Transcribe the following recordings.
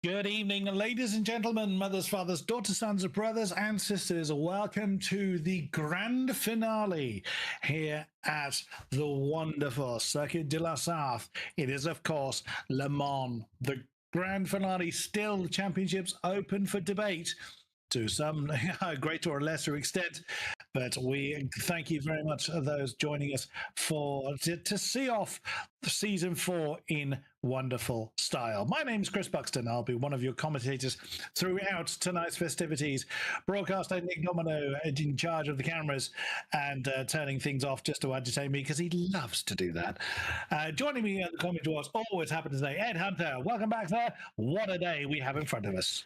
Good evening, ladies and gentlemen, mothers, fathers, daughters, sons, brothers, and sisters. Welcome to the grand finale here at the wonderful Circuit de la Sarthe. It is, of course, Le Mans. The grand finale, still championships open for debate to some greater or lesser extent. But we thank you very much for those joining us to see off season 4 in wonderful style. My name's Chris Buxton. I'll be one of your commentators throughout tonight's festivities. Broadcaster Nick Domino in charge of the cameras and turning things off just to agitate me because he loves to do that. Joining me in the commentary was always happy today, Ed Hunter. Welcome back, sir. What a day we have in front of us.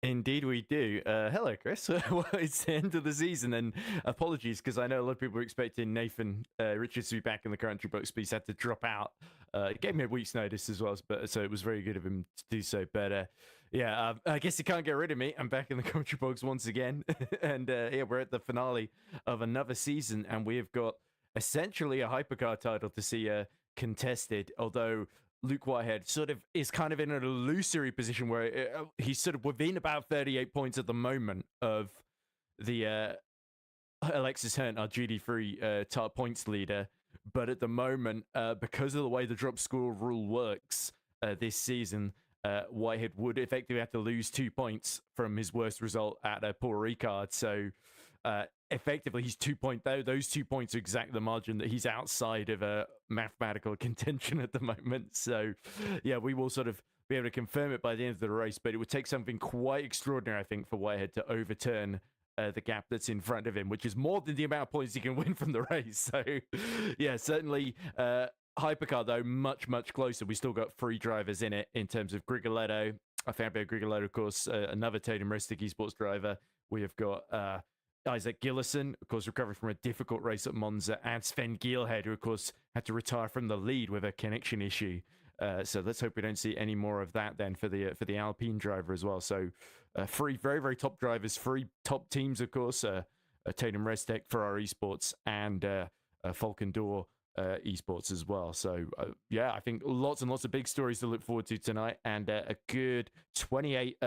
Indeed we do. Hello, Chris. Well, it's the end of the season, and apologies, because I know a lot of people were expecting Nathan Richards to be back in the commentary box, but he's had to drop out. It gave me a week's notice as well, but so it was very good of him to do so. But I guess you can't get rid of me. I'm back in the commentary box once again, and we're at the finale of another season, and we have got essentially a hypercar title to see contested, although Luke Whitehead sort of is kind of in an illusory position where he's sort of within about 38 points at the moment of the Alexis Hunt, our GD3 top points leader. But at the moment, because of the way the drop score rule works this season, Whitehead would effectively have to lose 2 points from his worst result at Paul Ricard. So effectively, he's 2 points, though. Those 2 points are exactly the margin that he's outside of a mathematical contention at the moment. So, yeah, we will sort of be able to confirm it by the end of the race, but it would take something quite extraordinary, I think, for Whitehead to overturn the gap that's in front of him, which is more than the amount of points he can win from the race. So, yeah, certainly Hypercar, though, much, much closer. We still got 3 drivers in it in terms of Grigoletto, Fabio Grigoletto, of course, another Tatum Restic esports driver. We have got Isaac Gillison, of course, recovering from a difficult race at Monza, and Sven Gielhed, who, of course, had to retire from the lead with a connection issue. So let's hope we don't see any more of that then for the Alpine driver as well. So 3 very, very top drivers, 3 top teams, of course, Tatum Restek, Ferrari Esports, and Falcon Door esports as well. So I think lots and lots of big stories to look forward to tonight, and a good 28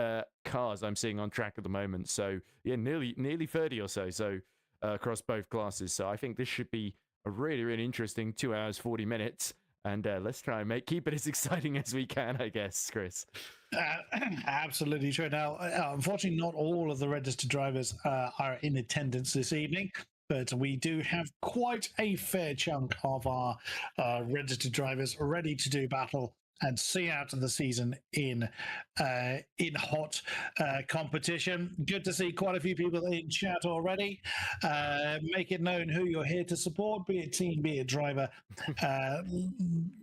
cars I'm seeing on track at the moment. So yeah, nearly 30 or so across both classes. So I think this should be a really, really interesting 2 hours 40 minutes, and let's try and keep it as exciting as we can, I guess, Chris. Absolutely true. Now, unfortunately, not all of the registered drivers are in attendance this evening, but we do have quite a fair chunk of our registered drivers ready to do battle and see out the season in hot competition. Good to see quite a few people in chat already. Make it known who you're here to support, be it team, be it driver.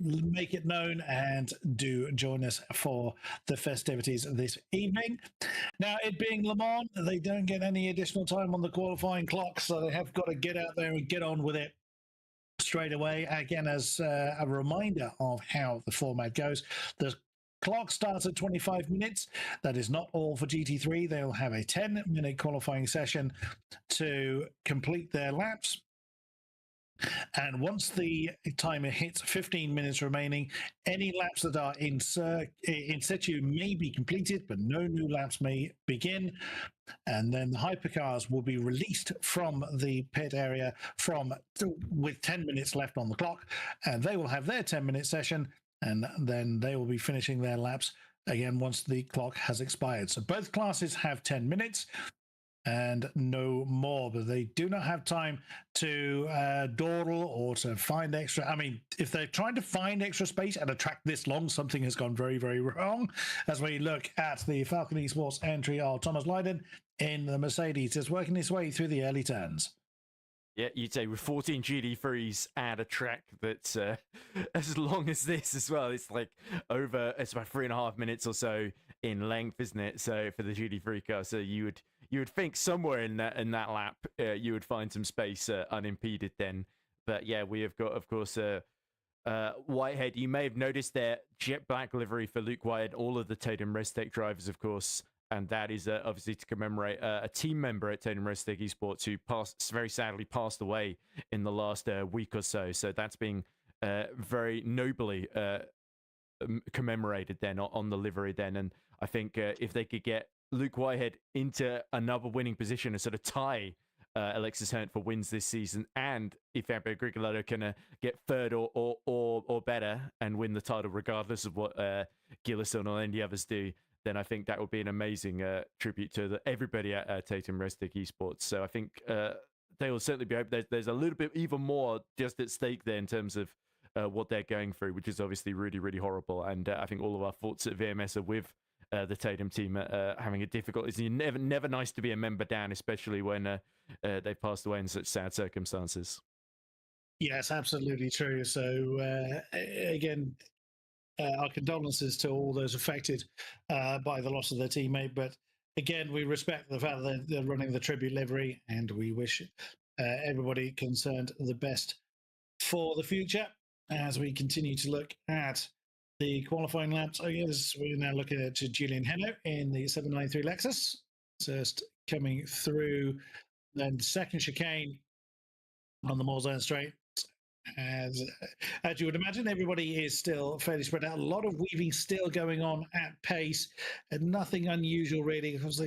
Make it known and do join us for the festivities this evening. Now, it being Le Mans, they don't get any additional time on the qualifying clock, so they have got to get out there and get on with it straight away. Again, as a reminder of how the format goes, the clock starts at 25 minutes. That is not all for GT3. They'll have a 10-minute qualifying session to complete their laps. And once the timer hits 15 minutes remaining, any laps that are in situ may be completed, but no new laps may begin. And then the hypercars will be released from the pit area with 10 minutes left on the clock, and they will have their 10-minute session, and then they will be finishing their laps again once the clock has expired. So both classes have 10 minutes. And no more, but they do not have time to dawdle or to find extra. I mean, if they're trying to find extra space at a track this long, something has gone very, very wrong. As we look at the Falcon Esports entry of Thomas Lydon in the Mercedes, is working his way through the early turns. Yeah, you'd say with 14 GD3s at a track that's as long as this as well. It's like it's about 3.5 minutes or so in length, isn't it? So for the GD3 car, so you would think somewhere in that lap you would find some space unimpeded then. But yeah, we have got, of course, Whitehead. You may have noticed their jet black livery for Luke Whitehead, all of the Tatum Restek drivers, of course. And that is obviously to commemorate a team member at Tatum Restek Esports who very sadly passed away in the last week or so. So that's being very nobly commemorated then on the livery then. And I think if they could get Luke Whitehead into another winning position and sort of tie Alexis Herndt for wins this season, and if Fabio Grigolotto can get third or better and win the title regardless of what Gillison or any others do, then I think that would be an amazing tribute to everybody at Tatum Restic Esports. So I think they will certainly be open. There's a little bit even more just at stake there in terms of what they're going through, which is obviously really, really horrible. And I think all of our thoughts at VMS are with the Tatum team having a difficult. It's never nice to be a member down, especially when they've passed away in such sad circumstances. Yes, absolutely true. So again, our condolences to all those affected by the loss of their teammate. But again, we respect the fact that they're running the tribute livery, and we wish everybody concerned the best for the future as we continue to look at the qualifying laps. I guess we're now looking at Julian Henno in the 793 Lexus, just coming through. Then the second chicane on the Mulsanne straight. As you would imagine, everybody is still fairly spread out. A lot of weaving still going on at pace, and nothing unusual really. Because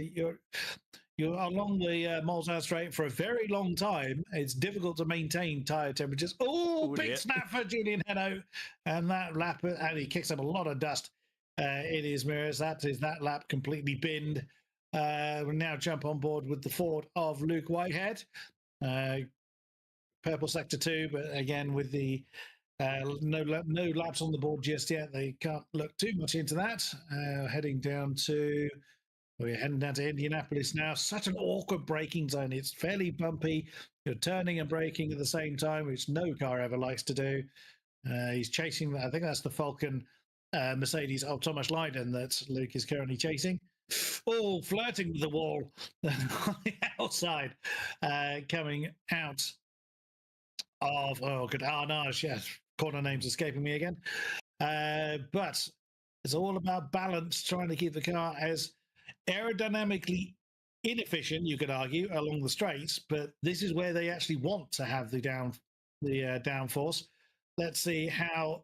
you're along the Mulsanne straight for a very long time. It's difficult to maintain tyre temperatures. Oh, big snap for Julian Henno, and that lap, and he kicks up a lot of dust in his mirrors. That is that lap completely binned. We'll now jump on board with the Ford of Luke Whitehead. Purple Sector 2, but again, with the no laps on the board just yet, they can't look too much into that. We're heading down to Indianapolis now. Such an awkward braking zone. It's fairly bumpy. You're turning and braking at the same time, which no car ever likes to do. He's chasing, I think that's the Falcon Mercedes of Thomas Lydon that Luke is currently chasing. Oh, flirting with the wall on the outside, coming out of Arnage. Yes, corner names escaping me again. But it's all about balance, trying to keep the car as aerodynamically inefficient, you could argue, along the straights. But this is where they actually want to have the downforce. Let's see how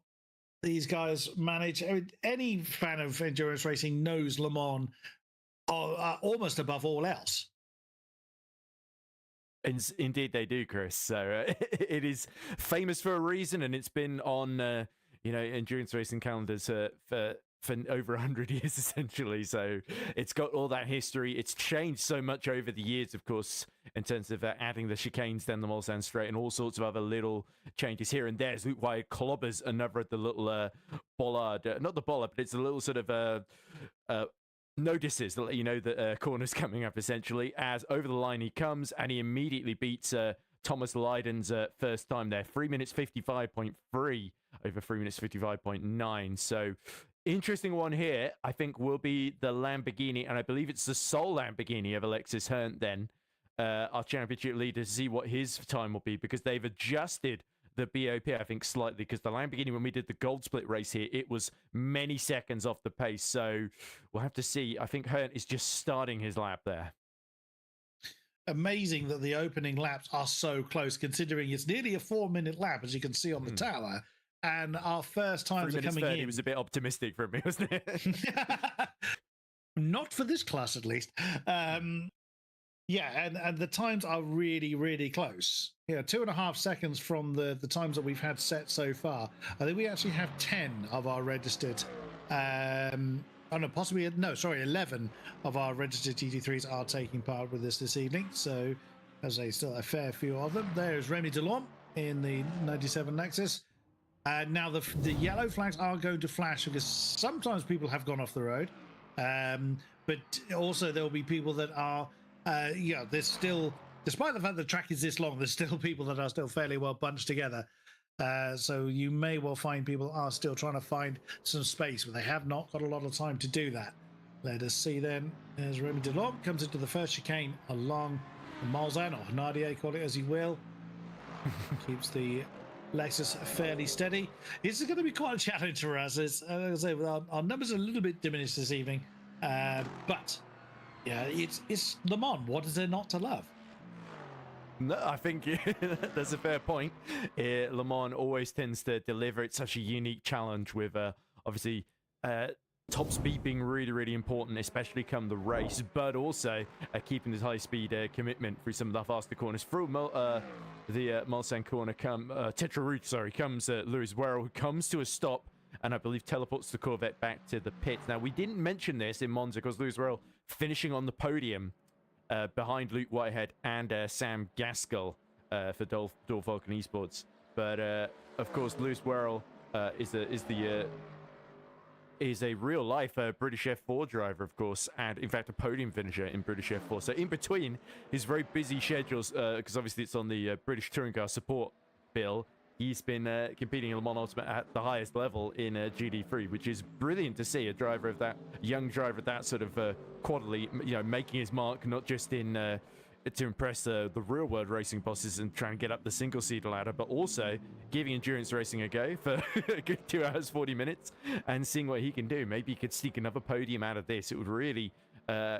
these guys manage. I mean, any fan of endurance racing knows Le Mans are almost above all else. Indeed, they do, Chris. So it is famous for a reason, and it's been on endurance racing calendars for over 100 years, essentially. So it's got all that history. It's changed so much over the years, of course, in terms of adding the chicanes down the Mulsanne straight and all sorts of other little changes here and there. Luke White clobbers another of the little bollard, not the bollard, but it's a little sort of notices that let you know that corner's coming up, essentially, as over the line he comes, and he immediately beats Thomas Lydon's first time there. 3 minutes 55.3 over 3 minutes 55.9. So interesting one here, I think, will be the Lamborghini, and I believe it's the sole Lamborghini of Alexis Herndt then, our championship leader, to see what his time will be, because they've adjusted the BOP, I think, slightly, because the Lamborghini, when we did the gold split race here, it was many seconds off the pace. So we'll have to see. I think Herndt is just starting his lap there. Amazing that the opening laps are so close, considering it's nearly a 4-minute lap, as you can see on the tower. And our first times are coming in. It was a bit optimistic for me, wasn't it? Not for this class, at least. Yeah, and the times are really, really close. 2.5 seconds from the times that we've had set so far. I think we actually have 10 of our registered. 11 of our registered GT3s are taking part with us this evening. So, as I say, still a fair few of them. There's Remy Delorme in the 97 Lexus. Now the yellow flags are going to flash because sometimes people have gone off the road, but also there will be people that are. There's still, despite the fact the track is this long, there's still people that are still fairly well bunched together. So you may well find people are still trying to find some space, but they have not got a lot of time to do that. Let us see then, as Remy Delorme comes into the first chicane along the Mulsanne, or Nadia, call it as you will. Keeps the Lexus fairly steady. This is going to be quite a challenge for us. As I say, our numbers are a little bit diminished this evening, but yeah, it's Le Mans. What is there not to love? No, I think that's a fair point. Le Mans always tends to deliver. It's such a unique challenge with Obviously, top speed being really, really important, especially come the race, but also keeping this high speed commitment through some of the faster corners. Through the Mulsanne corner Tetra Rouge, sorry, comes Lewis Werrell, who comes to a stop and I believe teleports the Corvette back to the pits. Now, we didn't mention this in Monza because Lewis Werrell finishing on the podium behind Luke Whitehead and Sam Gaskell for Falcon Esports. But of course, Lewis Werrell is a real-life British F4 driver, of course, and in fact a podium finisher in British F4. So in between his very busy schedules, because obviously it's on the British Touring Car support bill, he's been competing in Le Mans Ultimate at the highest level in GD3, which is brilliant to see. A driver of that, young driver of that sort of quality, making his mark not just in to impress the real-world racing bosses and try and get up the single-seater ladder, but also giving endurance racing a go for a good 2 hours, 40 minutes and seeing what he can do. Maybe he could sneak another podium out of this. It would really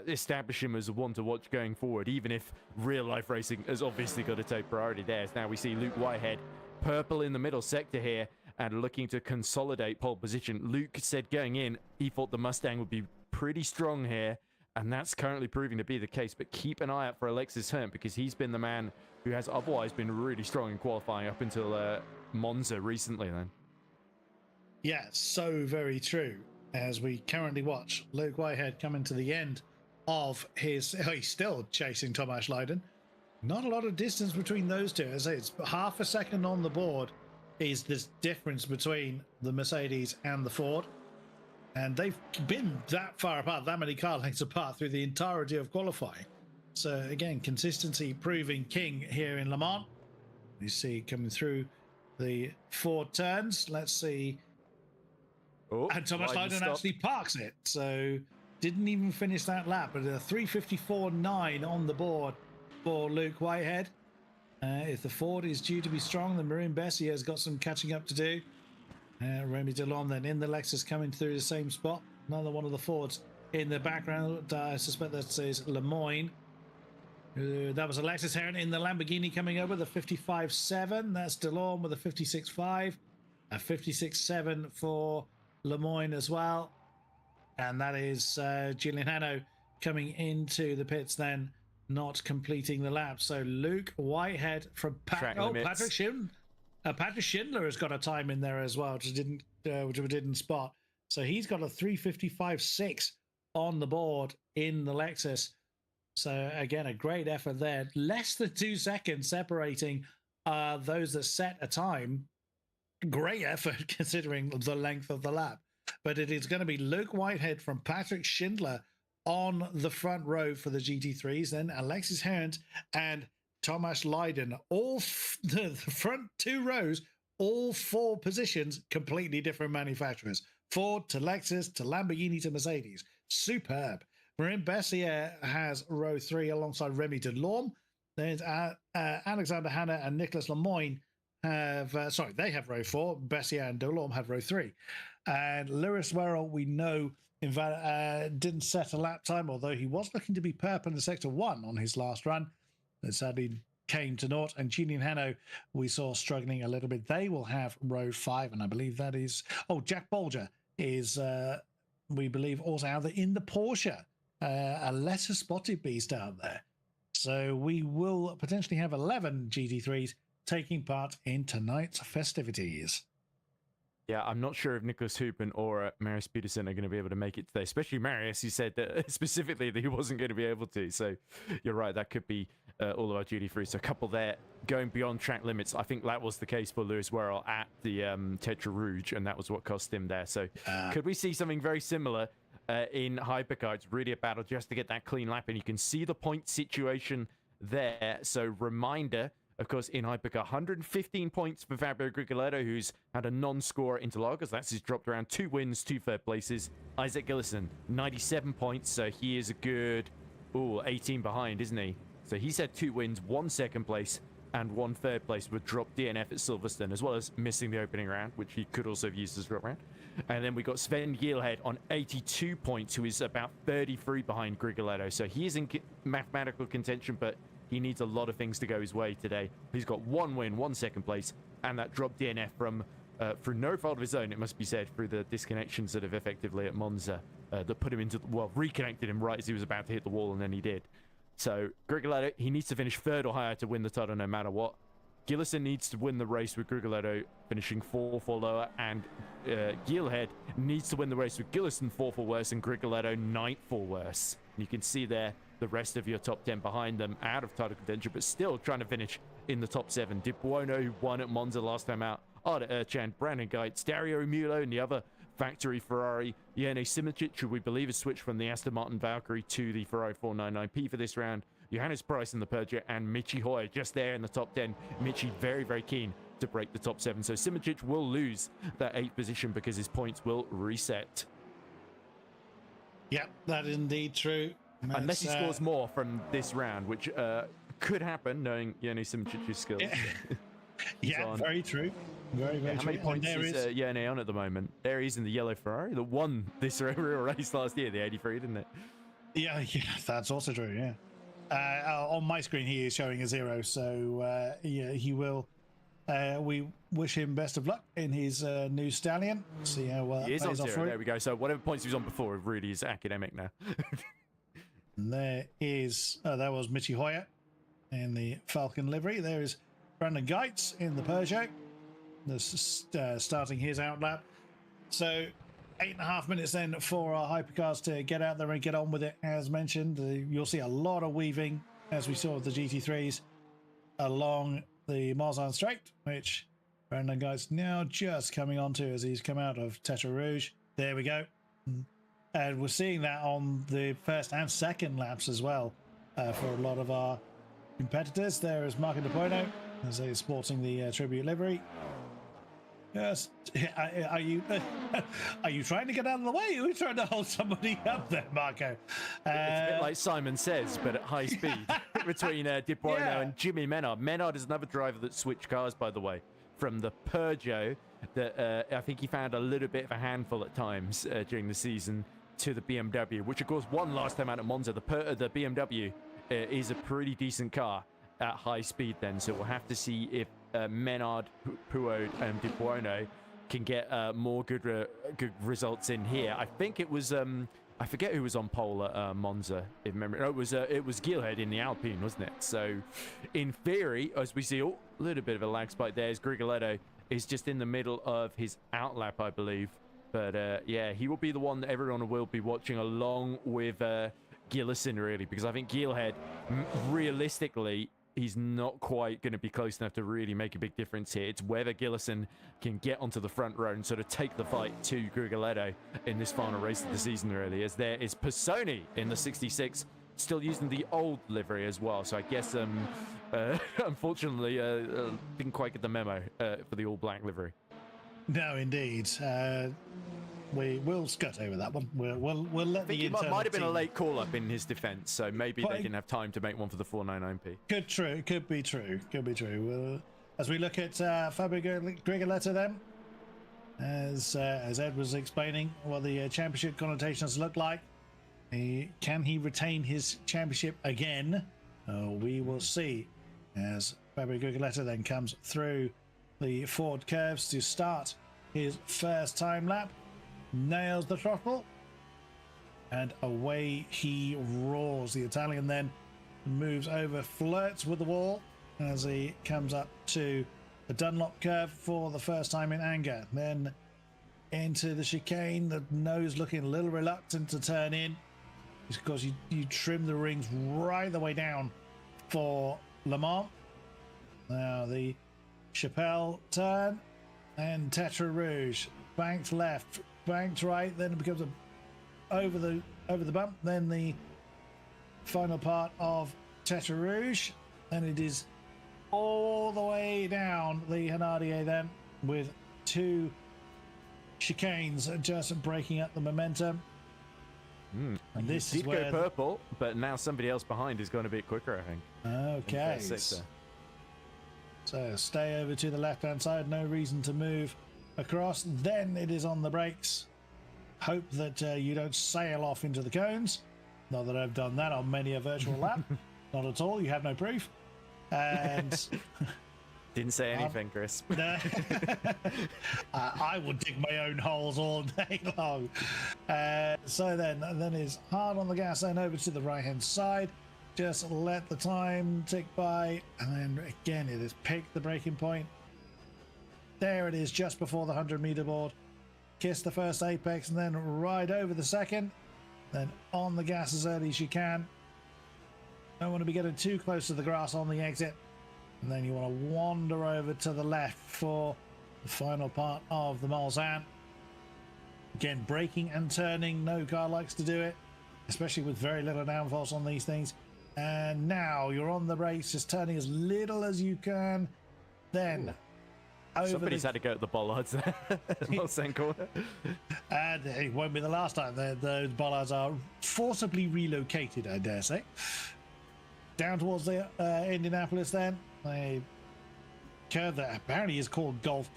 establish him as one to watch going forward, even if real-life racing has obviously got to take priority there. Now we see Luke Whitehead, purple in the middle sector here, and looking to consolidate pole position. Luke said going in, he thought the Mustang would be pretty strong here, and that's currently proving to be the case. But keep an eye out for Alexis Herndt, because he's been the man who has otherwise been really strong in qualifying up until Monza recently then. Yeah, so very true. As we currently watch Luke Whitehead coming to the end of his... he's still chasing Tomasz Lydon. Not a lot of distance between those two. As I say, it's half a second on the board is this difference between the Mercedes and the Ford. And they've been that far apart, that many car lengths apart through the entirety of qualifying. So again, consistency proving king here in Le Mans. You see coming through the 4 turns. Let's see. Oh, and Tomasz Lydon actually parks it. So didn't even finish that lap. But a 3:54.9 on the board for Luke Whitehead. If the Ford is due to be strong, then Marin Bessier has got some catching up to do. Remy Delhomme then in the Lexus coming through the same spot. Another one of the Fords in the background. I suspect that says Lemoyne. That was Alexis Herndt in the Lamborghini coming over, the 55.7. That's Delhomme with a 56.5. A 56.7 for Lemoyne as well. And that is Julian Hanno coming into the pits then, not completing the lap. So Luke Whitehead from Patrick Schindler. Patrick Schindler has got a time in there as well, which we didn't spot. So he's got a 3:55.6 on the board in the Lexus. So again, a great effort there. Less than 2 seconds separating those that set a time. Great effort considering the length of the lap. But it is going to be Luke Whitehead from Patrick Schindler on the front row for the GT3s. Then Alexis Herndt and Tomasz Lydon, the front 2 rows, all 4 positions, completely different manufacturers. Ford to Lexus to Lamborghini to Mercedes. Superb. Marin Bessier has row 3 alongside Remy Delhomme. There's Alexander Hanna and Niclas Lemoyne have, they have row 4. Bessier and Delhomme have row 3. And Lewis Werrell, we know, in fact, didn't set a lap time, although he was looking to be purple in Sector 1 on his last run. That sadly came to naught. And Julian Hanno, we saw struggling a little bit. They will have row 5, and I believe that is... Oh, Jack Bolger is, we believe, also out there in the Porsche. A lesser spotted beast out there. So we will potentially have 11 GT3s taking part in tonight's festivities. Yeah, I'm not sure if Nicholas Hoopen or Marius Peterson are going to be able to make it today, especially Marius, who said that specifically that he wasn't going to be able to. So you're right, that could be all of our GT3. So a couple there going beyond track limits. I think that was the case for Lewis Werrell at the Tetra Rouge, and that was what cost him there. So could we see something very similar in Hypercar? It's really a battle just to get that clean lap, and you can see the point situation there. So reminder, of course, in Hypercar, 115 points for Fabio Grigoletto, who's had a non-score Interlagos. That's he's dropped around 2 wins, 2 third places. Isaac Gillison, 97 points, so he is a good 18 behind, isn't he? So he's had 2 wins, 1 second place, and 1 third place with drop DNF at Silverstone, as well as missing the opening round, which he could also have used as drop round. And then we got Sven Gielhed on 82 points, who is about 33 behind Grigoletto. So he is in mathematical contention, but he needs a lot of things to go his way today. He's got 1 win, 1 second place, and that drop DNF from through no fault of his own, it must be said, through the disconnections that have effectively at Monza that put him into, well, reconnected him right as he was about to hit the wall, and then he did. So Grigoletto, he needs to finish third or higher to win the title no matter what. Gillison needs to win the race with Grigoletto finishing 4th or lower, and Gilhead needs to win the race with Gillison 4th or worse and Grigoletto 9th or worse. And you can see there the rest of your top 10 behind them, out of title contention, but still trying to finish in the top 7. Di Buono, who won at Monza last time out, Arda Erchan, Brandon Geitz, Dario Mulo, and the other factory Ferrari, Jene Simoncic, who we believe has switched from the Aston Martin Valkyrie to the Ferrari 499P for this round, Johannes Price in the Peugeot, and Michi Hoy just there in the top 10. Michi very, very keen to break the top 7. So Simoncic will lose that 8th position because his points will reset. Yep, that is indeed true. Unless he scores more from this round, which could happen, knowing Jene Simicic's skills. Yeah, very true. Very, very how true. many points is Jene on at the moment? There he is in the yellow Ferrari that won this real race last year, the 83, didn't it? Yeah, that's also true, yeah. On my screen, he is showing a 0, so yeah, he will. We wish him best of luck in his new stallion. See how he is on 0. There we go. So whatever points he was on before, really is academic now. And there is that was Michi Hoyer in the Falcon livery. There is Brandon Geitz in the Peugeot. This starting his outlap. So 8.5 minutes then for our hypercars to get out there and get on with it. As mentioned, you'll see a lot of weaving, as we saw with the GT3s, along the Marzan Straight, which Brandon Geitz now just coming onto as he's come out of Tetra Rouge. There we go. And we're seeing that on the first and second laps as well for a lot of our competitors. There is Marco Di Buono as he's sporting the tribute livery. Yes, are you trying to get out of the way? Are you trying to hold somebody up there, Marco? It's a bit like Simon Says, but at high speed between Di Buono and Jimmy Menard. Menard is another driver that switched cars, by the way, from the Peugeot that I think he found a little bit of a handful at times during the season to the BMW, which of course won last time out at Monza. The BMW is a pretty decent car at high speed then, so we'll have to see if Menard, Puod and Di Buono can get more good results in here. I think it was I forget who was on pole at Monza, if memory. No, it was Gilhead in the Alpine, wasn't it? So in theory, as we see, a little bit of a lag spike there, as Grigoletto is just in the middle of his outlap, I believe. But yeah, he will be the one that everyone will be watching along with Gillison, really, because I think Gilhead, realistically, he's not quite going to be close enough to really make a big difference here. It's whether Gillison can get onto the front row and sort of take the fight to Grigoletto in this final race of the season, really, as there is Pisoni in the 66, still using the old livery as well. So I guess, unfortunately, didn't quite get the memo for the all-black livery. No, indeed. We will skirt over that one. We'll let the internal might have been team... a late call-up in his defence, so maybe they can have time to make one for the 499P. Could be true. As we look at Fabio Grigoletto then, as Ed was explaining what the championship connotations look like, can he retain his championship again? We will see as Fabio Grigoletto then comes through the Ford curves to start his first time lap. Nails the throttle and away he roars. The Italian then moves over, flirts with the wall as he comes up to the Dunlop curve for the first time in anger. Then into the chicane, the nose looking a little reluctant to turn in because you trim the rings right the way down for Le Mans. Now the Chapelle turn and Tetra Rouge banked left, banked right, then it becomes over the bump, then the final part of Tetra Rouge, and it is all the way down the Hanardier then with two chicanes just breaking up the momentum. And this is where go purple, but now somebody else behind is going to be quicker, I think. Okay. So stay over to the left-hand side, no reason to move across. Then it is on the brakes. Hope that you don't sail off into the cones. Not that I've done that on many a virtual lap. Not at all. You have no proof. And Didn't say anything, Chris. I will dig my own holes all day long. So then is hard on the gas, then over to the right-hand side. Just let the time tick by, and then again it is pick the braking point. There it is, just before the 100-meter board. Kiss the first apex, and then ride over the second. Then on the gas as early as you can. Don't want to be getting too close to the grass on the exit. And then you want to wander over to the left for the final part of the Mulsanne. Again, braking and turning, no car likes to do it, especially with very little downforce on these things. And now you're on the brakes, just turning as little as you can. Then somebody's had to go at the bollards there. Mulsanne corner. And it won't be the last time. The bollards are forcibly relocated, I dare say. Down towards the Indianapolis then. A curve that apparently is called golf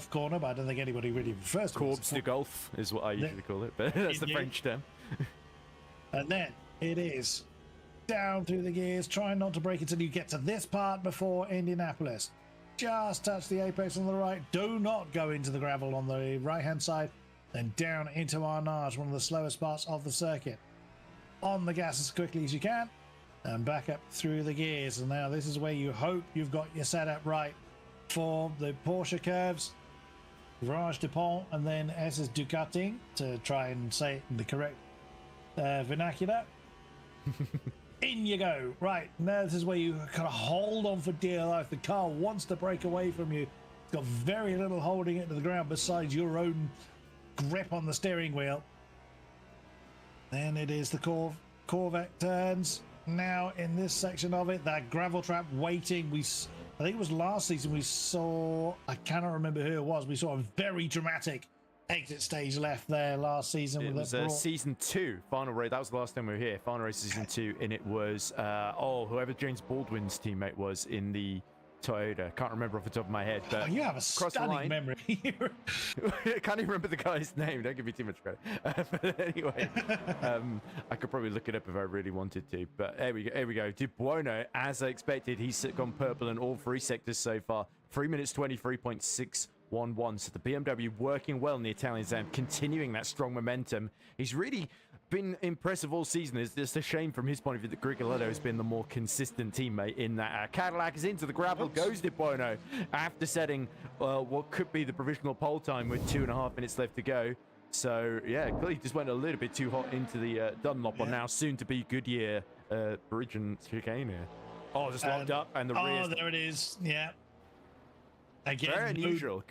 corner, but I don't think anybody really refers to it. Courbes de golf is what I usually call it, but that's the French term. And then it is down through the gears, trying not to brake until you get to this part before Indianapolis. Just touch the apex on the right. Do not go into the gravel on the right-hand side. Then down into Arnage, one of the slowest parts of the circuit. On the gas as quickly as you can. And back up through the gears. And now this is where you hope you've got your setup right for the Porsche curves. Virage Dupont and then SS Ducati, to try and say it in the correct vernacular. In you go. Right, now this is where you kind of hold on for dear life. The car wants to break away from you. It's got very little holding it to the ground besides your own grip on the steering wheel. Then it is the Corvette turns. Now in this section of it, that gravel trap waiting. I think it was last season we saw, I cannot remember who it was, we saw a very dramatic exit stage left there last season. It was season 2 final race. That was the last time we were here. Final race season 2, and it was whoever James Baldwin's teammate was in the Toyota. Can't remember off the top of my head, but you have a stunning memory. I can't even remember the guy's name. Don't give me too much credit. But anyway, I could probably look it up if I really wanted to. But here we go. De Buono, as I expected, he's gone purple in all 3 sectors so far. 3 minutes 23.611. So the BMW working well in the Italian Zam, continuing that strong momentum. He's really been impressive all season. It's just a shame from his point of view that Grigioletto has been the more consistent teammate in that. Cadillac is into the gravel, goes De Buono after setting what could be the provisional pole time with 2.5 minutes left to go. So yeah, clearly just went a little bit too hot into the Dunlop on now soon to be Goodyear bridge and chicane here. Oh, just locked up and the rear. Oh, there it is. Yeah. Again, very unusual.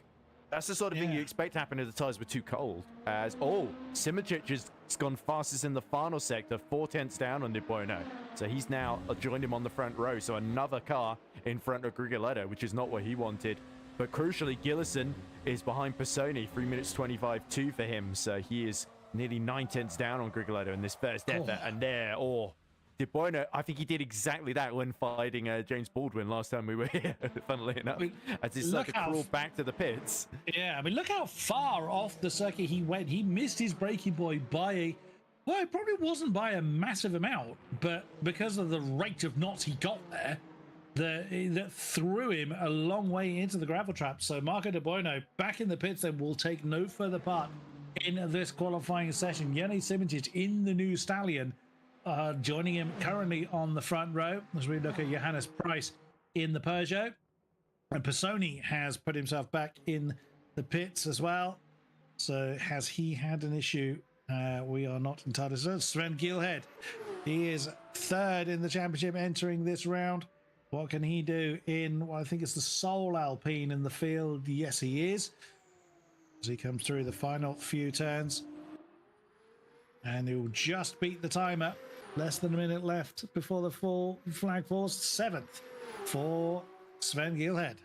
That's the sort of thing you expect to happen if the tyres were too cold. As Simoncic has gone fastest in the final sector, 4/10 down on De Buono. So he's now joined him on the front row. So another car in front of Grigioletto, which is not what he wanted. But crucially, Gillison is behind Pisoni, 3 minutes 25.2 for him. So he is nearly 9/10 down on Grigioletto in this first effort. And there, De Buono, I think he did exactly that when fighting James Baldwin last time we were here, funnily enough, as he started to crawl back to the pits. Yeah, I mean, look how far off the circuit he went. He missed his braking point by it probably wasn't by a massive amount, but because of the rate of knots he got there, that threw him a long way into the gravel trap. So Marco De Buono back in the pits then will take no further part in this qualifying session. Yanni Simoncic in the new Stallion, joining him currently on the front row as we look at Johannes Price in the Peugeot. And Pisoni has put himself back in the pits as well. So has he had an issue? We are not entirely certain. Sven Gilhead, he is third in the championship entering this round. What can he do in, well, I think it's the Soul Alpine in the field? Yes, he is. As he comes through the final few turns. And he'll just beat the timer. Less than a minute left before the full flag falls. 7th for Sven Gilhead.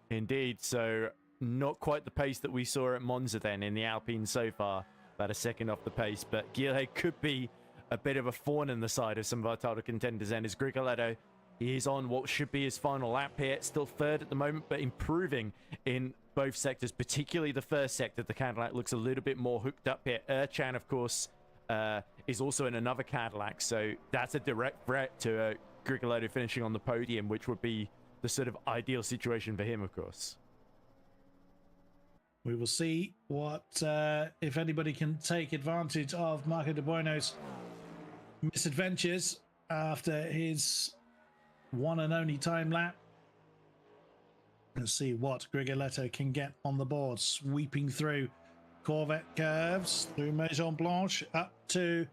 Indeed. So not quite the pace that we saw at Monza then in the Alpine so far. About a second off the pace. But Gilhead could be a bit of a thorn in the side of some of our title contenders. And as Grigioletto, he is on what should be his final lap here. Still third at the moment, but improving in both sectors, particularly the first sector. The Cadillac looks a little bit more hooked up here. Erchan, of course, is also in another Cadillac, so that's a direct threat to Grigolotto finishing on the podium, which would be the sort of ideal situation for him, of course. We will see what, if anybody can take advantage of Marco De Buono's misadventures after his one and only time lap. Let's see what Grigolotto can get on the board, sweeping through Corvette curves, through Maison Blanche, up to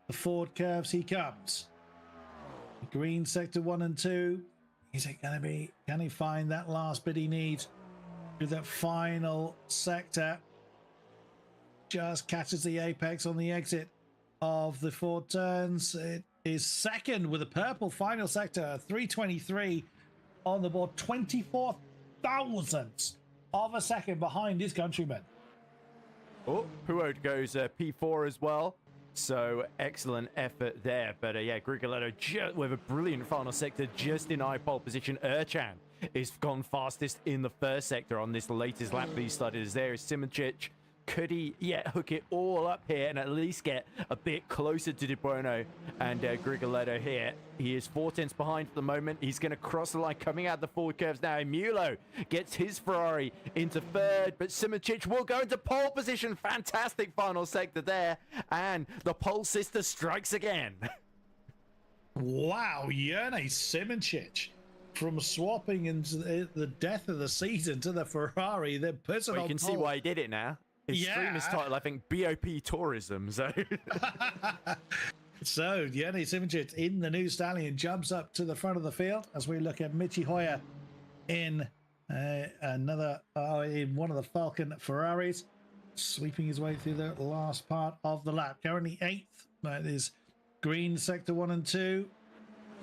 the Ford curves he comes. Green sector 1 and 2. Is it going to be, can he find that last bit he needs? To that final sector, just catches the apex on the exit of the 4 turns. It is second with a purple final sector, 323 on the board, 24 thousandths of a second behind his countryman. Oh, Puot goes P4 as well. So excellent effort there. But yeah, Grigolotto with a brilliant final sector just in pole position. Ercan is gone fastest in the first sector on this latest lap that he started. As there is Simoncic. Could he hook it all up here and at least get a bit closer to De Buono and Grigolotto here? He is 4 tenths behind for the moment. He's going to cross the line coming out the forward curves now. Mulo gets his Ferrari into third, but Simoncic will go into pole position. Fantastic final sector there. And the pole sister strikes again. Wow, Jerne Simoncic from swapping into the death of the season to the Ferrari, then puts it on You can see why he did it now. His stream is titled, I think, BOP Tourism. So, so Jerne Simoncic in the new Stallion jumps up to the front of the field as we look at Michi Hoyer in in one of the Falcon Ferraris, sweeping his way through the last part of the lap. Currently 8th. That is green sector 1 and 2.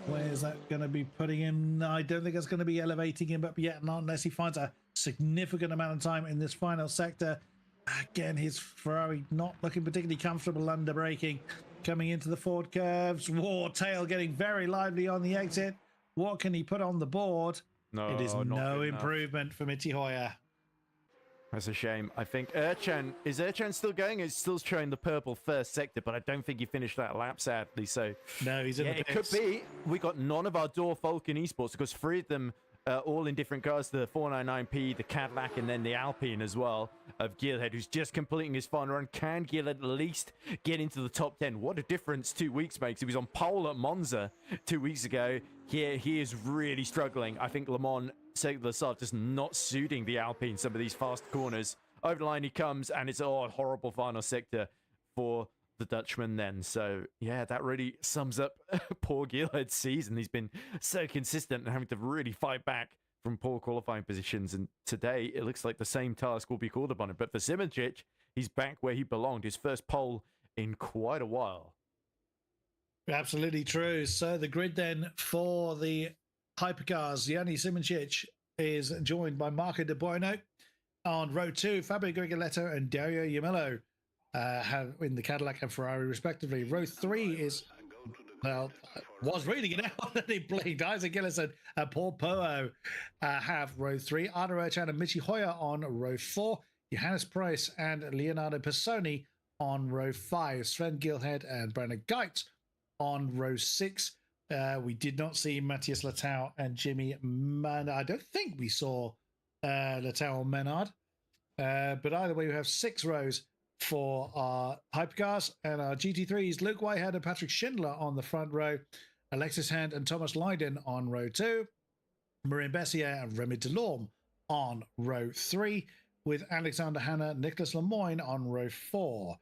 Where is that going to be putting him? I don't think it's going to be elevating him up yet, not unless he finds a significant amount of time in this final sector. Again, his Ferrari not looking particularly comfortable under braking. Coming into the Ford curves. War tail getting very lively on the exit. What can he put on the board? no, it is no enough. Improvement for Michi Hoyer. That's a shame. I think is Ercan still going? It's still showing the purple first sector, but I don't think he finished that lap, sadly. So no, he's in the pits. It could be. We got none of our Door Falcon esports because 3 of them all in different cars, the 499P, the Cadillac, and then the Alpine as well of Gilhead, who's just completing his final run. Can Gilhead at least get into the top 10? What a difference 2 weeks makes. He was on pole at Monza 2 weeks ago. Here, he is really struggling. I think Le Mans Circuit Saab just not suiting the Alpine, some of these fast corners. Over the line he comes, and it's a horrible final sector for the Dutchman then. So yeah, that really sums up poor Gilhead's season. He's been so consistent and having to really fight back from poor qualifying positions, and today it looks like the same task will be called upon him. But for Simoncic, he's back where he belonged, his first pole in quite a while. Absolutely true. So the grid then for the hypercars, Jerne Simoncic is joined by Marco De Buono on row 2, Fabio Grigolotto and Dario Iammello have in the Cadillac and Ferrari respectively. Row 3 is, well, was reading it out and he blinked. Isaac Gillis and Paul Poe have row 3. Arno Ercan and Michi Hoyer on row 4. Johannes Price and Leonardo Pisoni on row 5. Sven Gilhead and Brandon Geitz on row 6. We did not see Matthias Latau and Jimmy Menard. I don't think we saw Latau or Menard. But either way, we have 6 rows for our hypercars and our GT3s. Luke Whitehead and Patrick Schindler on the front row. Alexis Hand and Thomas Lydon on row 2. Marin Bessier and Remy Delorme on row 3. With Alexander Hanna, Niclas Lemoyne on row 4.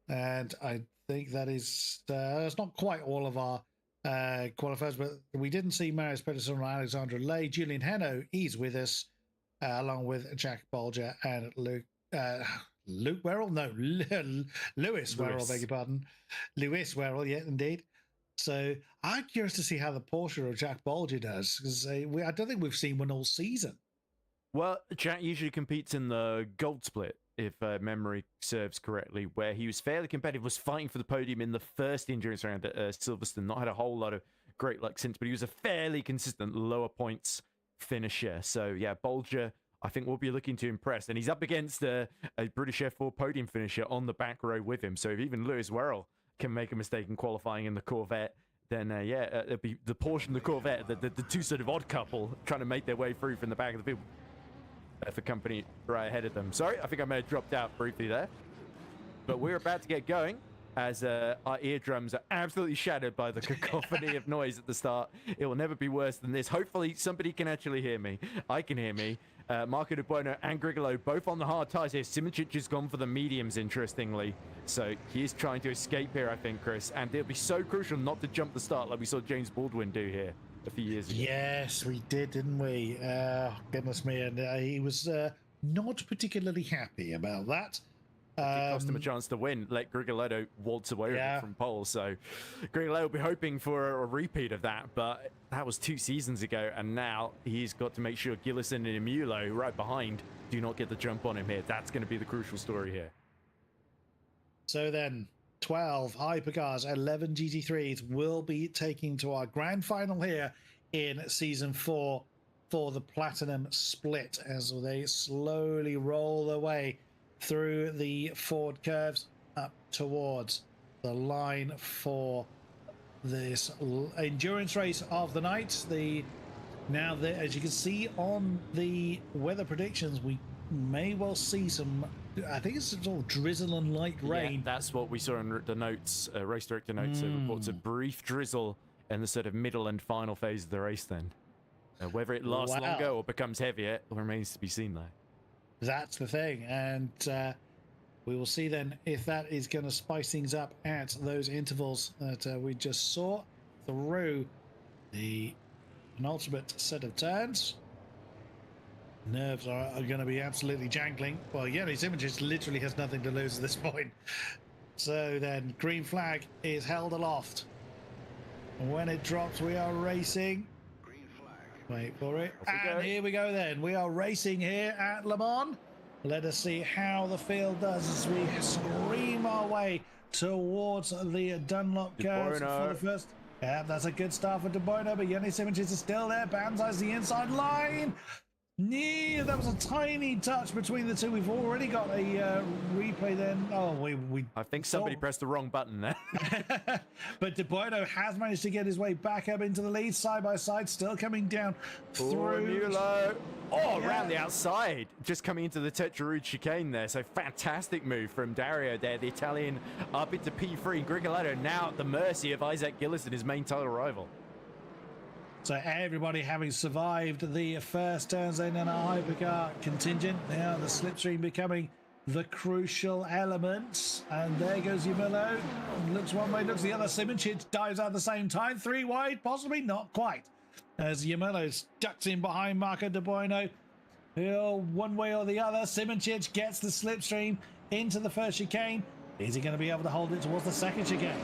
And I think that is it's not quite all of our qualifiers, but we didn't see Marius Pedersen or Alexandra Lay. Julian Heno, he's with us, along with Jack Bolger and Luke Werrell? No, Lewis Werrell, beg your pardon. Lewis Werrell, yeah, indeed. So I'm curious to see how the Porsche or Jack Bolger does, because I don't think we've seen one all season. Well, Jack usually competes in the gold split, if memory serves correctly, where he was fairly competitive, was fighting for the podium in the first endurance round at Silverstone. Not had a whole lot of great luck since, but he was a fairly consistent lower points finisher. So yeah, Bolger, I think we'll be looking to impress. And he's up against a British F4 podium finisher on the back row with him. So if even Lewis Werrell can make a mistake in qualifying in the Corvette, then it'll be the Porsche and the Corvette, the two sort of odd couple trying to make their way through from the back of the field for company right ahead of them. Sorry, I think I may have dropped out briefly there. But we're about to get going as our eardrums are absolutely shattered by the cacophony of noise at the start. It will never be worse than this. Hopefully somebody can actually hear me. I can hear me. Marco De Bueno and Grigolo both on the hard tires here. Simoncic has gone for the mediums, interestingly. So he is trying to escape here, I think, Chris. And it'll be so crucial not to jump the start like we saw James Baldwin do here a few years ago. Yes, we did, didn't we? Goodness me. And he was not particularly happy about that. It cost him a chance to win. Let Grigolotto waltz away with it from pole. So Grigolotto will be hoping for a repeat of that, but that was 2 seasons ago, and now he's got to make sure Gillison and Emulo right behind do not get the jump on him here. That's going to be the crucial story here. So then 12 Hypercars, 11 GT3s will be taking to our grand final here in season 4 for the Platinum Split as they slowly roll their way through the Ford curves up towards the line for this endurance race of the night. As you can see on the weather predictions, we may well see some, I think it's sort of drizzle and light rain. Yeah, that's what we saw in the notes, race director notes. It reports a brief drizzle in the sort of middle and final phase of the race then. Whether it lasts longer or becomes heavier remains to be seen though. That's the thing, and we will see then if that is going to spice things up at those intervals that we just saw through the penultimate set of turns. Nerves are going to be absolutely jangling. Well, Yellow Simoncic literally has nothing to lose at this point. So then green flag is held aloft. When it drops, we are racing. Wait for it. And here we go then. We are racing here at Le Mans. Let us see how the field does as we scream our way towards the Dunlop curves for the first. Yeah, that's a good start for De Bueno, but Yanni Simoncic is still there. Banzai's the inside line. Yeah, that was a tiny touch between the two. We've already got a replay then. Oh, I think somebody pressed the wrong button there. But De Bueno has managed to get his way back up into the lead, side by side, still coming down through. Around the outside, just coming into the Tetrarude chicane there. So fantastic move from Dario there, the Italian, up into P3. Grigolotto now at the mercy of Isaac Gillison, his main title rival. So everybody having survived the first turns then in our Hypercar contingent. Now the slipstream becoming the crucial element. And there goes Yamillo. Looks one way, looks the other. Simoncic dives out at the same time. 3 wide, possibly not quite. As Yamillo ducks in behind Marco De Bueno. One way or the other. Simoncic gets the slipstream into the first chicane. Is he going to be able to hold it towards the second chicane?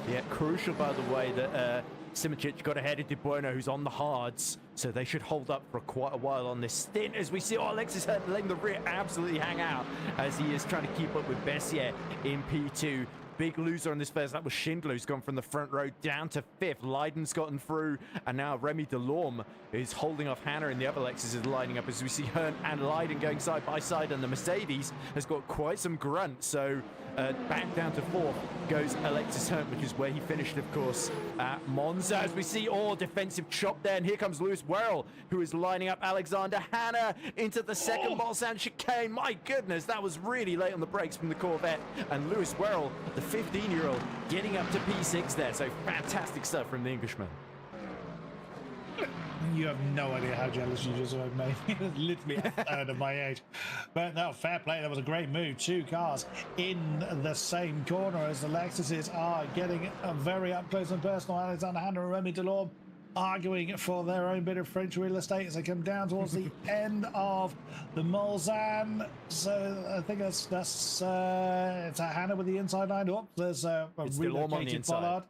Yeah, crucial by the way that Simoncic got ahead of De Bueno, who's on the hards, so they should hold up for quite a while on this stint as we see Alexis Hurt letting the rear absolutely hang out as he is trying to keep up with Bessier in P2. Big loser on this first lap was Schindler, who's gone from the front row down to 5th. Leiden's gotten through, and now Remy Delorme is holding off Hannah, and the other Lexus is lining up as we see Hearn and Leiden going side by side, and the Mercedes has got quite some grunt. So back down to 4th goes Alexis Hearn, which is where he finished, of course, at Monza. As we see defensive chop there, and here comes Lewis Werrell, who is lining up Alexander Hannah into the second Mulsanne chicane. My goodness, that was really late on the brakes from the Corvette, and Lewis Werrell, the 15-year-old, getting up to P6 there. So fantastic stuff from the Englishman. You have no idea how jealous you just made me. Literally a third of my age. But no, fair play. That was a great move. 2 cars in the same corner as the Lexuses are getting a very up close and personal. Alexander Hannah and Remy Delorme arguing for their own bit of French real estate as they come down towards the end of the Mulsanne. So I think that's it's a Hannah with the inside line. Oh, there's a relocated Pollard.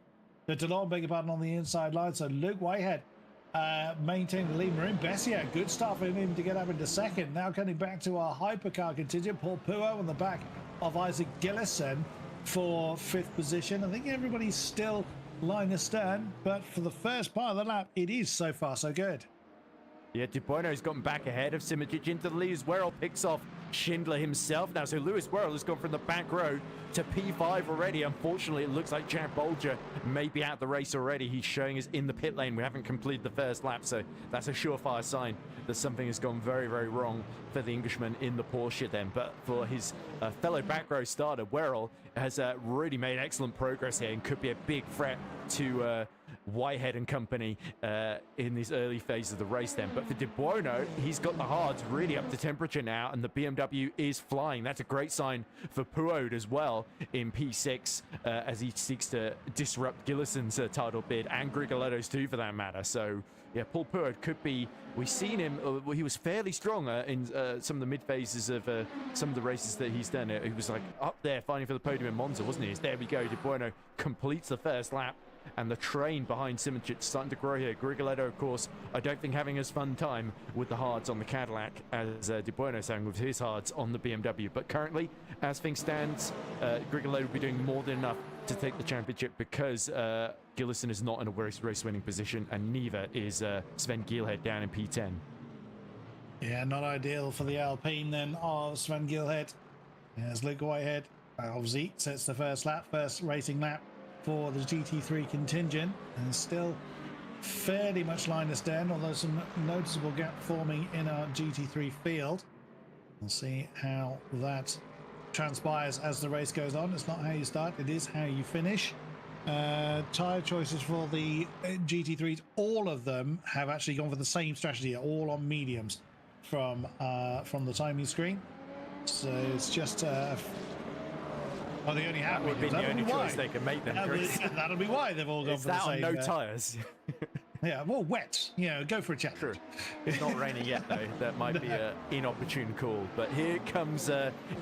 The Delorme, beg your pardon, on the inside line. So Luke Whitehead maintain the lead. Marin Bessier, good start for him to get up into second. Now coming back to our Hypercar contingent, Paul Puo on the back of Isaac Gillison for 5th position. I think everybody's still line astern, but for the first part of the lap, it is so far so good. Yeah, De Bono's gotten back ahead of Simoncic into the lead as Werrell picks off Schindler himself now. So Lewis Worrell has gone from the back row to P5 already. Unfortunately, it looks like Jack Bolger may be out the race already. He's showing us in the pit lane. We haven't completed the first lap, so that's a surefire sign that something has gone very, very wrong for the Englishman in the Porsche then. But for his fellow back row starter, Worrell has really made excellent progress here and could be a big threat to Whitehead and company in these early phases of the race then. But for De Buono, he's got the hards really up to temperature now, and the BMW is flying. That's a great sign for Puod as well in P6 as he seeks to disrupt Gillison's title bid, and Grigoletto's too for that matter. So yeah, Paul Puod could be, we've seen him, he was fairly strong in some of the mid phases of some of the races that he's done. He was like up there fighting for the podium in Monza, wasn't he? There we go, De Buono completes the first lap, and the train behind Simoncic starting to grow here. Grigoletto, of course, I don't think having as fun time with the hards on the Cadillac as De Buono saying with his hards on the BMW. But currently, as things stands, Grigoletto will be doing more than enough to take the championship because Gillison is not in a race-winning position, and neither is Sven Gielhed down in P10. Yeah, not ideal for the Alpine then of Sven Gielhed. As Luke Whitehead obviously sets the first racing lap for the GT3 contingent, and still fairly much line astern, although some noticeable gap forming in our GT3 field. We'll see how that transpires as the race goes on. It's not how you start, it is how you finish. Tyre choices for the GT3s, all of them have actually gone for the same strategy, all on mediums from the timing screen. So it's just well, they only have would be the only choice they can make then, Chris. That'll be why they've all gone for the same. No tyres. Yeah, well, wet. You know, go for a challenge. True. It's not raining yet, though. That might be an inopportune call. But here comes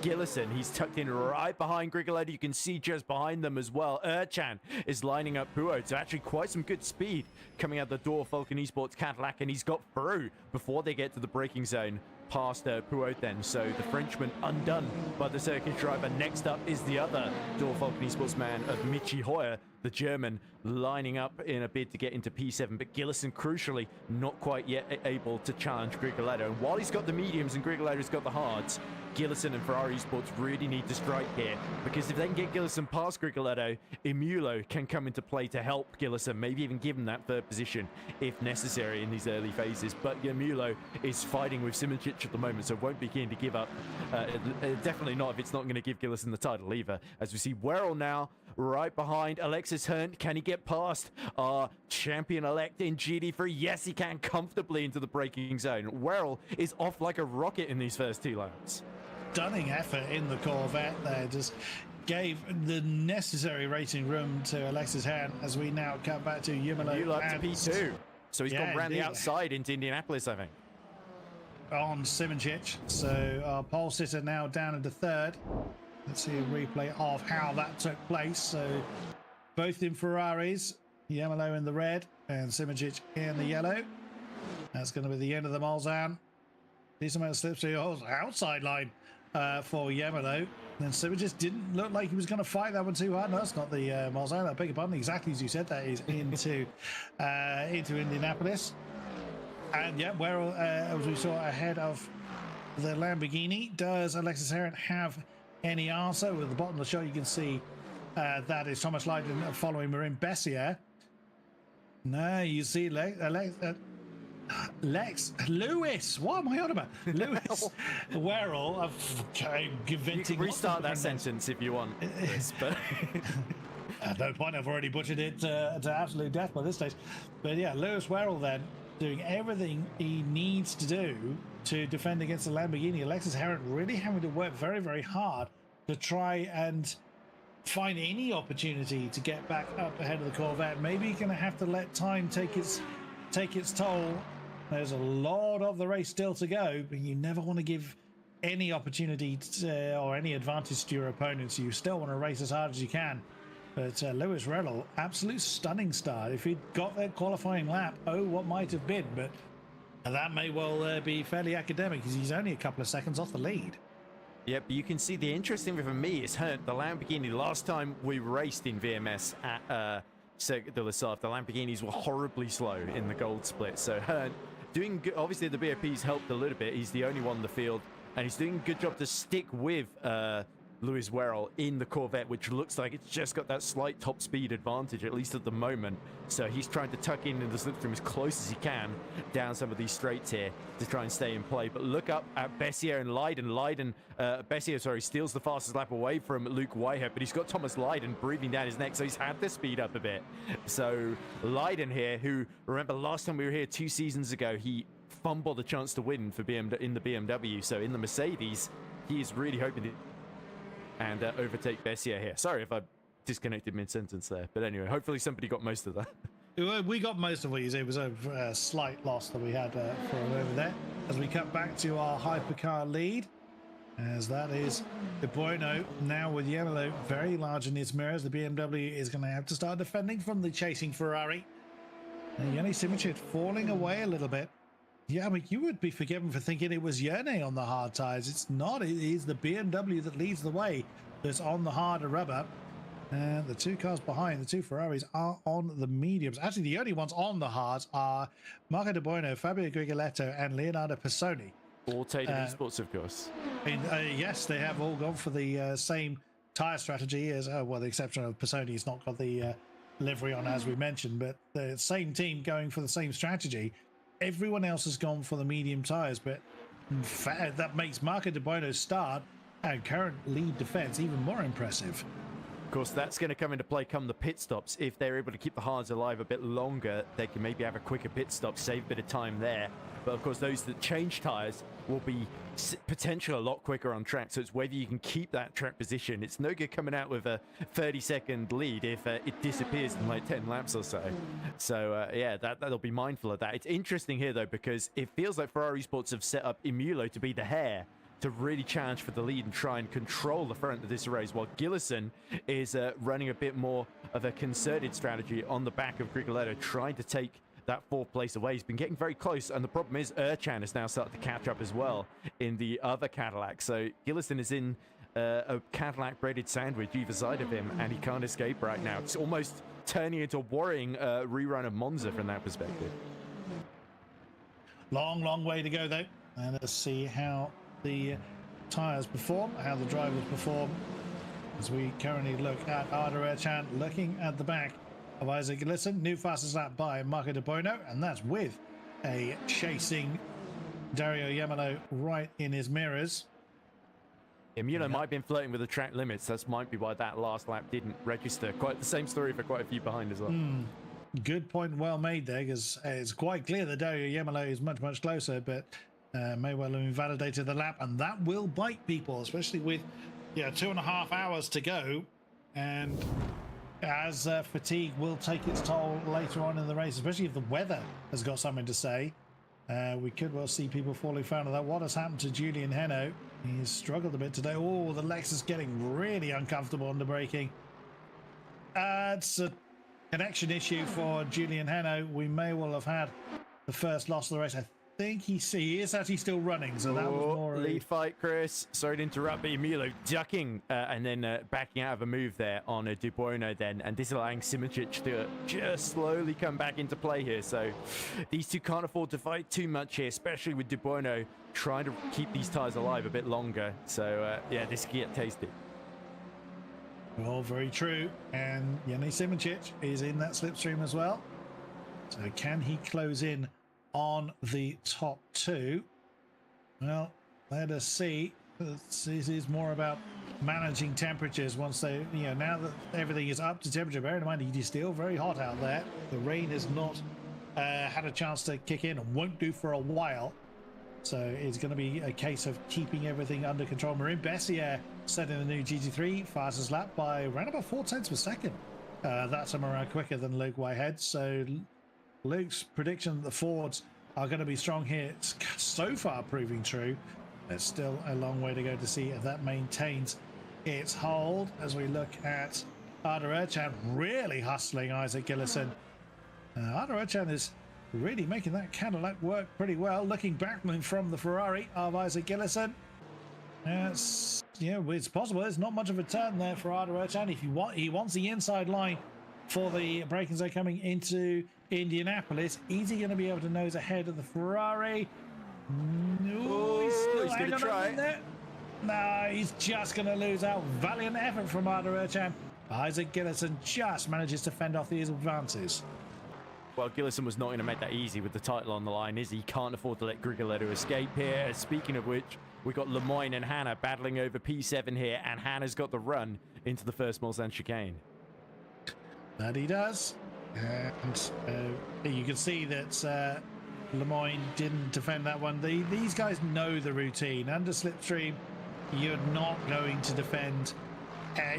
Gillison. He's tucked in right behind Grigoletto. You can see just behind them as well. Erchan is lining up Puod. So actually quite some good speed coming out the door. Falcon Esports Cadillac, and he's got through before they get to the braking zone past Puod then. So the Frenchman undone by the circuit driver. Next up is the other Door Falcon Esports man of Michi Hoyer, the German, lining up in a bid to get into P7, but Gillison crucially not quite yet able to challenge Grigoletto. And while he's got the mediums and Grigoletto's got the hards, Gillison and Ferrari Esports really need to strike here, because if they can get Gillison past Grigoletto, Imulo can come into play to help Gillison, maybe even give him that third position if necessary in these early phases. But Imulo is fighting with Simoncic at the moment, so won't be keen to give up. Definitely not if it's not going to give Gillison the title either. As we see Worrell now right behind Alexis Herndt. Can he get past our champion-elect in GT3? Yes, he can, comfortably into the braking zone. Worrell is off like a rocket in these first two laps. Stunning effort in the Corvette there, just gave the necessary racing room to Alexis Herndt as we now cut back to Yumalo up to P2. So he's gone round the outside into Indianapolis, I think. On Simoncic. So our pole sitter now down into third. Let's see a replay of how that took place. So both in Ferraris, Yamalo in the red and Simoncic in the yellow. That's going to be the end of the Mulsanne. Decent amount of slips to the outside line for Yamalo. And Simoncic didn't look like he was going to fight that one too hard. No, that's not the Mulsanne. I beg your pardon. Exactly as you said, that is into Indianapolis. And yeah, Worrell, as we saw ahead of the Lamborghini. Does Alexis Herndt have any answer? With the bottom of the shot, you can see that is Thomas Lydon following Marin Bessier. No, you see Lewis. What am I on about? Lewis Worrell. You can restart that sentence if you want. But no point. I've already butchered it to absolute death by this stage. But yeah, Lewis Worrell then doing everything he needs to do to defend against the Lamborghini. Alexis Herndt really having to work very, very hard to try and find any opportunity to get back up ahead of the Corvette. Maybe you're going to have to let time take its toll. There's a lot of the race still to go, but you never want to give any opportunity or any advantage to your opponents. You still want to race as hard as you can. But Lewis Worrell, absolute stunning start. If he'd got that qualifying lap, oh, what might have been. But that may well be fairly academic, because he's only a couple of seconds off the lead. Yep, you can see the interesting thing for me is Herndt, the Lamborghini. Last time we raced in VMS at Circuit de la Sarthe, the Lamborghinis were horribly slow in the gold split. So Herndt doing good. Obviously, the BOP's helped a little bit. He's the only one in the field and he's doing a good job to stick with Lewis Werrell in the Corvette, which looks like it's just got that slight top speed advantage, at least at the moment. So he's trying to tuck in the slipstream as close as he can down some of these straights here to try and stay in play. But look up at Bessier and Leiden. Bessier, sorry, steals the fastest lap away from Luke Whitehead, but he's got Thomas Leiden breathing down his neck, so he's had to speed up a bit. So Leiden here, who, remember last time we were here 2 seasons ago, he fumbled a chance to win for in the BMW. So in the Mercedes, he is really hoping to and overtake Bessier here. Sorry if I disconnected mid-sentence there. But anyway, hopefully somebody got most of that. We got most of what you said. It was a slight loss that we had for over there. As we cut back to our hypercar lead, as that is the Domino now with yellow very large in its mirrors. The BMW is going to have to start defending from the chasing Ferrari. And Yanni Simic falling away a little bit. Yeah, I mean, you would be forgiven for thinking it was Yerne on the hard tires. It's not. It is the BMW that leads the way that's on the harder rubber. And the 2 cars behind, the 2 Ferraris, are on the mediums. Actually, the only ones on the hards are Marco De Buono, Fabio Grigoletto, and Leonardo Pisoni. All Taylor Esports, of course. Yes, they have all gone for the same tire strategy as, well, the exception of Pisoni. He's not got the livery on, as we mentioned, but the same team going for the same strategy. Everyone else has gone for the medium tires, but in fact, that makes Marco De Buono's start and current lead defense even more impressive. Of course, that's going to come into play come the pit stops. If they're able to keep the hards alive a bit longer, they can maybe have a quicker pit stop, save a bit of time there. But of course, those that change tires will be potentially a lot quicker on track. So it's whether you can keep that track position. It's no good coming out with a 30-second lead if it disappears in like 10 laps or so. So yeah, that'll be mindful of that. It's interesting here though, because it feels like Ferrari Sports have set up Emulo to be the hare to really challenge for the lead and try and control the front of this race, while Gillison is running a bit more of a concerted strategy on the back of Grigoletto, trying to take that 4th place away. He's been getting very close, and the problem is Erchan has now started to catch up as well in the other Cadillac. So Gillison is in a Cadillac breaded sandwich either side of him, and he can't escape right now. It's almost turning into a worrying rerun of Monza from that perspective. Long way to go though, and let's see how the tires perform, how the drivers perform, as we currently look at Arda Erchan looking at the back of Isaac Gillison. New fastest lap by Marco De Buono, and that's with a chasing Dario Yamalo right in his mirrors. Emulo might have been flirting with the track limits. That might be why that last lap didn't register. Quite the same story for quite a few behind as well. Good point, well made there, because it's quite clear that Dario Yamalo is much closer, but may well have invalidated the lap, and that will bite people, especially with 2.5 hours to go, and as fatigue will take its toll later on in the race, especially if the weather has got something to say. We could well see people falling foul of that. What has happened to Julian Heno? He's struggled a bit today. Oh, the Lexus getting really uncomfortable under braking. It's a connection issue for Julian Heno. We may well have had the first loss of the race. I think he is actually still running, so that was more lead fight, Chris. Sorry to interrupt, but Emulo ducking and then backing out of a move there on a De Buono then, and this allowing Simic to just slowly come back into play here. So these two can't afford to fight too much here, especially with De Buono trying to keep these tires alive a bit longer. So yeah, this can get tasty. Well, very true. And Yanni Simic is in that slipstream as well. So can he close in on the top 2? Well, let us see. This is more about managing temperatures once they, now that everything is up to temperature. Bear in mind, it is still very hot out there. The rain has not had a chance to kick in and won't do for a while. So it's going to be a case of keeping everything under control. Marin Bessier setting the new GT3 fastest lap by around about 4 tenths per second. That's around quicker than Luke Whitehead. So Luke's prediction that the Fords are going to be strong here, it's so far proving true. There's still a long way to go to see if that maintains its hold, as we look at Arda Erchan really hustling Isaac Gillison. Arda Erchan is really making that Cadillac work pretty well. Looking back from the Ferrari of Isaac Gillison. It's possible. There's not much of a turn there for Arda Erchan. If he wants the inside line for the braking zone coming into Indianapolis. Is he going to be able to nose ahead of the Ferrari? No, he's going to try. No, he's just going to lose out. Valiant effort from Arda Ercan. Isaac Gillison just manages to fend off these advances. Well, Gillison was not going to make that easy with the title on the line, is he? Can't afford to let Grigoletto escape here. Speaking of which, we've got Lemoyne and Hannah battling over P7 here, and Hannah's got the run into the first Mulsanne chicane. That he does. And you can see that Lemoyne didn't defend that one. These guys know the routine. Under slipstream, you're not going to defend.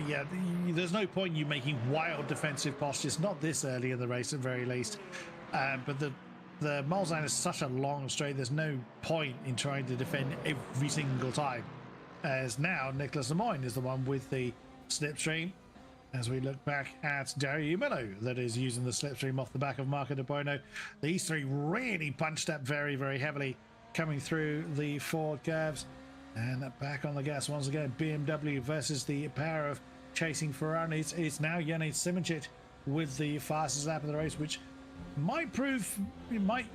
Yeah, there's no point in you making wild defensive postures, not this early in the race at the very least. But the Mulsanne is such a long straight, there's no point in trying to defend every single time. As now, Niclas Lemoyne is the one with the slipstream. As we look back at Dario Umillo, that is using the slipstream off the back of Marco De Buono. These three really punched up very, very heavily coming through the forward curves. And back on the gas once again, BMW versus the power of chasing Ferraris. It's now Yannick Simoncic with the fastest lap of the race, which might prove, you might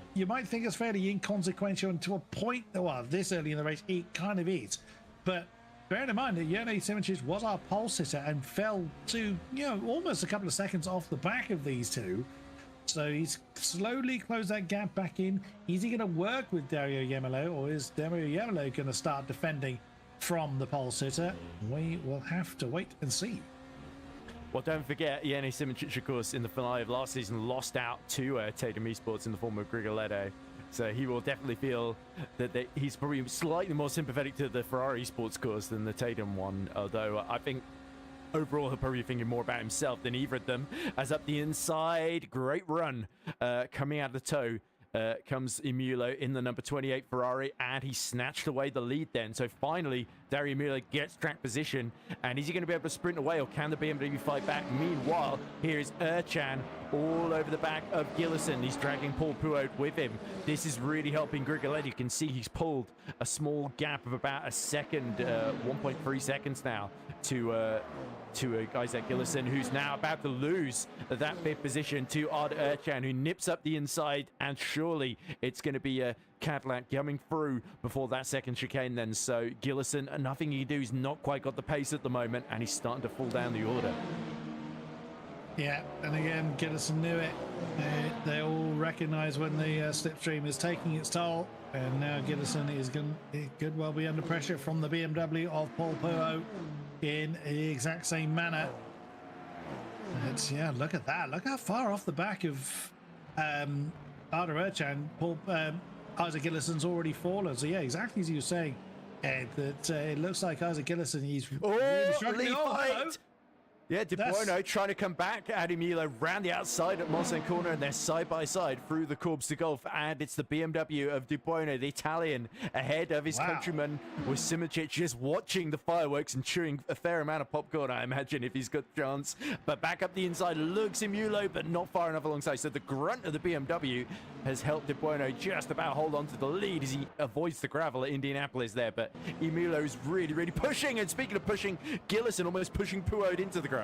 think it's fairly inconsequential, and to a point, well, this early in the race, it kind of is. But bearing in mind that Yannick Simoncic was our pole sitter and fell to, almost a couple of seconds off the back of these two. So he's slowly closed that gap back in. Is he going to work with Dario Yemelo, or is Dario Yemelo going to start defending from the pole sitter? We will have to wait and see. Well, don't forget, Yannick Simoncic, of course, in the finale of last season, lost out to Tatum Esports in the form of Grigoletto. So he will definitely feel that he's probably slightly more sympathetic to the Ferrari Esports course than the Tatum one, although I think overall he'll probably be thinking more about himself than either of them. As up the inside, great run coming out of the toe comes Emulo in the number 28 Ferrari, and he snatched away the lead then. So finally, Dario Emulo gets track position, and is he going to be able to sprint away, or can the BMW fight back? Meanwhile, here is Ercan all over the back of Gillison. He's dragging Paul Puot with him. This is really helping Grigoletto. You can see he's pulled a small gap of about a second, 1.3 seconds now to Isaac Gillison, who's now about to lose that fifth position to Arda Ercan, who nips up the inside, and surely it's going to be a Cadillac coming through before that second chicane then. So Gillison, nothing he can do. He's not quite got the pace at the moment, and he's starting to fall down the order. Yeah, and again, Gillison knew it. They all recognize when the slipstream is taking its toll, and now Gillison could well be under pressure from the BMW of Paul Puot in the exact same manner. Yeah, look at that. Look how far off the back of Arda Ercan Isaac Gillison's already fallen. So yeah, exactly as you were saying, Ed, that it looks like Isaac Gillison, he's really struggling. Yeah, De Buono trying to come back at Emilio round the outside at Mulsanne corner, and they're side by side through the Courbes de Golf, and it's the BMW of De Buono, the Italian, ahead of his countryman, with Simoncic just watching the fireworks and chewing a fair amount of popcorn, I imagine, if he's got the chance. But back up the inside looks Emulo, but not far enough alongside. So the grunt of the BMW has helped De Buono just about hold on to the lead as he avoids the gravel at Indianapolis there. But Emulo's really, really pushing. And speaking of pushing, Gillison almost pushing Puot into the gravel.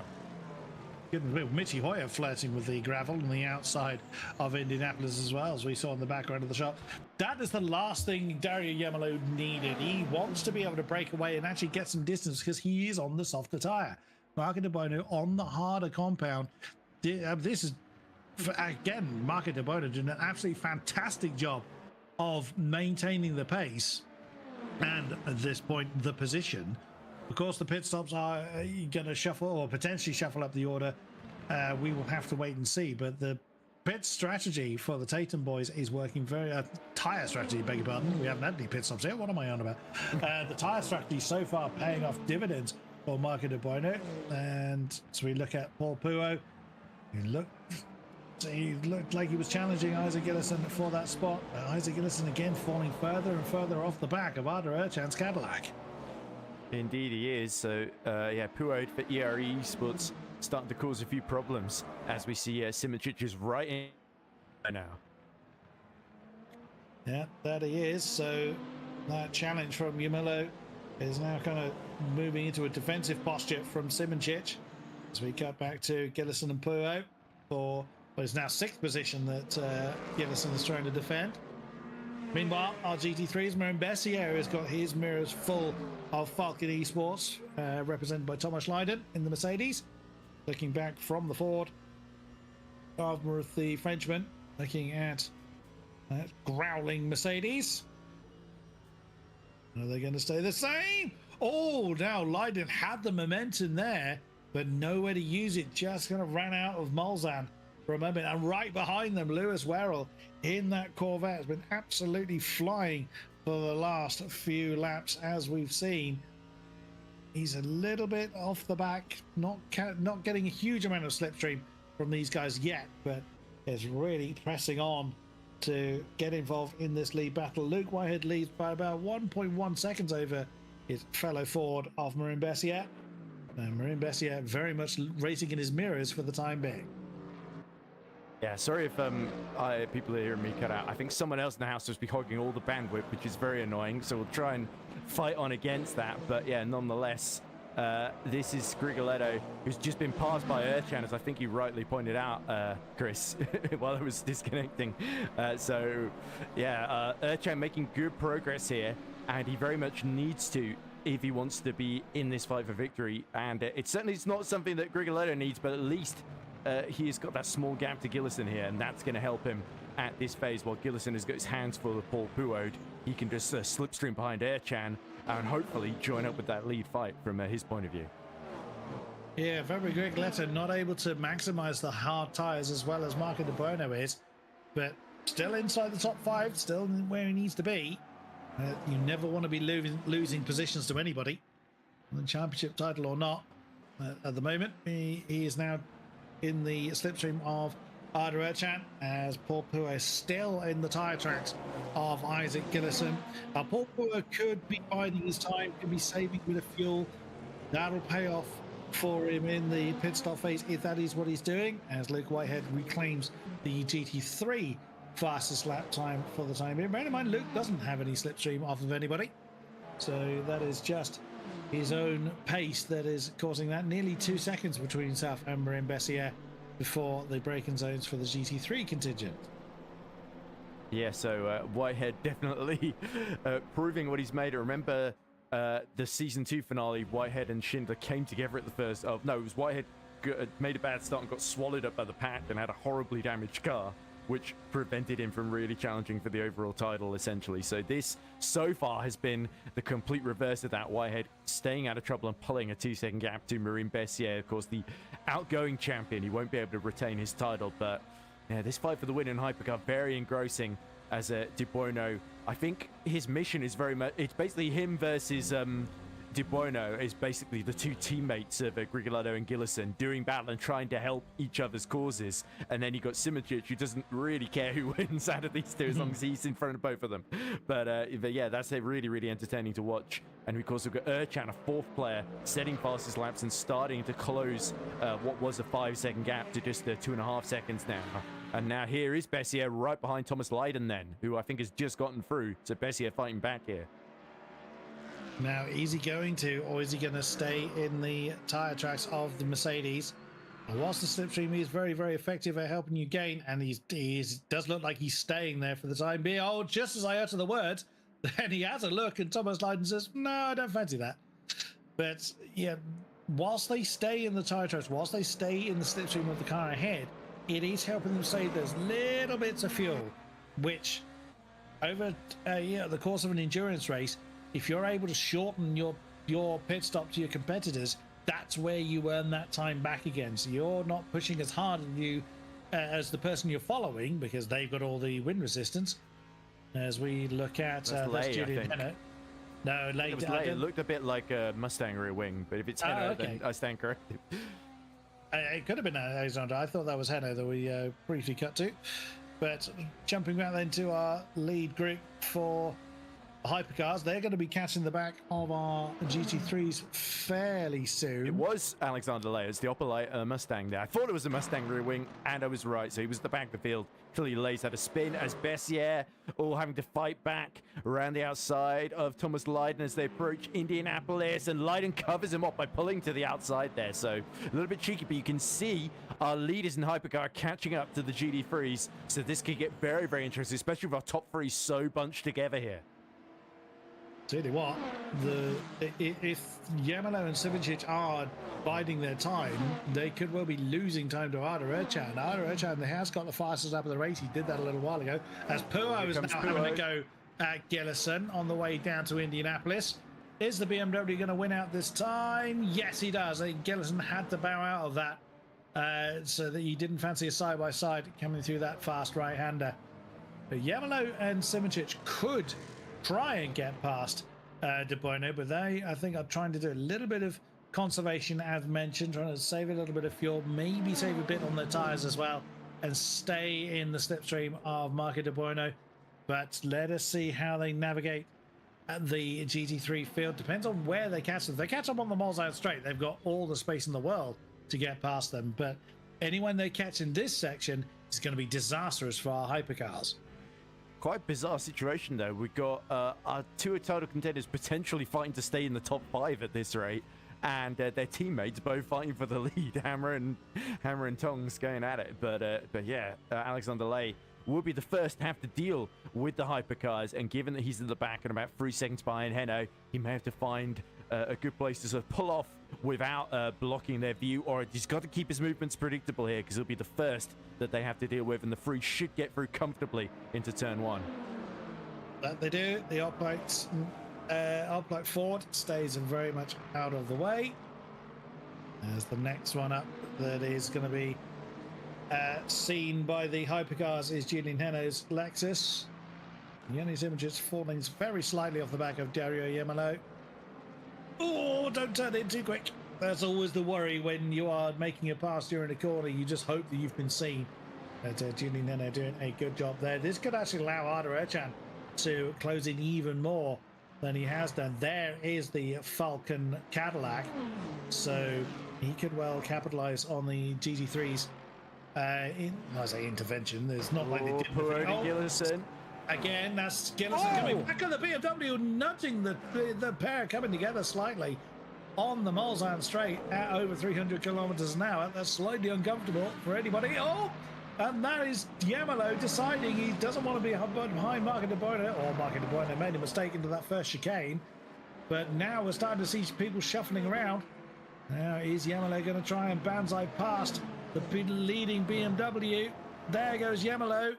Good, Mitchy Hoyer flirting with the gravel on the outside of Indianapolis as well, as we saw in the background of the shot. That is the last thing Dario Yemelo needed. He wants to be able to break away and actually get some distance because he is on the softer tyre. Marco De Buono on the harder compound. This is, again, Marco De Buono did an absolutely fantastic job of maintaining the pace and, at this point, the position. Of course, the pit stops are going to shuffle or potentially shuffle up the order. We will have to wait and see. But the pit strategy for the Tatum boys is working very... tyre strategy, beg your pardon. We haven't had any pit stops here. What am I on about? The tyre strategy so far paying off dividends for Marco De Buono. And so we look at Paul Puot. He looked like he was challenging Isaac Gillison for that spot. Isaac Gillison again falling further and further off the back of Arda Ercan's Cadillac. Indeed he is. So yeah, Puot for ERE Esports starting to cause a few problems as we see Simoncic is right in now. Yeah, that he is. So that challenge from Yamilo is now kind of moving into a defensive posture from Simoncic as we cut back to Gillison and Puot for what is now sixth position that Gillison is trying to defend. Meanwhile, our GT3's Marin Bessier has got his mirrors full of Falcon Esports, represented by Thomas Leiden in the Mercedes. Looking back from the Ford, of the Frenchman, looking at that growling Mercedes. Are they going to stay the same? Oh, now Leiden had the momentum there, but nowhere to use it. Just kind of ran out of Mulsanne for a moment. And right behind them, Lewis Werrell in that Corvette has been absolutely flying for the last few laps, as we've seen. He's a little bit off the back, not getting a huge amount of slipstream from these guys yet, but is really pressing on to get involved in this lead battle. Luke Whitehead leads by about 1.1 seconds over his fellow Ford of Marin Bessier. And Marin Bessier very much racing in his mirrors for the time being. Yeah, sorry if people are hearing me cut out. I think someone else in the house must be hogging all the bandwidth, which is very annoying. So we'll try and fight on against that. But yeah, nonetheless, this is Grigoletto, who's just been passed by Erchan, as I think you rightly pointed out, Chris, while I was disconnecting. So yeah, Erchan making good progress here, and he very much needs to if he wants to be in this fight for victory. And it's not something that Grigoletto needs, but at least he's got that small gap to Gillison here, and that's going to help him at this phase. While Gillison has got his hands full of Paul Puod, he can just slipstream behind Erchan and hopefully join up with that lead fight from his point of view. Yeah, Fabio Grigoletto not able to maximize the hard tires as well as Marco De Bono is, but still inside the top 5, still where he needs to be. You never want to be losing positions to anybody, the championship title or not. At the moment, he is now in the slipstream of Arda Erchan, as Paul Puer is still in the tyre tracks of Isaac Gillison. Paul Puer could be biding his time, could be saving a bit of fuel. That'll pay off for him in the pit stop phase if that is what he's doing, as Luke Whitehead reclaims the GT3 fastest lap time for the time being. Bear in mind, Luke doesn't have any slipstream off of anybody, so that is just his own pace that is causing that. Nearly 2 seconds between himself and Marin Bessier before the braking zones for the GT3 contingent. Yeah, so Whitehead definitely proving what he's made. I remember the season 2 finale, Whitehead and Schindler came together at the first. It was Whitehead made a bad start and got swallowed up by the pack and had a horribly damaged car, which prevented him from really challenging for the overall title, essentially. So this, so far, has been the complete reverse of that. Whitehead staying out of trouble and pulling a 2-second gap to Marin Bessier, of course, the outgoing champion. He won't be able to retain his title, but yeah, this fight for the win in Hypercar, very engrossing as De Bono. I think his mission is very much, it's basically him versus De Bono is basically the two teammates of Grigoletto and Gillison doing battle and trying to help each other's causes. And then you got Simic, who doesn't really care who wins out of these two as long as he's in front of both of them. But yeah, that's really, really entertaining to watch. And of course, we've got Erchan, a 4th player, setting fastest laps and starting to close what was a 5-second gap to just 2.5 seconds now. And now here is Bessier right behind Thomas Leiden then, who I think has just gotten through. So Bessier fighting back here. Now, is he going to, or is he going to stay in the tyre tracks of the Mercedes? And whilst the slipstream is very, very effective at helping you gain, and he does look like he's staying there for the time being. Oh, just as I utter the words, then he has a look, and Thomas Leiden says, no, I don't fancy that. But yeah, whilst they stay in the tyre tracks, whilst they stay in the slipstream of the car ahead, it is helping them save those little bits of fuel, which over the course of an endurance race, if you're able to shorten your pit stop to your competitors, that's where you earn that time back again. So you're not pushing as hard as the person you're following, because they've got all the wind resistance. As we look at that's Julian Henner. No, late. It looked a bit like a Mustang rear wing, but if it's Henner, then I stand corrected. It could have been Alexander. I thought that was Henner that we briefly cut to. But jumping back then to our lead group for hypercars, they're going to be catching the back of our GT3s fairly soon. It was Alexander Lay. It's the Opelite Mustang there. I thought it was a Mustang rear wing, and I was right. So he was at the back of the field. Clearly, Lay's had a spin as Bessier all having to fight back around the outside of Thomas Lydon as they approach Indianapolis, and Lydon covers him up by pulling to the outside there. So a little bit cheeky, but you can see our leaders in Hypercar catching up to the GT3s. So this could get very, very interesting, especially with our top three so bunched together here. Tell you what, if Yamalo and Sivicic are biding their time, they could well be losing time to Arda Ercan. Arda Ercan has got the fastest lap of the race. He did that a little while ago. As Puo is now having to go at Gillison on the way down to Indianapolis. Is the BMW going to win out this time? Yes, he does. I think Gillison had to bow out of that so that he didn't fancy a side-by-side coming through that fast right-hander. But Yamalo and Sivicic could try and get past De Bono, but they, I think, are trying to do a little bit of conservation, as mentioned, trying to save a little bit of fuel, maybe save a bit on their tires as well, and stay in the slipstream of Marco De Bono. But let us see how they navigate at the GT3 field. Depends on where they catch them. If they catch them on the Mulsanne Straight, they've got all the space in the world to get past them. But anyone they catch in this section is going to be disastrous for our hypercars. Quite bizarre situation, though. We've got our two title contenders potentially fighting to stay in the top 5 at this rate, and their teammates both fighting for the lead. Hammer and Tongs going at it. But yeah, Alexander Lay will be the first to have to deal with the hypercars, and given that he's in the back and about 3 seconds behind Heno, he may have to find a good place to sort of pull off without blocking their view, or he's got to keep his movements predictable here because he'll be the first that they have to deal with, and the three should get through comfortably into turn 1. That they do. The Opelite Ford stays very much out of the way. There's the next one up that is going to be seen by the hypercars is Julian Heno's Lexus. Yannis Images falling very slightly off the back of Dario Yamalo. Oh, don't turn in too quick. That's always the worry when you are making a pass during a corner. You just hope that you've been seen. But Julian Heno doing a good job there. This could actually allow Arda Ercan to close in even more than he has done. There is the Falcon Cadillac. So he could well capitalize on the GT3's I say intervention. There's not like they did with Gillison. Again, that's Gillison coming back on the BMW, nudging the pair coming together slightly on the Mulsanne Straight at over 300 kilometers an hour. That's slightly uncomfortable for anybody. Oh, and that is Yamalo deciding he doesn't want to be behind Marco De Bono, or Marco De Bono made a mistake into that first chicane. But now we're starting to see people shuffling around. Now is Yamalo going to try and banzai past the leading BMW? There goes Yamalo.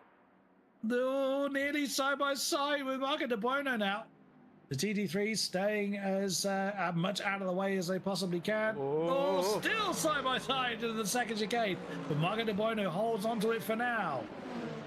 Oh, nearly side by side with Marco De Bono now. The GT3 staying as much out of the way as they possibly can. Oh, still side by side to the second chicane. But Marco De Bono holds onto it for now.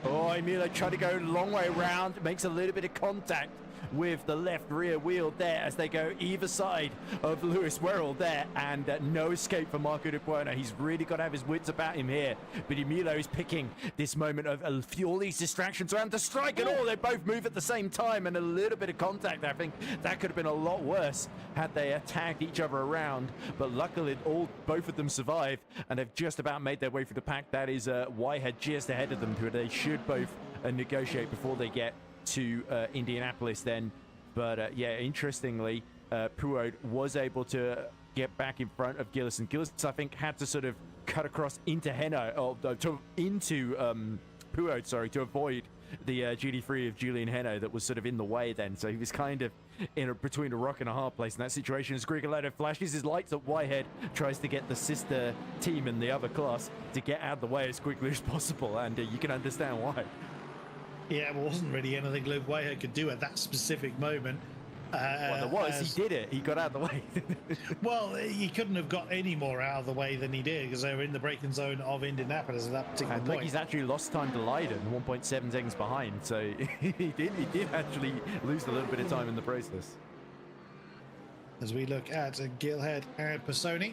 Oh, Emilio tried to go a long way around. Makes a little bit of contact with the left rear wheel there as they go either side of Lewis Werrell there, and no escape for Marco De Bono. He's really got to have his wits about him here, but Emilio is picking this moment of all these distractions around the strike, and they both move at the same time, and a little bit of contact. I think that could have been a lot worse had they tagged each other around, but luckily both of them survive and have just about made their way through the pack. That is Whitehead just ahead of them, who they should both negotiate before they get to Indianapolis then. But yeah, interestingly, Puo was able to get back in front of Gillis, and Gillis, I think, had to sort of cut across into Heno, or into Puo, sorry, to avoid the GT3 of Julian Heno that was sort of in the way then. So he was kind of between a rock and a hard place in that situation as Grigolato flashes his lights at Whitehead, tries to get the sister team in the other class to get out of the way as quickly as possible, and you can understand why. Yeah, it wasn't really anything Luke Whitehead could do at that specific moment. Well, there was. He did it. He got out of the way. Well, he couldn't have got any more out of the way than he did because they were in the braking zone of Indianapolis at that particular point. I think he's actually lost time to Leiden, 1.7 seconds behind. So he did actually lose a little bit of time in the process. As we look at Gilhead and Pisoni,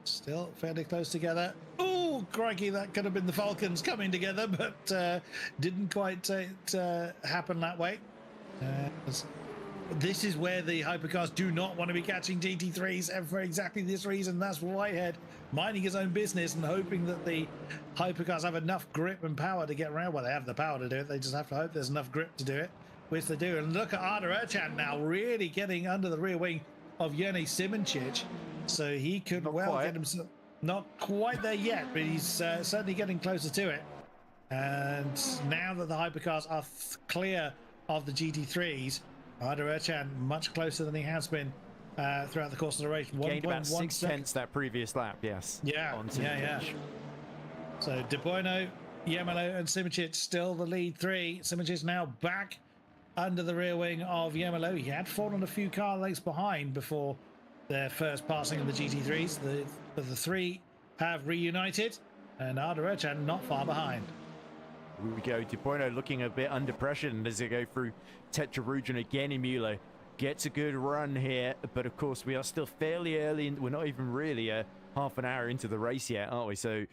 still fairly close together. Oh, crikey, that could have been the Falcons coming together, but didn't quite happen that way. This is where the hypercars do not want to be catching GT3s, and for exactly this reason. That's Whitehead minding his own business and hoping that the hypercars have enough grip and power to get around. Well, they have the power to do it. They just have to hope there's enough grip to do it, which they do. And look at Arda Ercan now really getting under the rear wing of Jene Simoncic. So he could get himself... Not quite there yet, but he's certainly getting closer to it. And now that the hypercars are clear of the GT3s, Arda Ercan much closer than he has been throughout the course of the race. Gained about 6/10 that previous lap, yes. Yeah. So De Bono, Yemelo and Simoncic still the lead three. Simoncic now back under the rear wing of Yemelo. He had fallen a few car lengths behind before their first passing of the GT3s. The three have reunited, and Arda Ercan not far behind. Here we go. De Bono looking a bit under pressure, and as they go through Tetrarugen again, Mulo gets a good run here, but of course we are still fairly early, and we're not even really half an hour into the race yet, aren't we? So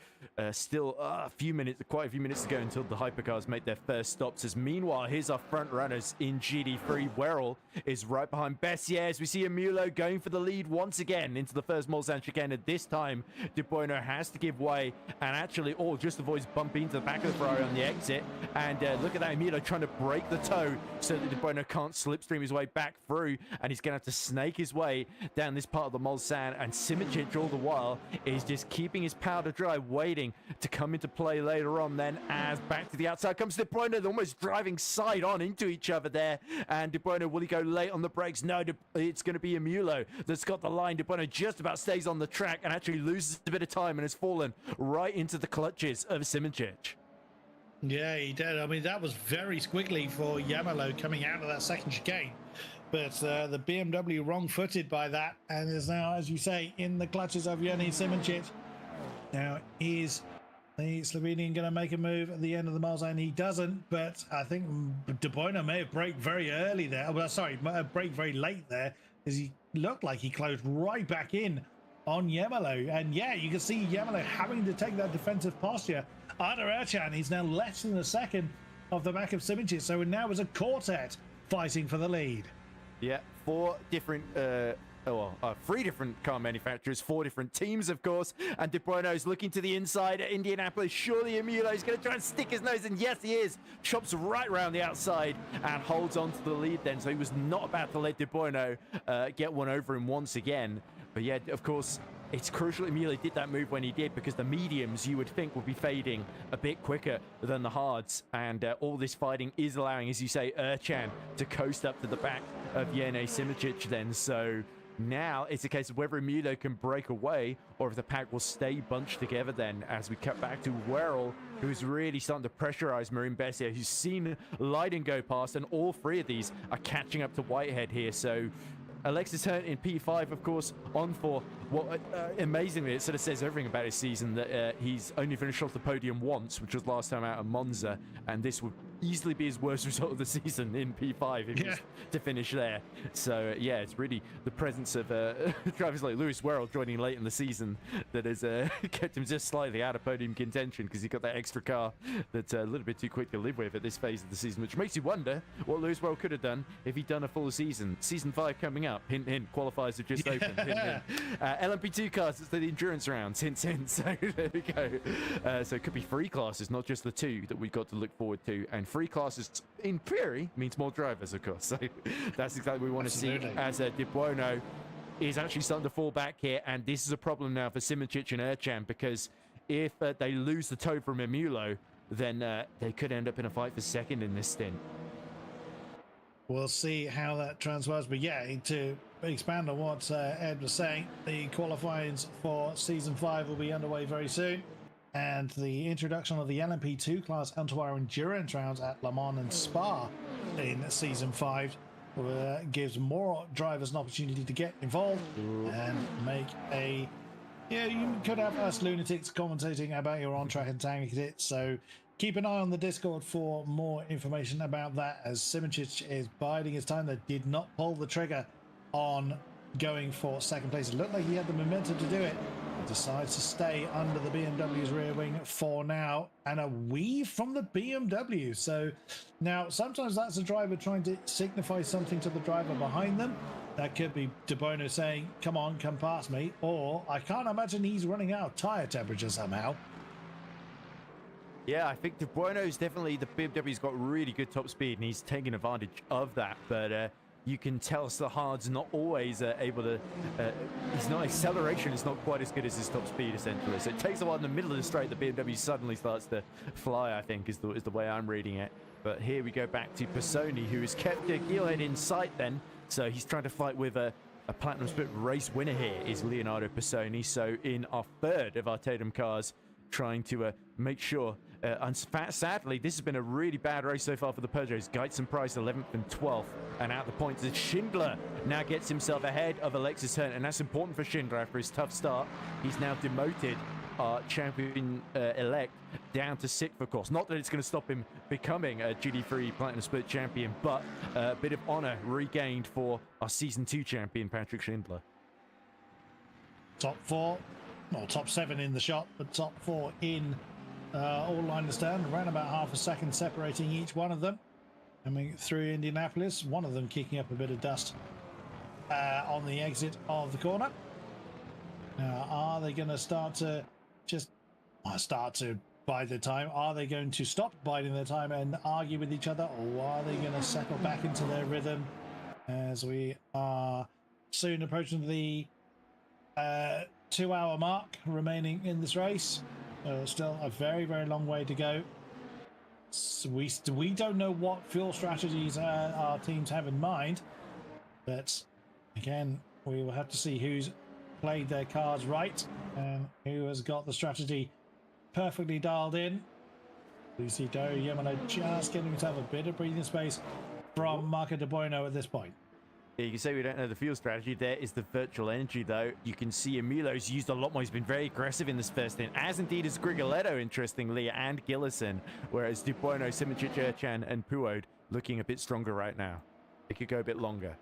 still quite a few minutes to go until the hypercars make their first stops. As meanwhile, here's our front runners in GT3. Werrell is right behind Bessier as we see Mulo going for the lead once again into the first Mulsanne chicane. This time, De Bono has to give way and actually just avoids bumping into the back of the Ferrari on the exit. And look at that, Mulo trying to break the toe so that De Bono can't slipstream his way back through, and he's going to have to snake his way down this part of the Mulsanne. And Simoncic all the while is just keeping his powder dry, waiting to come into play later on. Then as back to the outside comes De Bono, they're almost driving side on into each other there. And De Bono, will he go late on the brakes? No, it's going to be Mulo that's got the line. De Bono just about stays on the track and actually loses a bit of time and has fallen right into the clutches of Simoncic. Yeah, he did. I mean, that was very squiggly for Yamalo coming out of that second chicane. But the BMW wrong-footed by that and is now, as you say, in the clutches of Jene Simoncic. Now, is the Slovenian going to make a move at the end of the Mulsanne? He doesn't, but I think De Bono may have braked very early there. Well, sorry, might have braked very late there, because he looked like he closed right back in on Yemelo. And yeah, you can see Yemelo having to take that defensive posture. Arda Ercan, he's now less than a second off the back of Simoncic, so now as a quartet fighting for the lead. Yeah, three different car manufacturers, 4 different teams, of course. And De Bono's looking to the inside at Indianapolis. Surely Mulo's going to try and stick his nose in. Yes, he is. Chops right around the outside and holds on to the lead then. So he was not about to let De Bono get one over him once again. But yeah, of course, it's crucial that Mulo did that move when he did, because the mediums, you would think, would be fading a bit quicker than the hards. And all this fighting is allowing, as you say, Ercan to coast up to the back of Jene Simoncic then. So now it's a case of whether Mulo can break away or if the pack will stay bunched together then, as we cut back to Werrell, who's really starting to pressurize Marin Bessier, who's seen Leiden go past, and all 3 of these are catching up to Whitehead here. So Alexis Hurt in P5, of course, on for what, amazingly, it sort of says everything about his season, that he's only finished off the podium once, which was last time out at Monza, and this would easily be his worst result of the season in P5 if he was to finish there. So yeah, it's really the presence of drivers like Lewis Werrell joining late in the season that has kept him just slightly out of podium contention, because he got that extra car that's a little bit too quick to live with at this phase of the season, which makes you wonder what Lewis Werrell could have done if he'd done a full season. Season 5 coming up. Hint, hint. Qualifiers have just opened. Hint, hint. LMP2 cars, it's the endurance rounds. Hint, hint. So there we go. So it could be 3 classes, not just the 2 that we've got to look forward to. And 3 classes, in theory, means more drivers, of course. So that's exactly what we want to see, as De Bono is actually starting to fall back here. And this is a problem now for Simoncic and Ercan, because if they lose the toe from Mulo, then they could end up in a fight for second in this stint. We'll see how that transpires. But yeah, to expand on what Ed was saying, the qualifyings for Season 5 will be underway very soon. And the introduction of the LMP2 class onto our endurance rounds at Le Mans and Spa in Season 5 gives more drivers an opportunity to get involved and make a... Yeah, you could have us lunatics commentating about your on-track entanglement. So keep an eye on the Discord for more information about that, as Simoncic is biding his time. They did not pull the trigger on going for second place. It looked like he had the momentum to do it, decides to stay under the BMW's rear wing for now, and a weave from the BMW. So now sometimes that's a driver trying to signify something to the driver behind them. That could be Domino saying, come on, come past me, or I can't imagine he's running out of tire temperature somehow. Yeah, I think De Bueno's definitely, the BMW's got really good top speed, and he's taking advantage of that. But you can tell Sahard's not always able to, acceleration is not quite as good as his top speed, essentially. So it takes a while in the middle of the straight, the BMW suddenly starts to fly, I think, is the way I'm reading it. But here we go back to Pisoni, who has kept Gilhead in sight then. So he's trying to fight with a Platinum Split race winner here, is Leonardo Pisoni. So in our third of our Tatum cars, trying to make sure. And sadly, this has been a really bad race so far for the Peugeots. Geitzen Price 11th and 12th, and out the points. Schindler now gets himself ahead of Alexis Hern, and that's important for Schindler after his tough start. He's now demoted our champion-elect down to 6th, of course. Not that it's going to stop him becoming a GT3 Platinum Split champion, but a bit of honor regained for our Season 2 champion, Patrick Schindler. Top 4, well, top 7 in the shot, but top 4 in all liners down, around about half a second separating each one of them. Coming through Indianapolis, one of them kicking up a bit of dust on the exit of the corner. Now, are they going to start to bide their time? Are they going to stop biding their time and argue with each other, or are they going to settle back into their rhythm as we are soon approaching the 2-hour mark remaining in this race? Still a very, very long way to go. So we don't know what fuel strategies our teams have in mind, but again, we will have to see who's played their cards right and who has got the strategy perfectly dialed in. We see Dario Yamano just getting himself a bit of breathing space from Marco De Bueno at this point. Yeah, you can say we don't know the fuel strategy. There is the virtual energy, though. You can see Emilo's used a lot more. He's been very aggressive in this first inning, as indeed is Grigoletto, interestingly, and Gillison, whereas De Bueno, Simic, Erchan, and Puod looking a bit stronger right now. It could go a bit longer.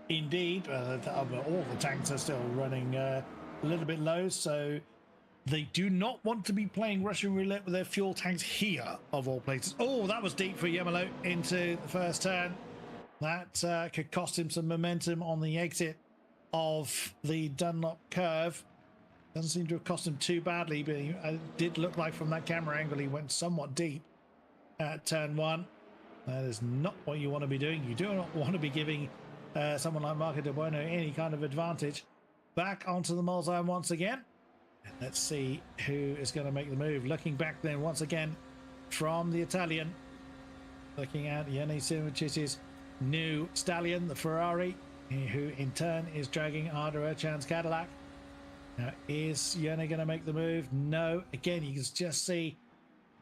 Indeed, all the tanks are still running a little bit low, so they do not want to be playing Russian roulette with their fuel tanks here, of all places. Oh, that was deep for Yamalo into the first turn. That could cost him some momentum on the exit of the Dunlop curve. Doesn't seem to have cost him too badly, but it did look like from that camera angle he went somewhat deep at turn 1. That is not what you want to be doing. You do not want to be giving someone like Marco De Bueno any kind of advantage. Back onto the Mulsanne once again. And let's see who is going to make the move. Looking back then once again from the Italian. Looking at Yannis Simicic's new stallion, the Ferrari, who in turn is dragging Arda Erchan's Cadillac. Now, is Yone going to make the move? No. Again, you can just see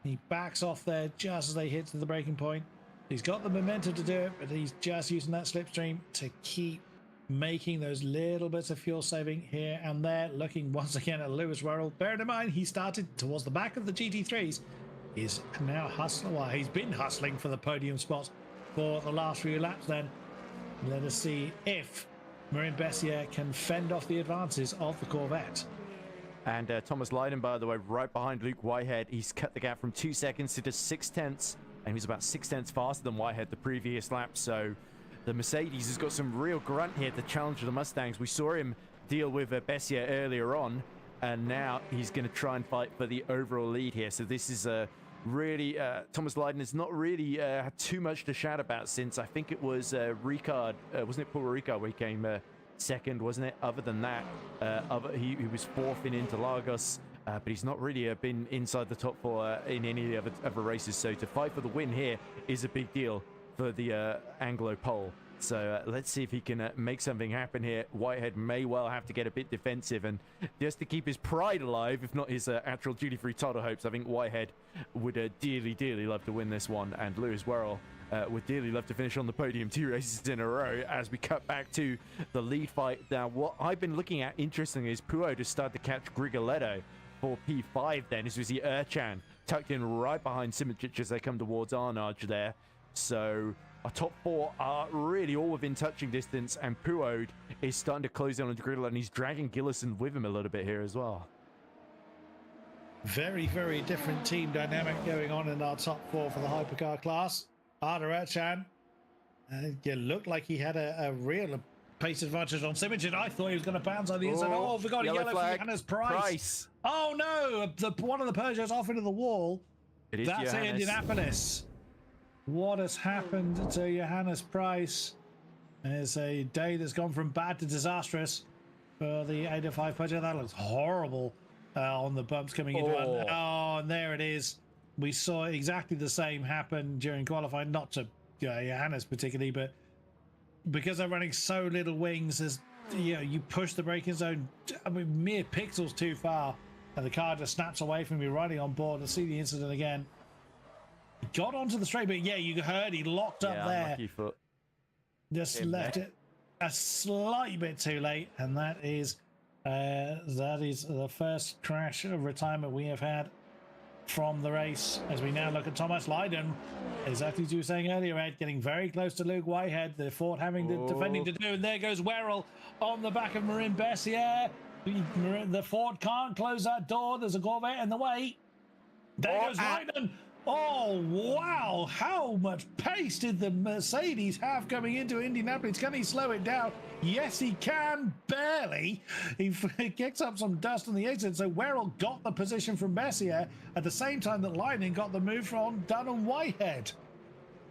he backs off there just as they hit to the breaking point. He's got the momentum to do it, but he's just using that slipstream to keep making those little bits of fuel saving here and there. Looking once again at Lewis Worrell. Bearing in mind, he started towards the back of the GT3s. He's now hustling. Well, he's been hustling for the podium spot for the last few laps then. Let us see if Marin Bessier can fend off the advances of the Corvette. And Thomas Lydon, by the way, right behind Luke Whitehead. He's cut the gap from 2 seconds to just 0.6, and he was about 0.6 faster than Whitehead the previous lap. So the Mercedes has got some real grunt here to challenge the Mustangs. We saw him deal with Bessier earlier on, and now he's going to try and fight for the overall lead here. So this is really, Thomas Lydon has not really had too much to shout about since, I think it was Ricard, wasn't it Paul Ricard where he came second, wasn't it? Other than that, he was 4th in Interlagos, but he's not really been inside the top 4 in any of the other races. So to fight for the win here is a big deal for the Anglo-Pole. So let's see if he can make something happen here. Whitehead may well have to get a bit defensive, and just to keep his pride alive, if not his actual GT3 title hopes, I think Whitehead would dearly, dearly love to win this one, and Lewis Worrell would dearly love to finish on the podium 2 races in a row as we cut back to the lead fight. Now, what I've been looking at, interestingly, is Puo to start to catch Grigoletto for P5 then, as we see Erchan tucked in right behind Simic as they come towards Arnage there. So Our top 4 are really all within touching distance, and Puod is starting to close in on Krylov, and he's dragging Gillison with him a little bit here as well. Very, very different team dynamic going on in our top 4 for the hypercar class. Arderachan, it looked like he had a real pace advantage on Simogen. I thought he was going to bounce on the inside. Oh, we got a yellow for Johannes Price. Oh no, one of the Peugeots off into the wall. It is That's Johannes. Indianapolis. What has happened to Johannes Price? It's a day that's gone from bad to disastrous for the 805 Peugeot. That looks horrible on the bumps coming into it. Oh, and there it is. We saw exactly the same happen during qualifying, not to Johannes particularly, but because they're running so little wings, as you push the braking zone, I mean, mere pixels too far, and the car just snaps away from you riding on board. To see the incident again. Got onto the straight, but yeah, you heard he locked up there. Unlucky foot. Just left it a slight bit too late, and that is the first crash of retirement we have had from the race. As we now look at Thomas Lydon, exactly as you were saying earlier, Ed, getting very close to Luke Whitehead. The Ford having the defending to do, and there goes Werrell on the back of Marin Bessier. The Ford can't close that door. There's a Corvette in the way. There goes Lydon. Oh, wow. How much pace did the Mercedes have coming into Indianapolis? Can he slow it down? Yes, he can. Barely. He kicks up some dust on the exit. So Werrell got the position from Bessier at the same time that Lightning got the move from Dunham Whitehead.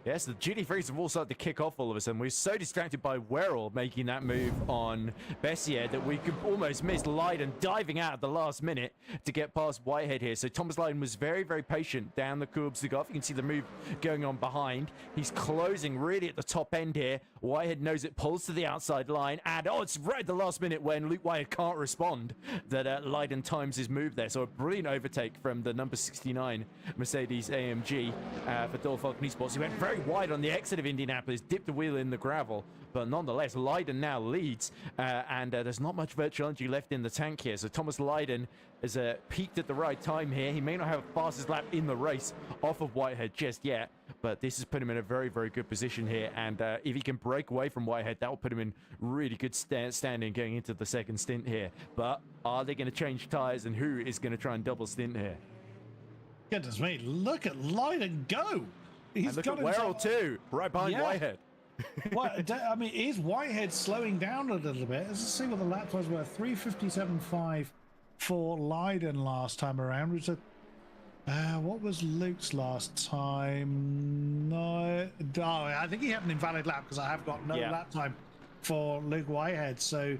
Yes, the duty-frees have all started to kick off all of a sudden. We're so distracted by Werrell making that move on Bessier that we could almost miss Lydon diving out at the last minute to get past Whitehead here. So Thomas Lydon was very, very patient down the courbes to go off. You can see the move going on behind. He's closing really at the top end here. Whitehead knows it, pulls to the outside line, and it's right at the last minute when Luke Whitehead can't respond that Lydon times his move there. So a brilliant overtake from the number 69 Mercedes AMG for Dolphin Esports. He went very wide on the exit of Indianapolis, dipped the wheel in the gravel, but nonetheless Lydon now leads, and there's not much virtual energy left in the tank here. So Thomas Lydon has peaked at the right time here. He may not have the fastest lap in the race off of Whitehead just yet, but this has put him in a very, very good position here, and if he can break away from Whitehead, that will put him in really good standing going into the second stint here. But are they going to change tyres, and who is going to try and double stint here? Goodness me, look at Lydon go. He's got Werrell too, right behind Whitehead. I mean, is Whitehead slowing down a little bit? Let's see what the lap times were. 3:57.5 for Lydon last time around. Which what was Luke's last time? No, I think he had an invalid lap because I have got no lap time for Luke Whitehead. So,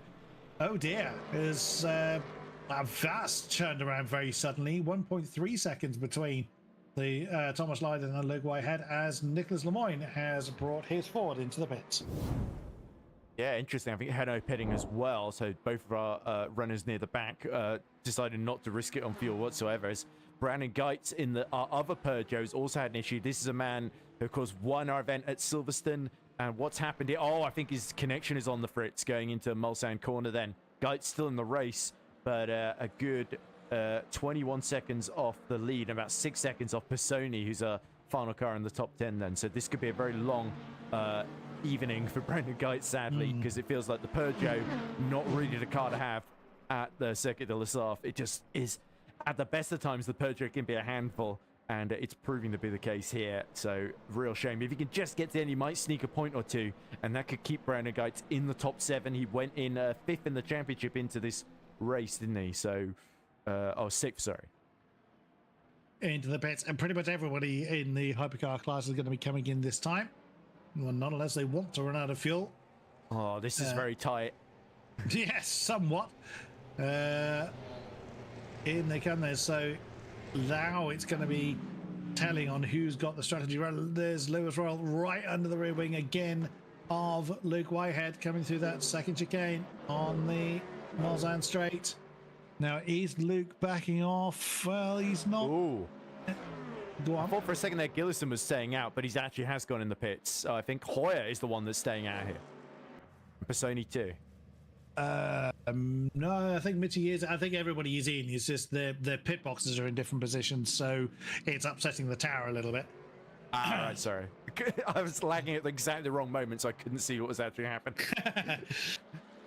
oh dear, is vast turned around very suddenly. 1.3 seconds between the Thomas Lydon and Luke Whitehead as Niclas Lemoyne has brought his Ford into the pits. Yeah, interesting. I think Hanno pitting as well. So both of our runners near the back decided not to risk it on fuel whatsoever. As Brandon Geitz in our other Peugeots also had an issue. This is a man who, of course, won our event at Silverstone. And what's happened here? Oh, I think his connection is on the fritz going into Mulsanne corner then. Geitz still in the race, but a good 21 seconds off the lead, about 6 seconds off Pisoni, who's a final car in the top 10 then. So this could be a very long evening for Brandon Geitz, sadly, because it feels like the Peugeot not really the car to have at the Circuit de la Sarthe. It just is, at the best of times, the Peugeot can be a handful, and it's proving to be the case here. So real shame. If he can just get to the end, he might sneak a point or two, and that could keep Brandon Geitz in the top 7. He went in 5th in the championship into this race, didn't he? So 6th, sorry. Into the pits, and pretty much everybody in the hypercar class is going to be coming in this time. Well, not unless they want to run out of fuel. Oh, this is very tight. Yes, somewhat. In they come there. So now it's going to be telling on who's got the strategy. There's Lewis Royal right under the rear wing again of Luke Whitehead coming through that second chicane on the Mulsanne straight. Now, is Luke backing off? Well, he's not. Ooh. Go on. I thought for a second there Gillison was staying out, but he's actually has gone in the pits. I think Hoyer is the one that's staying out here. Pisoni too. No, I think Mitchie is. I think everybody is in. It's just their pit boxes are in different positions, so it's upsetting the tower a little bit. Right, sorry. I was lagging at exactly the wrong moment, so I couldn't see what was actually happening.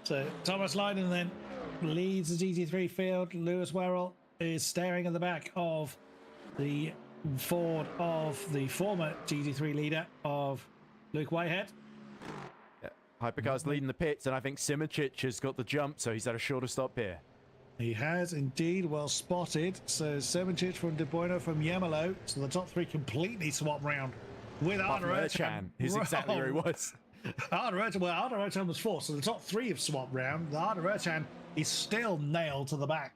So Thomas Leiden then leads the GT3 field. Lewis Werrell is staring at the back of the Ford of the former GT3 leader of Luke Whitehead. Yeah. Hypercar's leading the pits, and I think Simoncic has got the jump, so he's had a shorter stop here. He has indeed, well spotted. So Simoncic from De Bueno from Yemelo. So the top three completely swap round with Arda Ercan. He's exactly where he was. Arda Ercan was fourth, so the top three have swapped round. Arda Ercan is still nailed to the back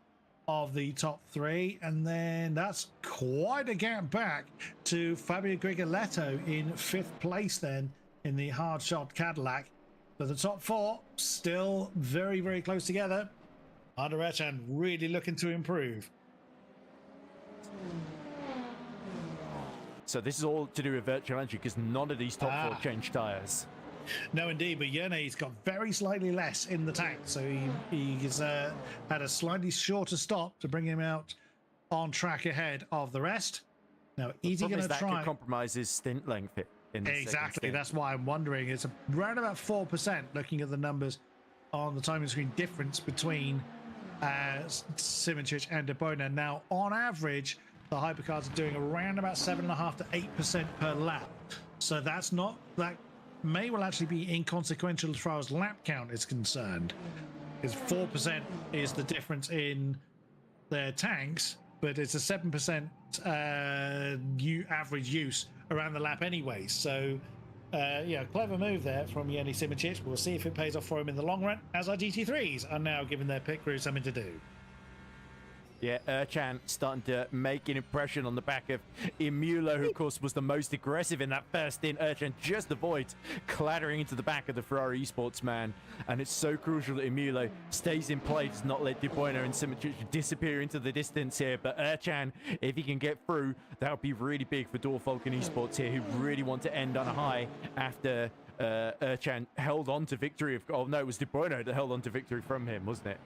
of the top three, and then that's quite a gap back to Fabio Grigoletto in fifth place then in the hard shot Cadillac. But the top four still very, very close together. Arda Ercan really looking to improve. So this is all to do with virtual entry because none of these top four changed tyres. No, indeed, but Yerne's got very slightly less in the tank, so he's had a slightly shorter stop to bring him out on track ahead of the rest. Now, is he going to try? That could compromise his stint length in the exactly. That's why I'm wondering. It's around about 4%. Looking at the numbers on the timing screen, difference between Simoncic and De Bona. Now, on average, the hypercars are doing around about 7.5 to 8% per lap. So that's not that. May well actually be inconsequential as far as lap count is concerned, because 4% is the difference in their tanks, but it's a 7% average use around the lap anyway. So yeah, clever move there from Yerny Simoncic. We'll see if it pays off for him in the long run, as our GT3s are now giving their pit crew something to do. Yeah, Ercan starting to make an impression on the back of Imulo, who of course was the most aggressive in that first stint. Ercan just avoids clattering into the back of the Ferrari eSports man, and it's so crucial that Imulo stays in play, does not let De Bueno and Simoncic disappear into the distance here. But Ercan, if he can get through, that would be really big for Falcon eSports here, who really want to end on a high after Ercan held on to victory. Oh no, it was De Bueno that held on to victory from him, wasn't it?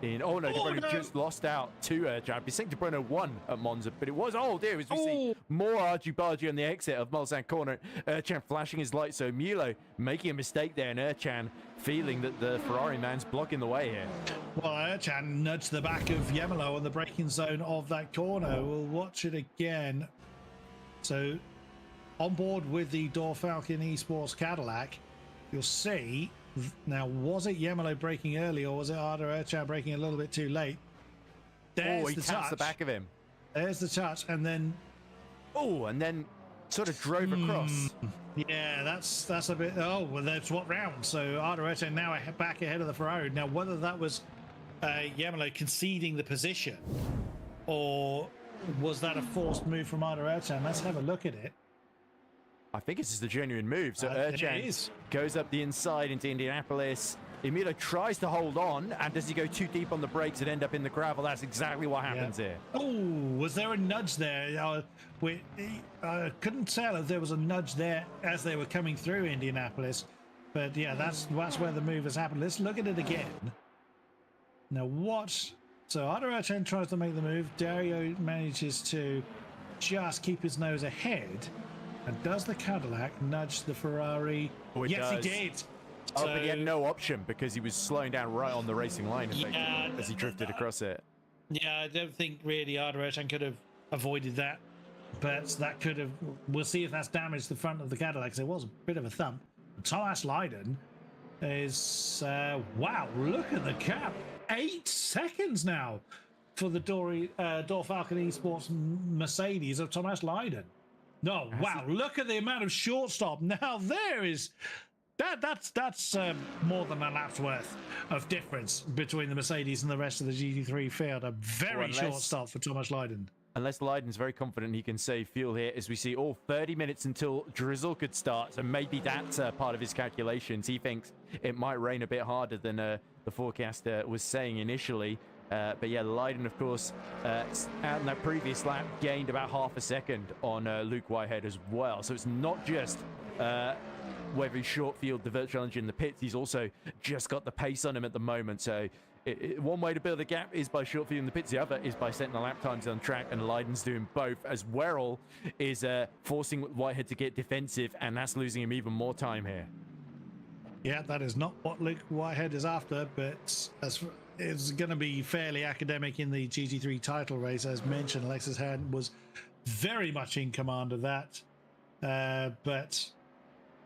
De Bueno just lost out to Ercan. I'd be saying De Bueno won at Monza, but it was, we see more argy-bargy on the exit of Mulsanne corner. Ercan flashing his light, so Mulo making a mistake there, and Ercan feeling that the Ferrari man's blocking the way here. Well, Ercan nudged the back of Yemelo on the braking zone of that corner. We'll watch it again. So, on board with the Falcon eSports Cadillac, you'll see. Now, was it Yemelo braking early, or was it Arda Ercan braking a little bit too late? There's he taps the back of him. There's the touch, and then... and then sort of drove across. Yeah, that's a bit... well, that's what round. So Arda Ercan now back ahead of the Ferrari. Now, whether that was Yemelo conceding the position, or was that a forced move from Arda Ercan? Let's have a look at it. I think it's just a genuine move. So Ercan goes up the inside into Indianapolis. Emilio tries to hold on, and does he go too deep on the brakes and end up in the gravel? That's exactly what happens here. Oh, was there a nudge there? I couldn't tell if there was a nudge there as they were coming through Indianapolis. But yeah, that's where the move has happened. Let's look at it again. Now watch. So Arda Ercan tries to make the move. Dario manages to just keep his nose ahead. And does the Cadillac nudge the Ferrari? Yes, he did. But he had no option because he was slowing down right on the racing line as he drifted across it. Yeah, I don't think really Arda Ercan could have avoided that. But that could have... We'll see if that's damaged the front of the Cadillac. There was a bit of a thump. Thomas Leiden is... wow, look at the cap. 8 seconds now for the Falcon eSports Mercedes of Thomas Leiden. No, wow, look at the amount of short stop. Now there is that's more than a lap's worth of difference between the Mercedes and the rest of the GT3 field. A very short stop for Thomas Leiden. Unless Leiden's very confident he can save fuel here, as we see all 30 minutes until drizzle could start. So maybe that's part of his calculations. He thinks it might rain a bit harder than the forecaster was saying initially. But yeah, Leiden, of course, out in that previous lap, gained about half a second on Luke Whitehead as well. So it's not just whether he's short field the virtual engine in the pits, he's also just got the pace on him at the moment. So one way to build a gap is by short field in the pits. The other is by setting the lap times on track, and Leiden's doing both, as Werrell is forcing Whitehead to get defensive, and that's losing him even more time here. Yeah, that is not what Luke Whitehead is after, but it's going to be fairly academic in the GT3 title race. As mentioned, Alexis Hand was very much in command of that, but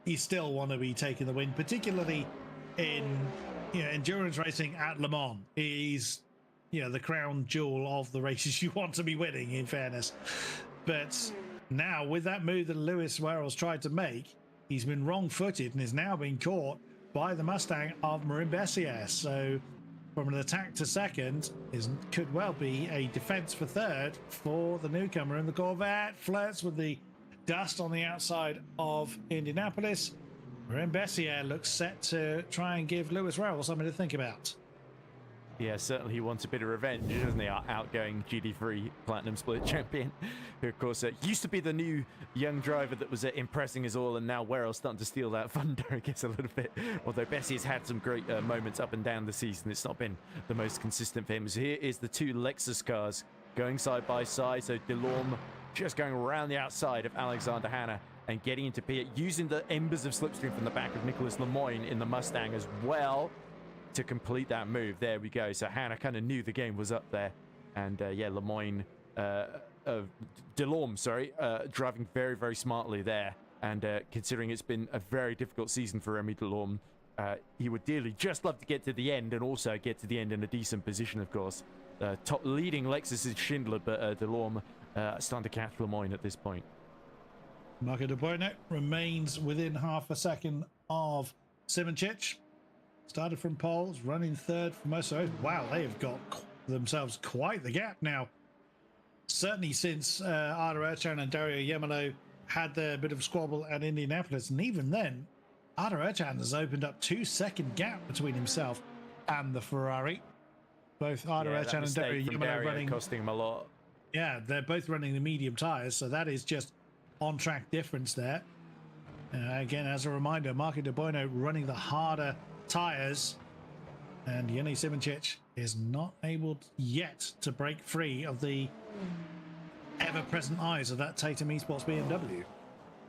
you still want to be taking the win, particularly in endurance racing at Le Mans. Is the crown jewel of the races you want to be winning, in fairness. But now with that move that Lewis Werrell's tried to make, he's been wrong-footed and is now being caught by the Mustang of Marin Bessier. So from an attack to second could well be a defense for third for the newcomer, and the Corvette flirts with the dust on the outside of Indianapolis. Marin Bessier looks set to try and give Lewis Werrell something to think about. Yeah, certainly he wants a bit of revenge, doesn't he? Our outgoing GT3 Platinum Split champion, who, of course, used to be the new young driver that was impressing us all, and now Werrell's starting to steal that thunder, I guess, a little bit. Although Bessier's had some great moments up and down the season, it's not been the most consistent for him. So here is the two Lexus cars going side by side. So Delorme just going around the outside of Alexander Hanna and getting into P8, using the embers of slipstream from the back of Nicholas Lemoyne in the Mustang as well to complete that move. There we go. So Hanna kind of knew the game was up there, and yeah, Lemoyne, Delorme, sorry, driving very, very smartly there. And considering it's been a very difficult season for Remy Delorme, he would dearly just love to get to the end, and also get to the end in a decent position, of course. Top leading Lexus is Schindler, but Delorme starting to catch Lemoyne at this point. Marco de Bonet remains within half a second of Simoncic. Started from poles, running third for most of those. Wow, they have got themselves quite the gap now. Certainly since Arda Ercan and Dario Yemelo had their bit of squabble at Indianapolis, and even then, Arda Ercan has opened up 2-second gap between himself and the Ferrari. Both Arda Ercan and Dario Yemelo running, costing him a lot. Yeah, they're both running the medium tires, so that is just on-track difference there. Again, as a reminder, Marco de Bono running the harder tires, and Yeni Simoncic is not able yet to break free of the ever-present eyes of that Tatum Esports BMW.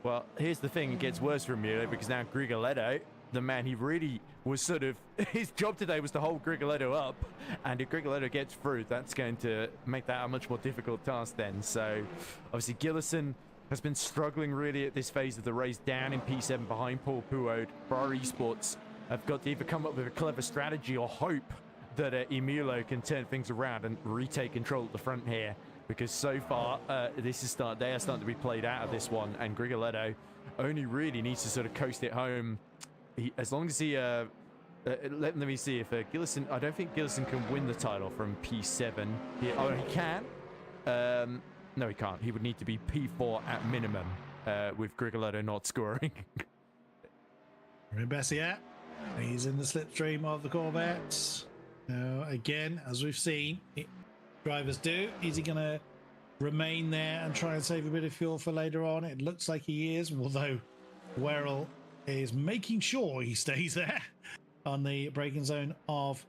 Well, here's the thing, it gets worse for Emilio, because now Grigoletto, the man he really was sort of, his job today was to hold Grigoletto up, and if Grigoletto gets through, that's going to make that a much more difficult task then. So obviously Gillison has been struggling really at this phase of the race, down in P7 behind Paul Puod. Ferrari Esports have got to either come up with a clever strategy or hope that Emilio can turn things around and retake control at the front here, because so far they are starting to be played out of this one, and Grigoletto only really needs to sort of coast it home. As long as he let me see if Gillison, I don't think Gillison can win the title from P7 here. Oh, he can. No, he can't. He would need to be P4 at minimum, with Grigoletto not scoring. Bessier, he's in the slipstream of the Corvettes. Again, as we've seen, drivers do. Is he going to remain there and try and save a bit of fuel for later on? It looks like he is, although Werrell is making sure he stays there on the braking zone of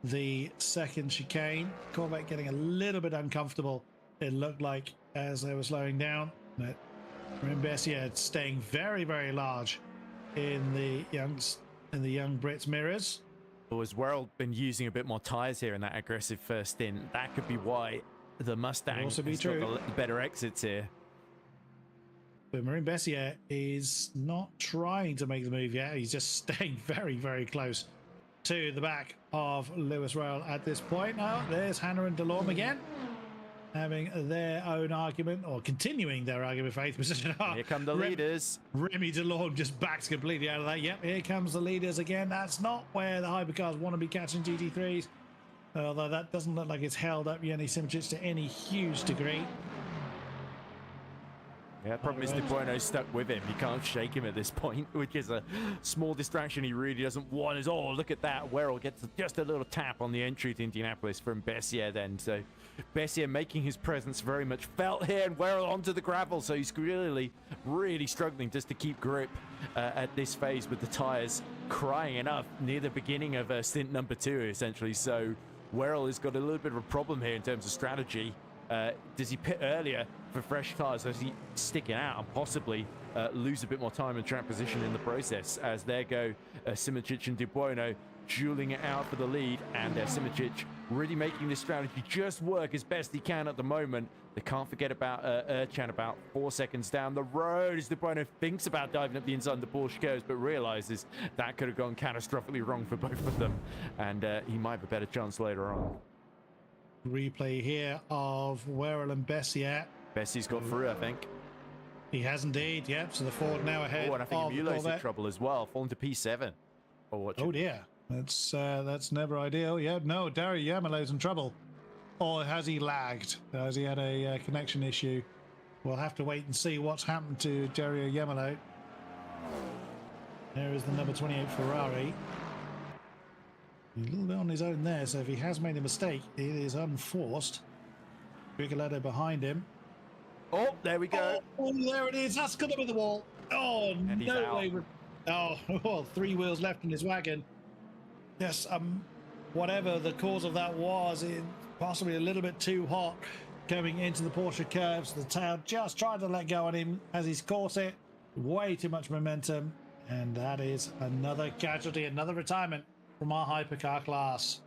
the second chicane. Corvette getting a little bit uncomfortable, it looked like, as they were slowing down. But Bessier staying very, very large in the young Brit's mirrors. Well, as Werrell been using a bit more tyres here in that aggressive first stint, that could be why the Mustang has got the better exits here. But Marin Bessier is not trying to make the move yet. He's just staying very, very close to the back of Lewis Werrell at this point. Now, there's Hanna and Delorme again, having their own argument, or continuing their argument for 8th position. Here come the leaders. Remy Delorme just backs completely out of that. Yep, here comes the leaders again. That's not where the hypercars want to be catching GT3s. Although that doesn't look like it's held up Yeni Simoncic to any huge degree. Yeah, problem is De Bueno's stuck with him. You can't shake him at this point, which is a small distraction he really doesn't want. Is, oh, look at that. Werrell gets just a little tap on the entry to Indianapolis from Bessier then. So Bessier making his presence very much felt here, and Werrell onto the gravel. So he's really struggling just to keep grip at this phase with the tyres crying enough near the beginning of stint number 2, essentially. So Werrell has got a little bit of a problem here in terms of strategy. Does he pit earlier for fresh tyres? Does he stick it out and possibly lose a bit more time and track position in the process? As there go Simoncic and De Bueno dueling it out for the lead, and Simoncic really making this strategy just work as best he can at the moment. They can't forget about Ercan about 4 seconds down the road as De Bueno thinks about diving up the inside of the Porsche curves, but realizes that could have gone catastrophically wrong for both of them, and he might have a better chance later on. Replay here of Werrell and Bessier. Bessie's got through, I think. He has indeed, yep. So the Ford now ahead. Oh, and I think Mule's in trouble as well, falling to P7. Oh dear, that's never ideal. Yeah, no, Dario Yamilo's in trouble. Or has he lagged? Has he had a connection issue? We'll have to wait and see what's happened to Dario Yamilo. There is the number 28 Ferrari. A little bit on his own there, so if he has made a mistake, it is unforced. Rigoletto behind him. Oh, there we go. Oh, there it is. That's going to be the wall. Oh, and no way. Oh, well, 3 wheels left in his wagon. Yes, whatever the cause of that was, it possibly a little bit too hot coming into the Porsche curves. The tail just tried to let go on him as he's caught it. Way too much momentum. And that is another casualty, another retirement from our hypercar class.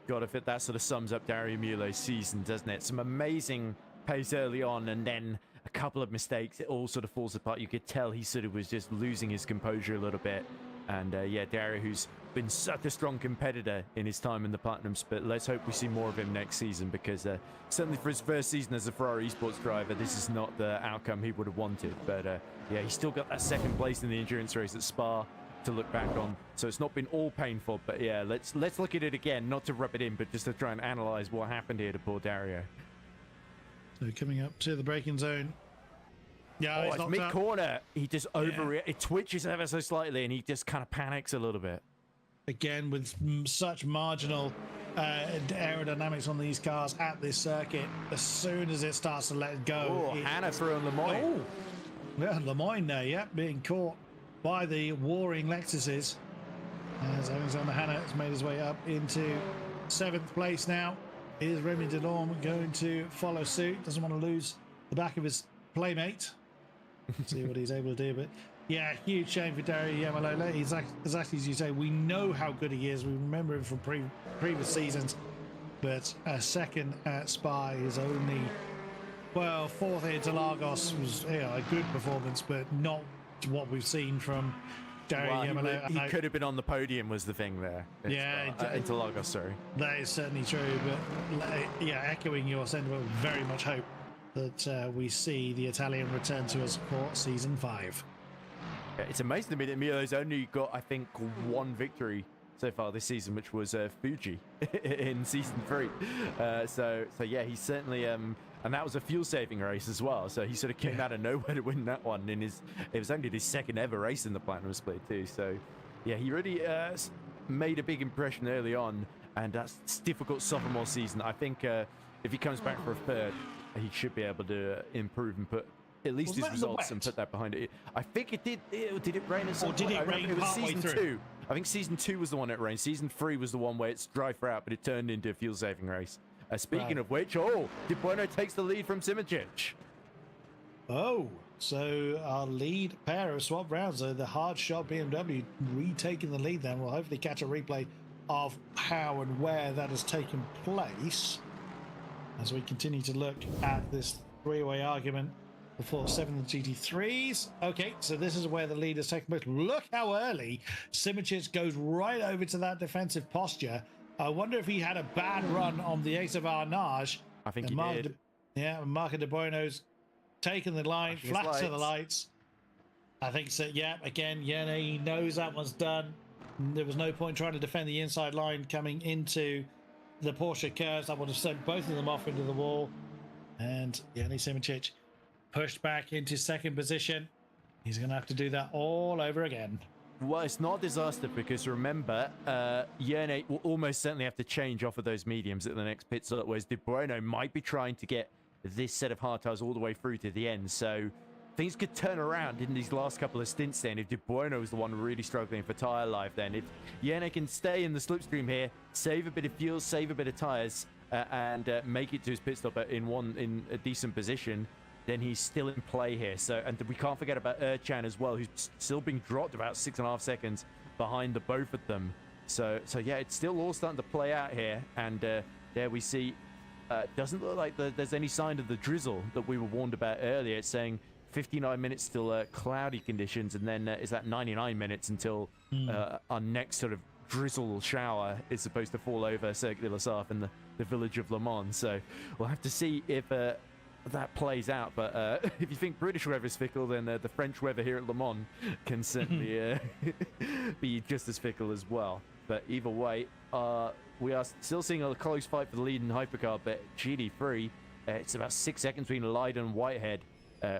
God, if that sort of sums up Dario Mule's season, doesn't it? Some amazing pace early on, and then a couple of mistakes. It all sort of falls apart. You could tell he sort of was just losing his composure a little bit. And yeah, Dario, who's been such a strong competitor in his time in the Platinums, but let's hope we see more of him next season, because certainly for his first season as a Ferrari esports driver, this is not the outcome he would have wanted. But yeah, he's still got that second place in the endurance race at Spa to look back on, so it's not been all painful. But yeah, let's look at it again, not to rub it in, but just to try and analyze what happened here to poor Dario. So coming up to the braking zone. Yeah, it's mid-corner. He just it twitches ever so slightly, and he just kind of panics a little bit. Again, with such marginal aerodynamics on these cars at this circuit, as soon as it starts to let go. Oh, Hannah throwing Lemoyne. Oh, yeah, Lemoyne there, yeah, being caught by the warring Lexuses. As Alexander Hannah has made his way up into 7th place now. Is Remy Delorme going to follow suit? Doesn't want to lose the back of his playmate. See what he's able to do. But yeah, huge shame for Dario Yamalola. He's exactly as you say. We know how good he is. We remember him from previous seasons. But a second at Spa is only, well, 4th here to Lagos was a good performance, but not what we've seen from Dario Yamalola. He could have been on the podium, was the thing there. Into Lagos, sorry. That is certainly true. But yeah, echoing your sentiment, very much hope that we see the Italian return to us for season 5. Yeah, it's amazing to me that Milo's only got, I think, 1 victory so far this season, which was Fuji in season 3. So yeah, he's certainly and that was a fuel-saving race as well. So he sort of came out of nowhere to win that one. It was only his 2nd ever race in the Platinum Split too. So yeah, he really made a big impression early on, and that's difficult sophomore season. I think if he comes back for a 3rd, he should be able to improve and put at least his results and put that behind it. I think it did. Did it rain at some point? Or did it rain it was partway season through? 2. I think season 2 was the one that rained. Season 3 was the one where it's dry throughout, but it turned into a fuel-saving race. Speaking of which, De Bueno takes the lead from Simoncic. Oh, so our lead pair have swapped rounds. So the hard shot BMW retaking the lead then. We'll hopefully catch a replay of how and where that has taken place as we continue to look at this 3-way argument before 7 GT3s. Okay, so this is where the lead has taken place. Look how early Simoncic goes right over to that defensive posture. I wonder if he had a bad run on the Ace of Arnage. I think he did. Marco De Bueno's taken the line, flat to the lights. I think so. Yeah, again, he knows that one's done. There was no point trying to defend the inside line coming into the Porsche curves. That would have sent both of them off into the wall. And Yanni Simoncic pushed back into second position. He's going to have to do that all over again. Well, it's not a disaster because remember, Yerne will almost certainly have to change off of those mediums at the next pit stop, whereas De Bueno might be trying to get this set of hard tires all the way through to the end. So things could turn around in these last couple of stints then if De Bueno is the one really struggling for tire life then. If Yerne can stay in the slipstream here, save a bit of fuel, save a bit of tires, and make it to his pit stop in a decent position, then he's still in play here. So, and we can't forget about Erchan as well, who's still being dropped about 6.5 seconds behind the both of them. So yeah, it's still all starting to play out here. And there we see, doesn't look like there's any sign of the drizzle that we were warned about earlier. It's saying 59 minutes still cloudy conditions, and then is that 99 minutes until our next sort of drizzle shower is supposed to fall over Circuit de la Sarthe in the village of Le Mans. So we'll have to see if that plays out. But if you think British weather is fickle, then the French weather here at Le Mans can certainly be just as fickle as well. But either way, we are still seeing a close fight for the lead in Hypercar, but GD3, it's about 6 seconds between Leiden and Whitehead,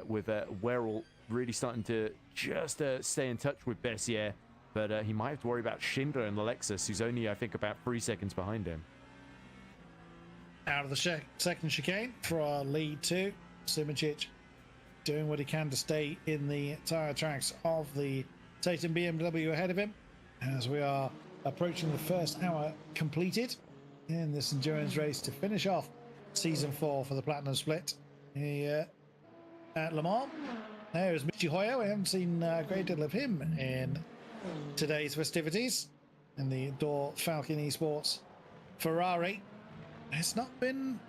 with Werrell really starting to just stay in touch with Bessier, but he might have to worry about Schindler and the Lexus, who's only, I think, about 3 seconds behind him. Out of the second chicane for our lead two, Simoncic doing what he can to stay in the tyre tracks of the Tatum BMW ahead of him, as we are approaching the first hour completed in this endurance race to finish off season 4 for the Platinum Split here at Le Mans. There's Michi Hoyer. We haven't seen a great deal of him in today's festivities in the Door Falcon Esports Ferrari. It's not been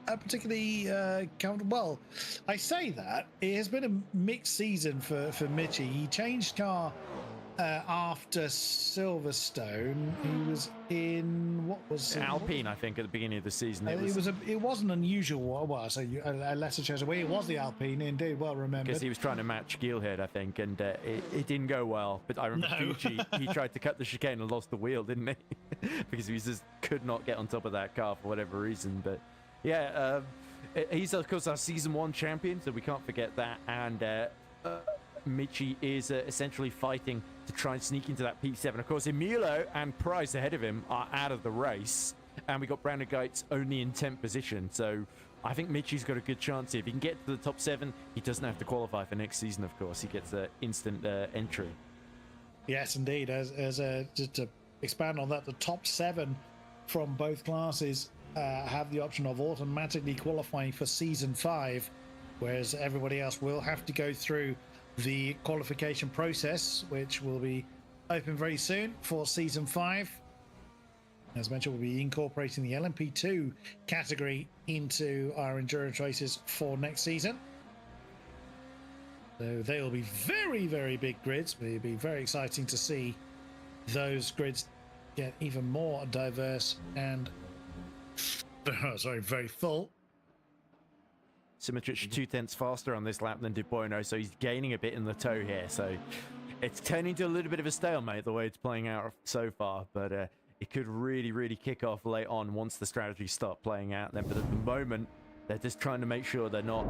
a particularly comfortable. Well, I say that it has been a mixed season for Michi. He changed car after Silverstone. He was in what was Alpine, I think, at the beginning of the season. It wasn't unusual. Well, so a lesser change. Well, it was the Alpine, indeed. Well remembered. Because he was trying to match Geelhead, I think, and it didn't go well. But I remember Fuji, he tried to cut the chicane and lost the wheel, didn't he? Because he just could not get on top of that car for whatever reason. But yeah, he's of course our season 1 champion, so we can't forget that. And Michi is essentially fighting to try and sneak into that P7. Of course, Emilio and Price ahead of him are out of the race, and we got Brandon Geitz only in 10th position. So I think Michi's got a good chance here. If he can get to the top 7, he doesn't have to qualify for next season. Of course, he gets an instant entry. Yes, indeed. As just to expand on that, the top 7 from both classes have the option of automatically qualifying for season 5, whereas everybody else will have to go through the qualification process, which will be open very soon for season 5. As mentioned, we'll be incorporating the LMP2 category into our endurance races for next season. So they will be very, very big grids. It'll be very exciting to see those grids get even more diverse and very full. Simoncic 2/10 faster on this lap than De Bueno, so he's gaining a bit in the tow here. So it's turning into a little bit of a stalemate the way it's playing out so far, but it could really, really kick off late on once the strategies start playing out then. But at the moment, they're just trying to make sure they're not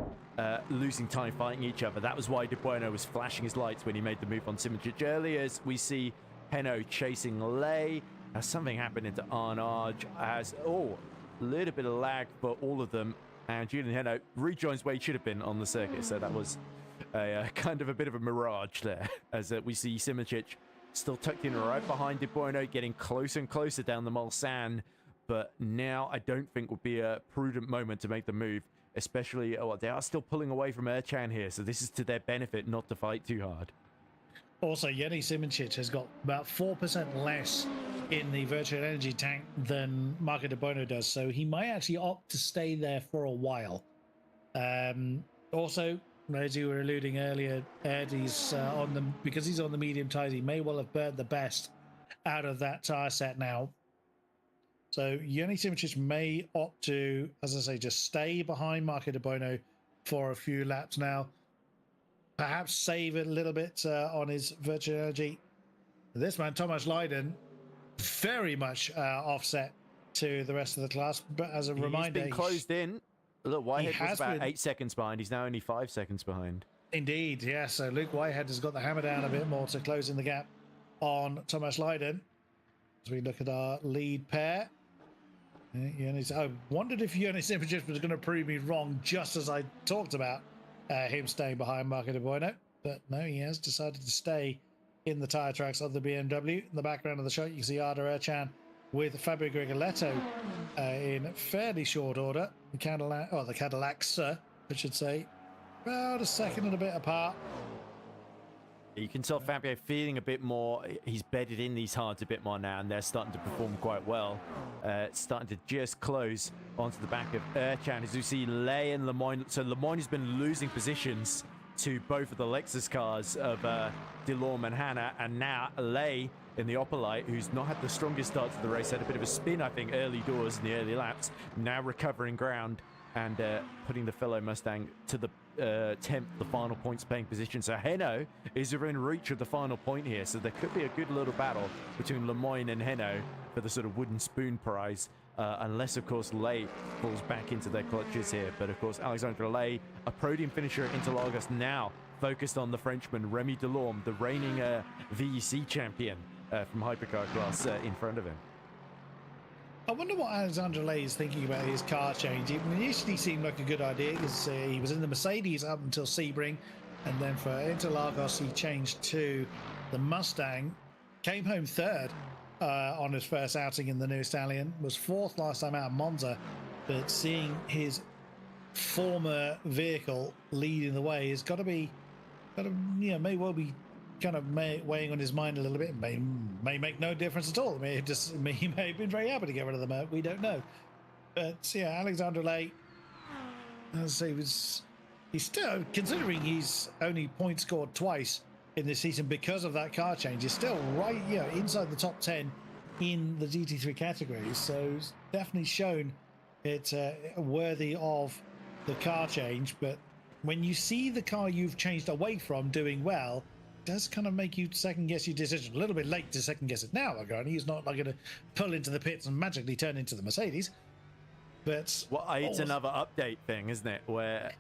losing time fighting each other. That was why De Bueno was flashing his lights when he made the move on Simoncic earlier. As we see Heno chasing Lay. As something happened into Arnage, as a little bit of lag for all of them. And Julian Heno rejoins where he should have been on the circuit. So that was a kind of a bit of a mirage there. As we see Simoncic still tucked in right behind De Bueno, getting closer and closer down the Mulsanne. But now I don't think would be a prudent moment to make the move. Especially, they are still pulling away from Erchan here. So this is to their benefit not to fight too hard. Also, Yeni Simoncic has got about 4% less in the virtual energy tank than Marco De Bono does, so he might actually opt to stay there for a while. Also, as you were alluding earlier, Ed, because he's on the medium tires, he may well have burned the best out of that tire set now. So Yeni Simoncic may opt to, as I say, just stay behind Marco De Bono for a few laps now. Perhaps save a little bit on his virtual energy. This man, Thomas Leiden, very much offset to the rest of the class. But as a reminder, he's been closed in. Look, Whitehead was about been 8 seconds behind. He's now only 5 seconds behind. Indeed, yeah. So Luke Whitehead has got the hammer down a bit more to closing the gap on Thomas Leiden. As we look at our lead pair. I wondered if Jonas Imagist was going to prove me wrong just as I talked about him staying behind Marco De Bueno. But no, he has decided to stay in the tyre tracks of the BMW. In the background of the shot, you can see Arda Erchan with Fabio Grigoletto in fairly short order. The Cadillacs, I should say, about a second and a bit apart. You can tell Fabio feeling a bit more, he's bedded in these hards a bit more now, and they're starting to perform quite well. Starting to just close onto the back of Erchan, as you see Lay and Lemoyne. So Lemoyne has been losing positions to both of the Lexus cars of Delorme and Hanna, and now Lay in the Opelite, who's not had the strongest start to the race, had a bit of a spin, I think, early doors in the early laps, now recovering ground and putting the fellow Mustang to the 10th, the final points paying position. So Heno is within reach of the final point here, so there could be a good little battle between Lemoyne and Heno for the sort of wooden spoon prize, unless of course Lay falls back into their clutches here. But of course Alexandre Lay, a podium finisher at Interlagos, now focused on the Frenchman Remy Delorme, the reigning VEC champion from Hypercar class, in front of him. I wonder what Alexandre Lay is thinking about his car change. It initially seemed like a good idea because he was in the Mercedes up until Sebring, and then for Interlagos he changed to the Mustang, came home third on his first outing in the new Stallion, was fourth last time out of Monza, but seeing his former vehicle leading the way has may well be kind of weighing on his mind a little bit. May make no difference at all. He may have been very happy to get rid of them. We don't know. But yeah, Alexandre Lay, as I say, he's still, considering he's only point scored twice in this season because of that car change, he's still right, inside the top 10 in the GT3 categories. So it's definitely shown it's worthy of the car change. But when you see the car you've changed away from doing well, does kind of make you second guess your decision. A little bit late to second guess it now, Agrani. He's not like going to pull into the pits and magically turn into the Mercedes. But it's another update thing, isn't it? Where,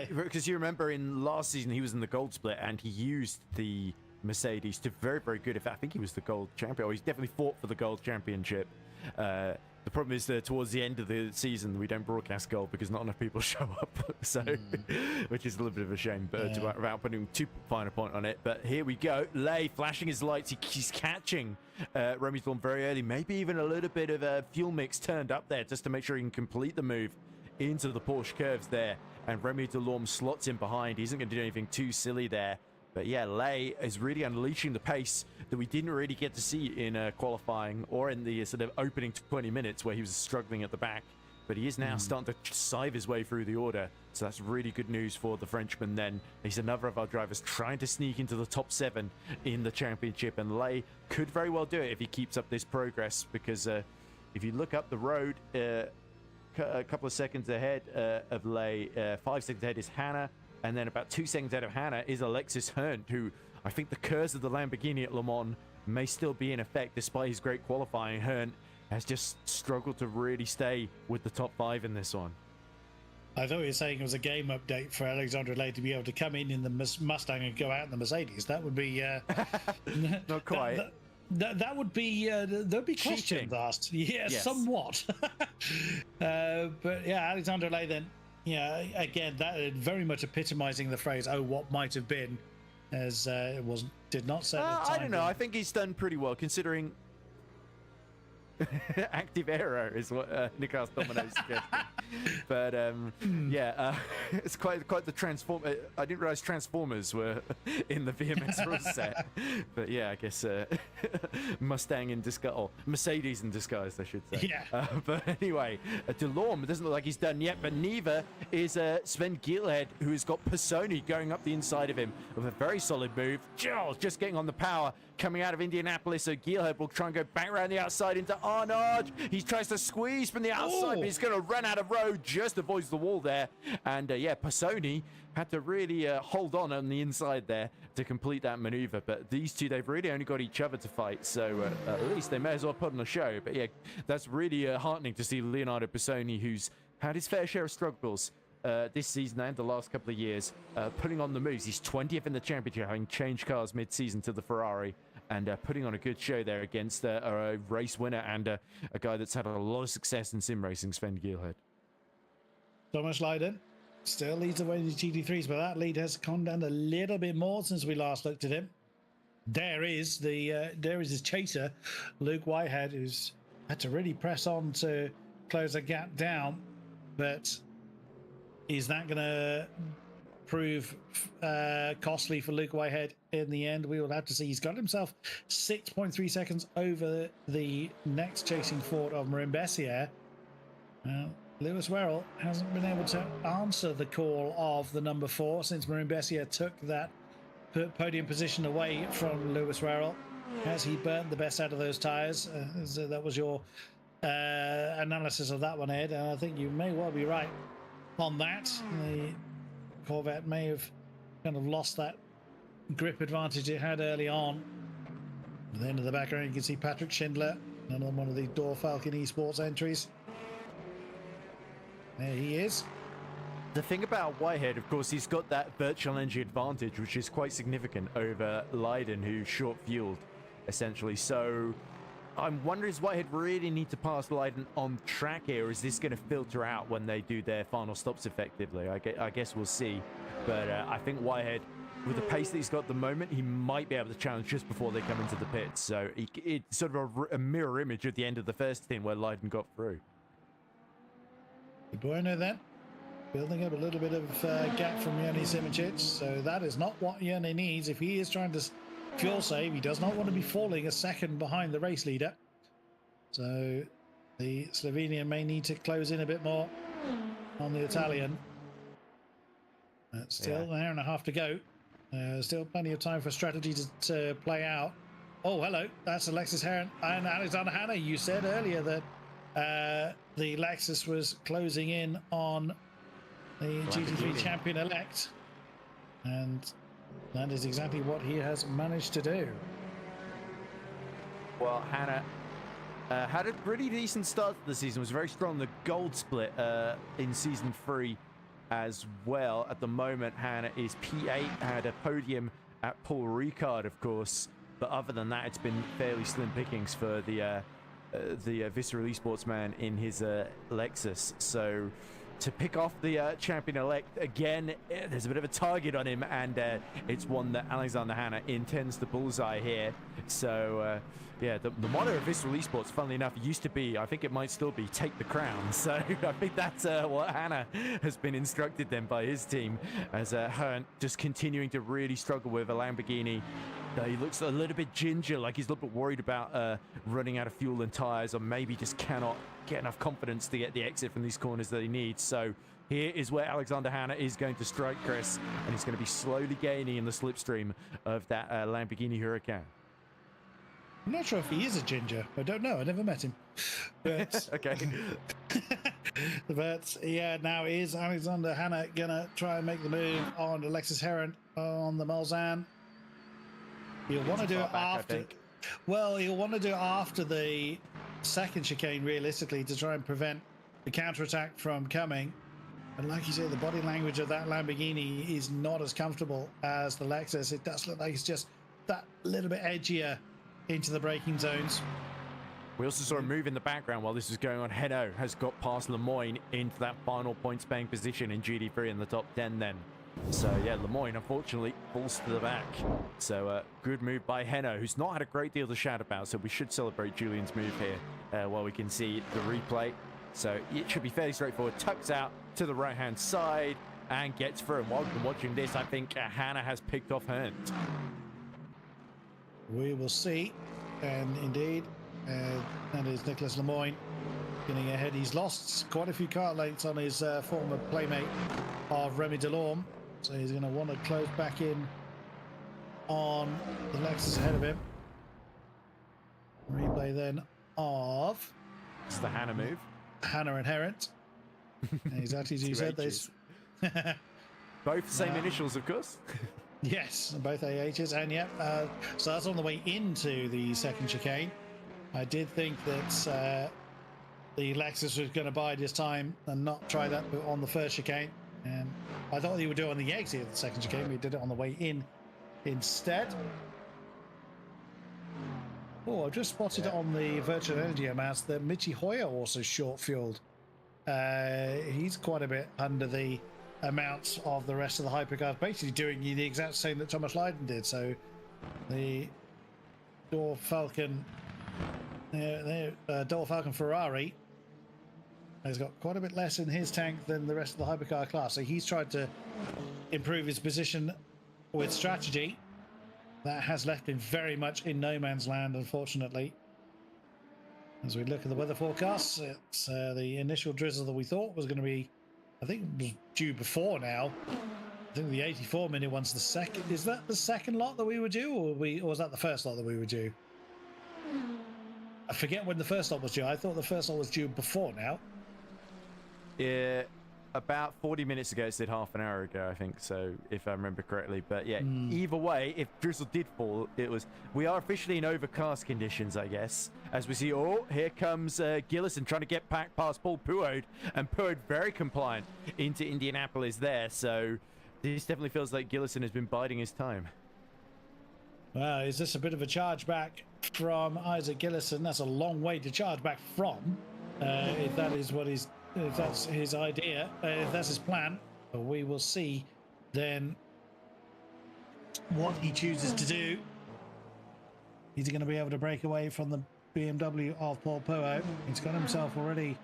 because you remember in last season he was in the gold split and he used the Mercedes to very, very good effect. I think he was the gold champion, or he's definitely fought for the gold championship. The problem is that towards the end of the season, we don't broadcast gold because not enough people show up. So, which is a little bit of a shame, but without putting too fine a point on it. But here we go. Lay flashing his lights. He's catching Remy Delorme very early. Maybe even a little bit of a fuel mix turned up there just to make sure he can complete the move into the Porsche curves there. And Remy Delorme slots in behind. He isn't going to do anything too silly there. But yeah, Lay is really unleashing the pace that we didn't really get to see in qualifying or in the sort of opening 20 minutes where he was struggling at the back. But he is now starting to sieve his way through the order. So that's really good news for the Frenchman then. He's another of our drivers trying to sneak into the top 7 in the championship. And Lay could very well do it if he keeps up this progress. Because if you look up the road, a couple of seconds ahead of Lay, 5 seconds ahead is Hanna. And then about 2 seconds out of Hanna is Alexis Herndt, who I think the curse of the Lamborghini at Le Mans may still be in effect despite his great qualifying. Herndt has just struggled to really stay with the top 5 in this one. I thought you were saying it was a game update for Alexandre Lay to be able to come in the Mustang and go out in the Mercedes. That would be... Not quite. That would be there'd be questions asked. Yes. Somewhat. But yeah, Alexandre Lay then. Yeah, again, that very much epitomizing the phrase "oh, what might have been," as it did not say. I don't know. I think he's done pretty well considering. Active aero is what Niclas Domino suggested. But it's quite the transform. I didn't realize Transformers were in the VMS rule set. But yeah, I guess Mustang in disguise, or Mercedes in disguise, I should say. Yeah. But anyway, Delorme doesn't look like he's done yet, but neither is Sven Gielhed, who has got Pisoni going up the inside of him with a very solid move. Just getting on the power coming out of Indianapolis. So Gielhed will try and go back around the outside into Arnaud. He tries to squeeze from the outside, but he's going to run out of road, just avoids the wall there. And Pisoni had to really hold on the inside there to complete that maneuver. But these two, they've really only got each other to fight. So at least they may as well put on a show. But yeah, that's really heartening to see Leonardo Pisoni, who's had his fair share of struggles this season and the last couple of years, putting on the moves. He's 20th in the championship, having changed cars mid-season to the Ferrari, and putting on a good show there against a race winner and a guy that's had a lot of success in sim racing, Sven Gielhed. Thomas Leiden still leads the way in the GT3s, but that lead has come down a little bit more since we last looked at him. There is his chaser, Luke Whitehead, who's had to really press on to close the gap down, but is that going to prove costly for Luke Whitehead in the end? We will have to see. He's got himself 6.3 seconds over the next chasing Ford of Marin Bessier. Lewis Werrell hasn't been able to answer the call of the number 4 since Marin Bessier took that podium position away from Lewis Werrell. Has he burnt the best out of those tyres? So that was your analysis of that one, Ed, and I think you may well be right on that. The Corvette may have kind of lost that grip advantage it had early on. At the end of the background, you can see Patrick Schindler, another one of the Door Falcon Esports entries. There he is. The thing about Whitehead, of course, he's got that virtual energy advantage, which is quite significant over Leiden, who's short-fueled, essentially. So I'm wondering, does Whitehead really need to pass Leiden on track here, or is this going to filter out when they do their final stops effectively? I guess we'll see. But I think Whitehead, with the pace that he's got at the moment, he might be able to challenge just before they come into the pits. So it's sort of a mirror image at the end of the first thing where Leiden got through. Bueno then, building up a little bit of gap from Jani Simicic. So that is not what Jani needs. If he is trying to fuel save, he does not want to be falling a second behind the race leader. So the Slovenian may need to close in a bit more on the Italian. Still an hour and a half to go. Still plenty of time for strategy to play out. Oh, hello. That's Alexis Heron and Alexander Hanna. You said earlier that the Lexus was closing in on the GT3 champion-elect. And that is exactly what he has managed to do. Well, Hanna had a pretty decent start to the season. Was very strong. The gold split in season 3 as well. At the moment, Hanna is P8. Had a podium at Paul Ricard, of course. But other than that, it's been fairly slim pickings for the Visceral Esports man in his Lexus. So to pick off the champion-elect again, there's a bit of a target on him, and it's one that Alexander Hanna intends to bullseye here. So yeah, the motto of Visceral Esports, funnily enough, used to be, I think it might still be, take the crown. So I think that's what Hanna has been instructed then by his team, as Hearn just continuing to really struggle with a Lamborghini. He looks a little bit ginger, like he's a little bit worried about running out of fuel and tires, or maybe just cannot get enough confidence to get the exit from these corners that he needs. So here is where Alexander Hanna is going to strike, Chris, and he's going to be slowly gaining in the slipstream of that Lamborghini Huracan. I'm not sure if he is a ginger. I don't know. I never met him. But, okay. But yeah, now is Alexander Hanna going to try and make the move on Alexis Heron on the Mulsanne. He'll want to do it after. Well, he'll want to do it after the second chicane, realistically, to try and prevent the counterattack from coming. And like you said, the body language of that Lamborghini is not as comfortable as the Lexus. It does look like it's just that little bit edgier into the braking zones. We also saw a move in the background while this was going on. Heno has got past Lemoyne into that final points paying position in GT3 in the top 10 then. So yeah, Lemoyne unfortunately falls to the back. So good move by Heno, who's not had a great deal to shout about. So we should celebrate Julian's move here while we can see the replay. So it should be fairly straightforward. Tucks out to the right hand side and gets through. And while we've been watching this, I think Hanna has picked off Hearn. We will see. And indeed, that is Niclas Lemoyne getting ahead. He's lost quite a few car lengths on his former playmate of Remy Delorme. So he's going to want to close back in on the Lexus ahead of him. Replay then of... It's the Hanna move. Hanna and Heron. Exactly as you said. Both same initials, of course. Yes, both AHs. And yeah, so that's on the way into the second chicane. I did think that the Lexus was going to bide his time and not try that on the first chicane. And I thought he would do it on the exit of the second chicane, but he did it on the way in instead. Oh, I've just spotted on the Virtual Energy amounts that Michi Hoyer also short-fueled. He's quite a bit under the amounts of the rest of the hypercars, basically doing the exact same that Thomas Lydon did. So the Dor Falcon Ferrari has got quite a bit less in his tank than the rest of the hypercar class. So he's tried to improve his position with strategy. That has left him very much in no man's land, unfortunately. As we look at the weather forecasts, it's the initial drizzle that we thought was going to be, I think it was due before now. I think the 84-minute one's the second. Is that the second lot that we were due, or was that the first lot that we were due? I forget when the first lot was due. I thought the first lot was due before now. Yeah, about 40 minutes ago. It said half an hour ago, I think, so if I remember correctly. But yeah, either way, if drizzle did fall, we are officially in overcast conditions, I guess. As we see, oh, here comes Gillison trying to get back past Paul Puod, and Puod very compliant into Indianapolis there. So this definitely feels like Gillison has been biding his time. Well, is this a bit of a charge back from Isaac Gillison? That's a long way to charge back from, if that is what he's. If that's his idea, if that's his plan, but we will see then what he chooses to do. Is he going to be able to break away from the BMW of Paul Puod? He's got himself already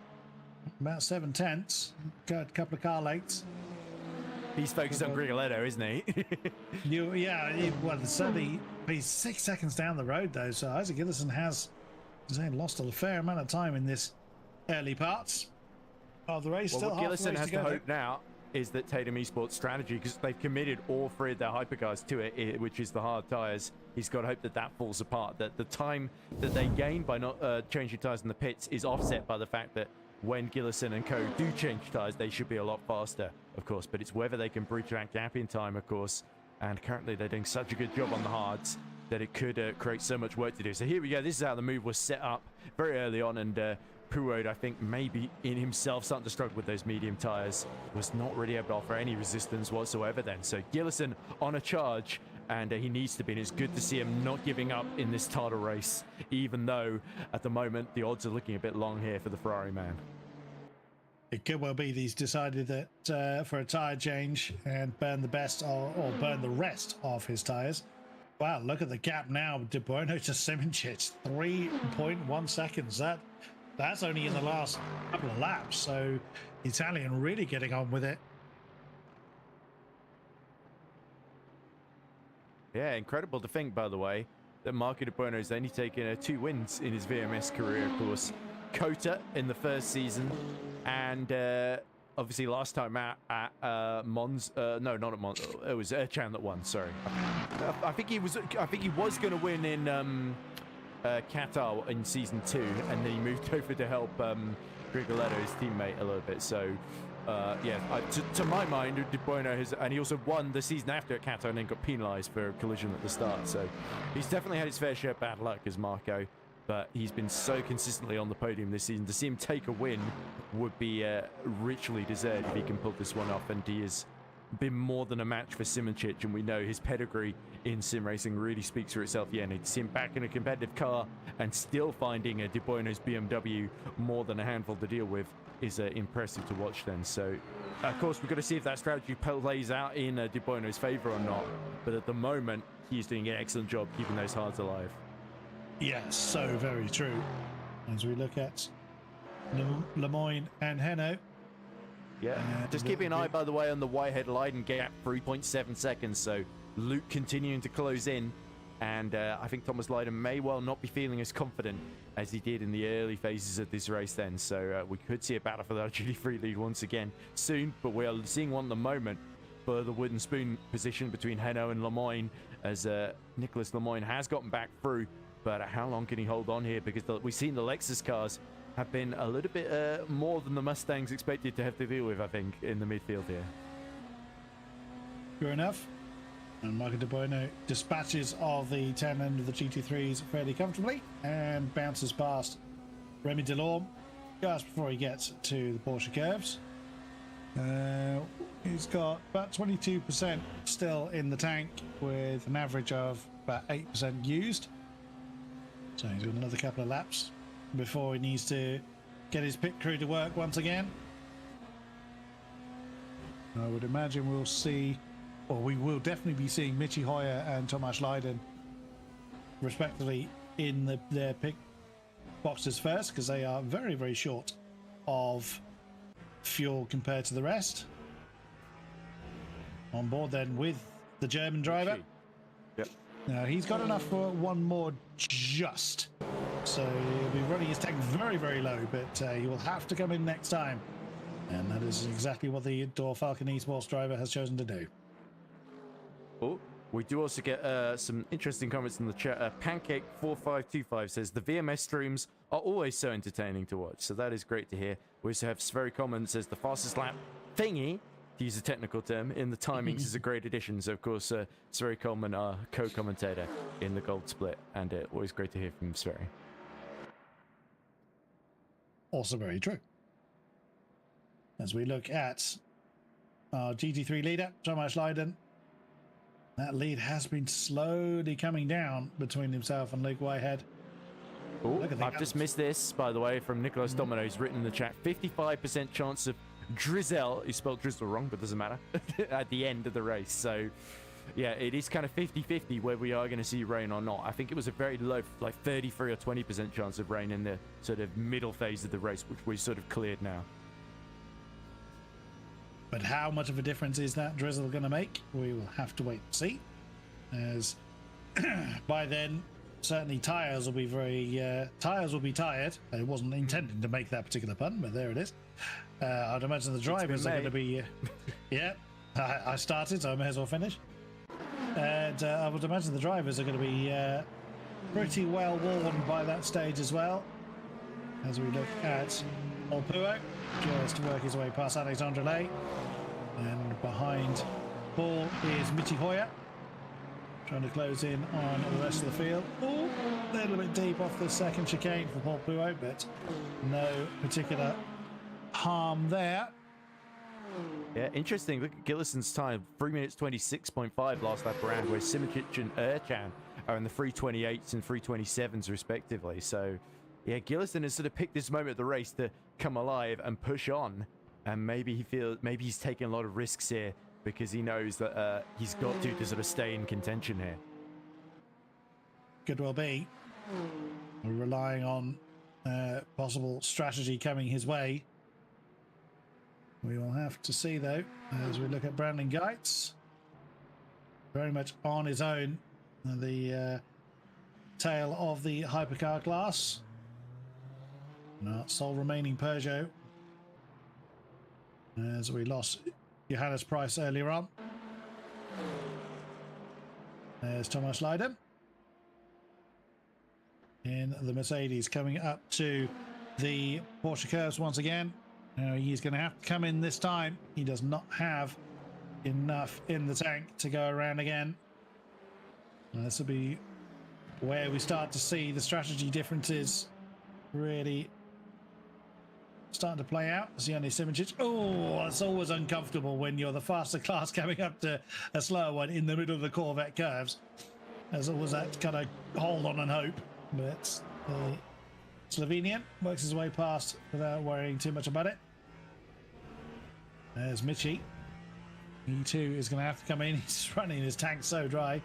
about 7/10, got a couple of car lengths. He's focused on Grigoletto, isn't he? Well, certainly he's 6 seconds down the road though, so Isaac Gillison has lost a fair amount of time in this early parts. The race. Well, what Gillison has to hope now is that Tatum Esports strategy, because they've committed all three of their hypercars to it, which is the hard tires. He's got to hope that that falls apart. That the time that they gain by not changing tires in the pits is offset by the fact that when Gillison and co do change tires, they should be a lot faster, of course. But it's whether they can breach that gap in time, of course. And currently they're doing such a good job on the hards that it could create so much work to do. So here we go. This is how the move was set up very early on, and Puod, I think, maybe in himself starting to struggle with those medium tires, was not really able to offer any resistance whatsoever then. So Gillison on a charge, and he needs to be, and it's good to see him not giving up in this title race, even though at the moment the odds are looking a bit long here for the Ferrari man. It could well be that he's decided that for a tyre change and burn the best or burn the rest of his tyres. Wow, look at the gap now, De Bono to Simoncic, 3.1 seconds. That's only in the last couple of laps, so Italian really getting on with it. Yeah, incredible to think, by the way, that Marco De Bono has only taken 2 wins in his VMS career, of course. Cota in the first season, and obviously last time out at Mons. No, not at Mons. It was Chan that won. Sorry, I think he was going to win in Qatar in season 2, and then he moved over to help Grigoletto, his teammate, a little bit. So to my mind, De Bono has, and he also won the season after at Qatar and then got penalised for a collision at the start. So he's definitely had his fair share of bad luck as Marco, but he's been so consistently on the podium this season. To see him take a win would be richly deserved if he can pull this one off, and he has been more than a match for Simoncic, and we know his pedigree in sim racing really speaks for itself. Yeah, and to see him back in a competitive car and still finding a De Bono's BMW more than a handful to deal with is impressive to watch then. So of course we've got to see if that strategy plays out in De Bono's favour or not, but at the moment he's doing an excellent job keeping those hards alive. Yes, so very true. As we look at Lemoyne and Heno. Yeah, just keeping an eye, by the way, on the Whitehead Leiden gap, 3.7 seconds. So Luke continuing to close in, and I think Thomas Leiden may well not be feeling as confident as he did in the early phases of this race then. So we could see a battle for that GT3 lead once again soon, but we are seeing one at the moment for the wooden spoon position between Heno and Lemoyne, as Niclas Lemoyne has gotten back through. But how long can he hold on here? Because we've seen the Lexus cars have been a little bit more than the Mustangs expected to have to deal with, I think, in the midfield here. Sure enough. And Marco De Bono dispatches of the 10 end of the GT3s fairly comfortably and bounces past Remy Delorme just before he gets to the Porsche curves. He's got about 22% still in the tank with an average of about 8% used. So he's got another couple of laps before he needs to get his pit crew to work once again. I would imagine we'll see, or we will definitely be seeing Michi Hoyer and Tomasz Leiden respectively in their pit boxes first, because they are very, very short of fuel compared to the rest. On board then with the German driver. Yep. Now he's got enough for one more just. So he'll be running his tank very, very low, but he will have to come in next time. And that is exactly what the Falcon Esports driver has chosen to do. Oh, we do also get some interesting comments in the chat. Pancake4525 says the VMS streams are always so entertaining to watch. So that is great to hear. We also have Very Common says the fastest lap thingy, to use a technical term, in the timings is a great addition. So of course, Very Common, our co-commentator in the Gold Split, and always great to hear from Sverry. Also very true. As we look at our GT3 leader, Tomasz Leiden, that lead has been slowly coming down between himself and Luke Whitehead. Oh, I've just missed this, by the way, from Niclas Domino. He's written in the chat, 55% chance of drizzle, he spelled drizzle wrong, but doesn't matter, at the end of the race. So, yeah, it is kind of 50-50 where we are going to see rain or not. I think it was a very low, like 33 or 20% chance of rain in the sort of middle phase of the race, which we sort of cleared now. But how much of a difference is that drizzle going to make? We will have to wait and see. As by then, certainly tyres will be tyres will be tired. I wasn't intending to make that particular pun, but there it is. I'd imagine the drivers are going to be... yeah, I started, so I may as well finish. And I would imagine the drivers are going to be pretty well worn by that stage as well. As we look at Paul Puo, just to work his way past Alexandre Lay. And behind Paul is Michi Hoyer, trying to close in on the rest of the field. Oh, a little bit deep off the second chicane for Paul Puo, but no particular harm there. Yeah, interesting. Look at Gillison's time, 3 minutes 26.5 last lap around, where Simic and Ercan are in the 3:28s and 3:27s respectively. So, yeah, Gillison has sort of picked this moment of the race to come alive and push on. And maybe he's taking a lot of risks here because he knows that he's got to sort of stay in contention here. Could well be. We're relying on possible strategy coming his way. We will have to see, though, as we look at Brandon Geitz. Very much on his own, the tail of the hypercar class. Our sole remaining Peugeot, as we lost Johannes Price earlier on. There's Tomasz Leiden in the Mercedes coming up to the Porsche curves once again. He's going to have to come in this time. He does not have enough in the tank to go around again. And this will be where we start to see the strategy differences really starting to play out. Ziani Simic. Oh, it's always uncomfortable when you're the faster class coming up to a slower one in the middle of the Corvette curves. There's always that kind of hold on and hope. But the Slovenian works his way past without worrying too much about it. There's Michi. He too is going to have to come in. He's running his tank so dry.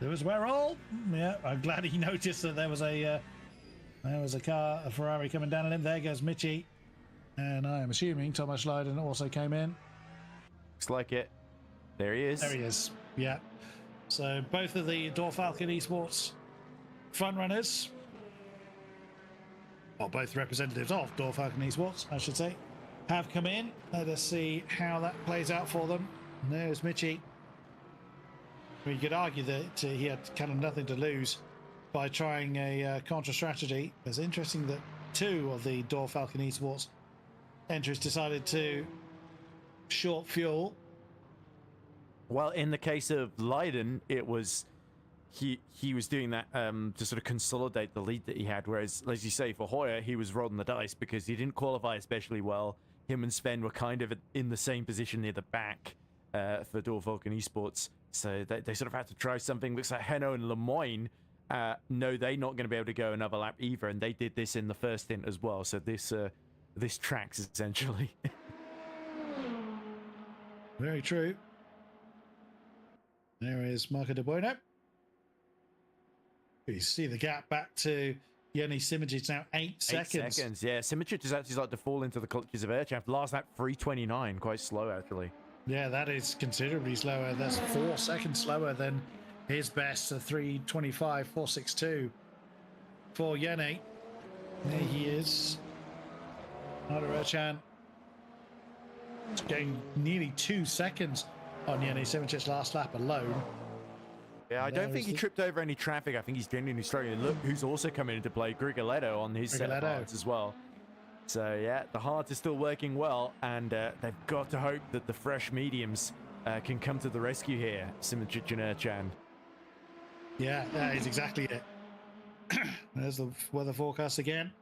There was Werrol. Yeah, I'm glad he noticed that there was a car, a Ferrari coming down on him. There goes Michi. And I am assuming Tomasz Leiden also came in. Looks like it. There he is. There he is. Yeah. So both of the Falcon Esports front runners, or both representatives of Falcon Esports, I should say, have come in. Let us see how that plays out for them. And there's Michi. You could argue that he had kind of nothing to lose by trying a contra strategy. It's interesting that two of the Falcon Esports entries decided to short fuel. Well, in the case of Leiden, it was he was doing that to sort of consolidate the lead that he had. Whereas, as you say, for Hoyer, he was rolling the dice because he didn't qualify especially well. Him and Sven were kind of in the same position near the back for Door Vulcan Esports. So they sort of had to try something. Looks like Heno and Lemoyne, no, they're not going to be able to go another lap either. And they did this in the first stint as well. So this tracks essentially. Very true. There is Marco De Bueno. You see the gap back to Yoni Simoncic now 8 seconds. 8 seconds, yeah. Simoncic is actually like to fall into the clutches of Aircraft. Last lap 3:29, quite slow actually. Yeah, that is considerably slower. That's 4 seconds slower than his best, 3:25, 4:62 for Yoni. There he is. Nadarachan. It's getting nearly 2 seconds on Yoni Simoncic's last lap alone. Yeah, I don't think he tripped over any traffic. I think he's genuinely struggling. Look who's also coming into play, Grigoletto on his set of hards as well. So yeah, the hards are still working well, and they've got to hope that the fresh mediums can come to the rescue here, Simoncic and Erchan. Yeah, that is exactly it. There's the weather forecast again.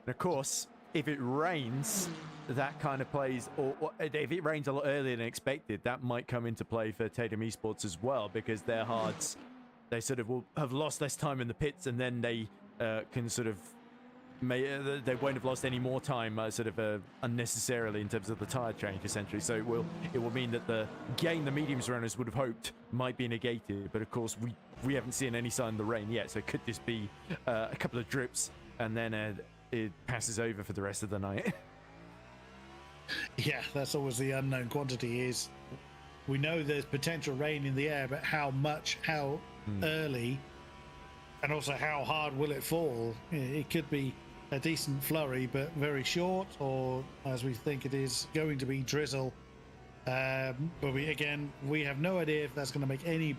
And of course, if it rains, that kind of plays, or if it rains a lot earlier than expected, that might come into play for Tatum Esports as well, because their hards, they sort of will have lost less time in the pits, and then they can sort of, they won't have lost any more time unnecessarily in terms of the tyre change, essentially. So it will mean that the gain the mediums runners would have hoped might be negated, but of course we haven't seen any sign of the rain yet, so could this be a couple of drips and then it passes over for the rest of the night? Yeah, that's always the unknown quantity. Is we know there's potential rain in the air, but how much, how early, and also how hard will it fall? It could be a decent flurry, but very short, or as we think it is going to be drizzle. But we have no idea if that's going to make any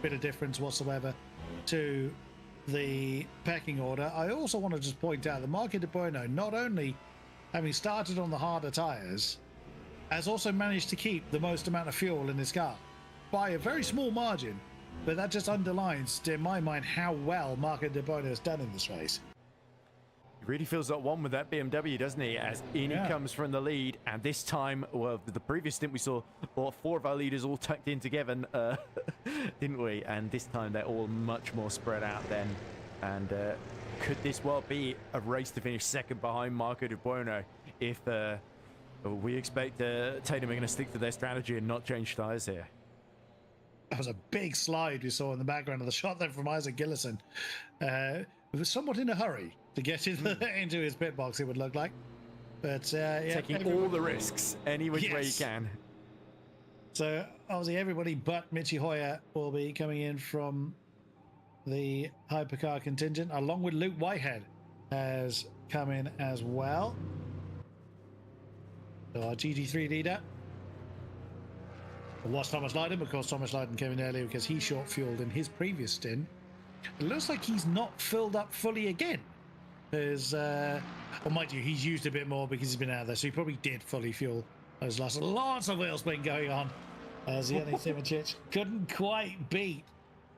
bit of difference whatsoever to the pecking order. I also want to just point out that Marco De Bueno, not only having started on the harder tyres, has also managed to keep the most amount of fuel in his car by a very small margin. But that just underlines, in my mind, how well Marco De Bueno has done in this race. He really feels like one with that BMW, doesn't he? As in he comes from the lead, and this time, well, the previous stint we saw, well, 4 of our leaders all tucked in together, didn't we? And this time they're all much more spread out then. And could this well be a race to finish second behind Marco De Bueno if we expect Tatum are going to stick to their strategy and not change tyres here? That was a big slide we saw in the background of the shot there from Isaac Gillison. He was somewhat in a hurry to get into his pit box, it would look like. But taking all the risks any which way you can. So obviously everybody but Mitchie Hoyer will be coming in from the Hypercar contingent, along with Luke Whitehead has come in as well. So our GT3 leader was Thomas Lydon. Of course, Thomas Lydon came in earlier because he short fueled in his previous stint. It looks like he's not filled up fully again. There's, well, mind you, he's used a bit more because he's been out there, so he probably did fully fuel. There's lots of wheel spin going on as Yanni Simoncic couldn't quite beat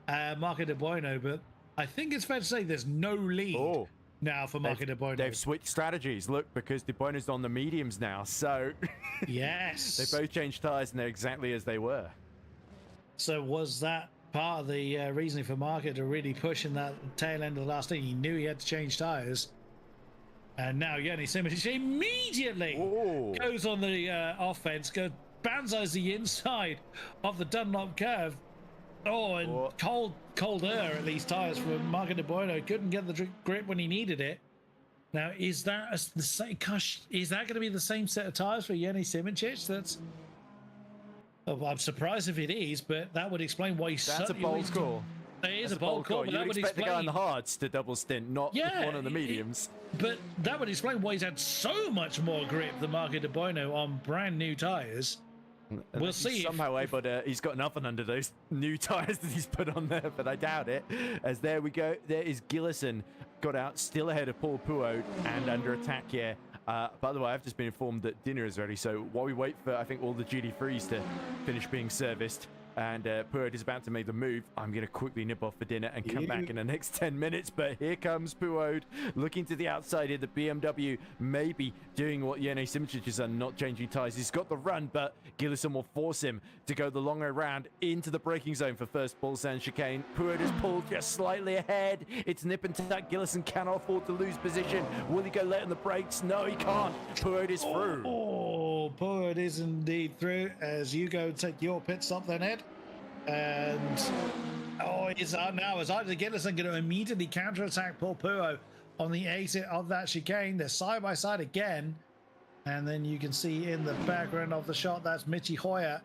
Marco De Bueno, but I think it's fair to say there's no lead now for Marco De Bueno. They've switched strategies, look, because De Bono's on the mediums now, so yes, they both changed tyres and they're exactly as they were. So was that part of the reasoning for Marco to really push in that tail end of the last thing? He knew he had to change tyres, and now Yanni Simoncic immediately goes on the offense, banzais the inside of the Dunlop curve. And colder at least tyres for Marco De Bueno. Couldn't get the grip when he needed it. Now, is that the same? Is that going to be the same set of tyres for Yanni Simoncic? That's. Oh, I'm surprised if it is, but that would explain why he's. That's a bold call. It is a bold call, but you that would expect explain the guy on the hards to double stint, not one of the mediums. But that would explain why he's had so much more grip than Marco De Bueno on brand new tyres. We'll see. Somehow, but he's got nothing under those new tyres that he's put on there, but I doubt it. As there we go, there is Gillison, got out, still ahead of Paul Puot and under attack here. By the way, I've just been informed that dinner is ready, so while we wait for, I think, all the GT3s to finish being serviced, and Puod is about to make the move. I'm going to quickly nip off for dinner and come back in the next 10 minutes. But here comes Puod looking to the outside here. The BMW maybe doing what Jenny Simčić has done, not changing tyres. He's got the run, but Gillison will force him to go the long way round into the braking zone for first Bullsand chicane. Puod is pulled just slightly ahead. It's nip and tuck. Gillison cannot afford to lose position. Will he go late on the brakes? No, he can't. Puod is through. Oh, Puod is indeed through as you go take your pit stop then, Ed. And it's now as either Gillison going to immediately counterattack Paul Puo on the exit of that chicane. They're side by side again, and then you can see in the background of the shot that's Michi Hoyer.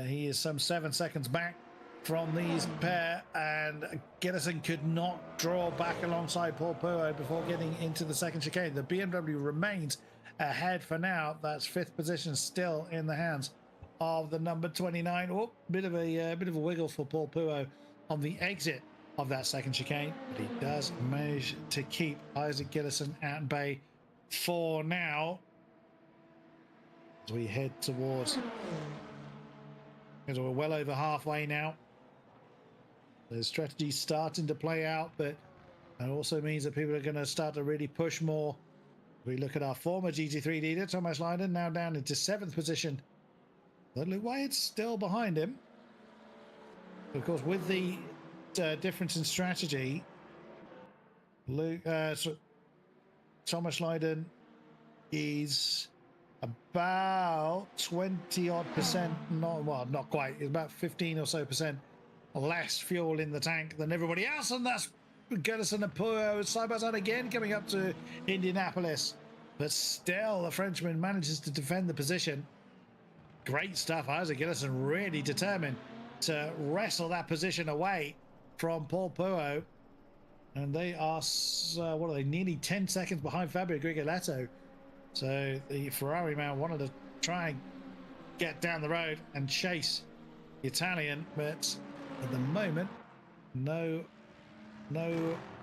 He is some 7 seconds back from these pair, and Gillison could not draw back alongside Paul Puo before getting into the second chicane. The BMW remains ahead for now. That's fifth position still in the hands of the number 29. Oh, bit of a wiggle for Paul Puo on the exit of that second chicane, but he does manage to keep Isaac Gillison at bay for now as we head towards, because we're well over halfway now. The strategy's starting to play out, but it also means that people are going to start to really push more. We look at our former GT3 leader Thomas Leiden, now down into 7th position. But Luke Wyatt's still behind him. Of course, with the difference in strategy, Thomas Leiden is about 20 odd percent, not quite, it's about 15 or so percent less fuel in the tank than everybody else, and that's Gillison and Puyo side by side again coming up to Indianapolis. But still, the Frenchman manages to defend the position. Great stuff. Isaac Gillison really determined to wrestle that position away from Paul Puyo. And they are, what are they, nearly 10 seconds behind Fabio Grigoletto. So the Ferrari man wanted to try and get down the road and chase the Italian, but at the moment, no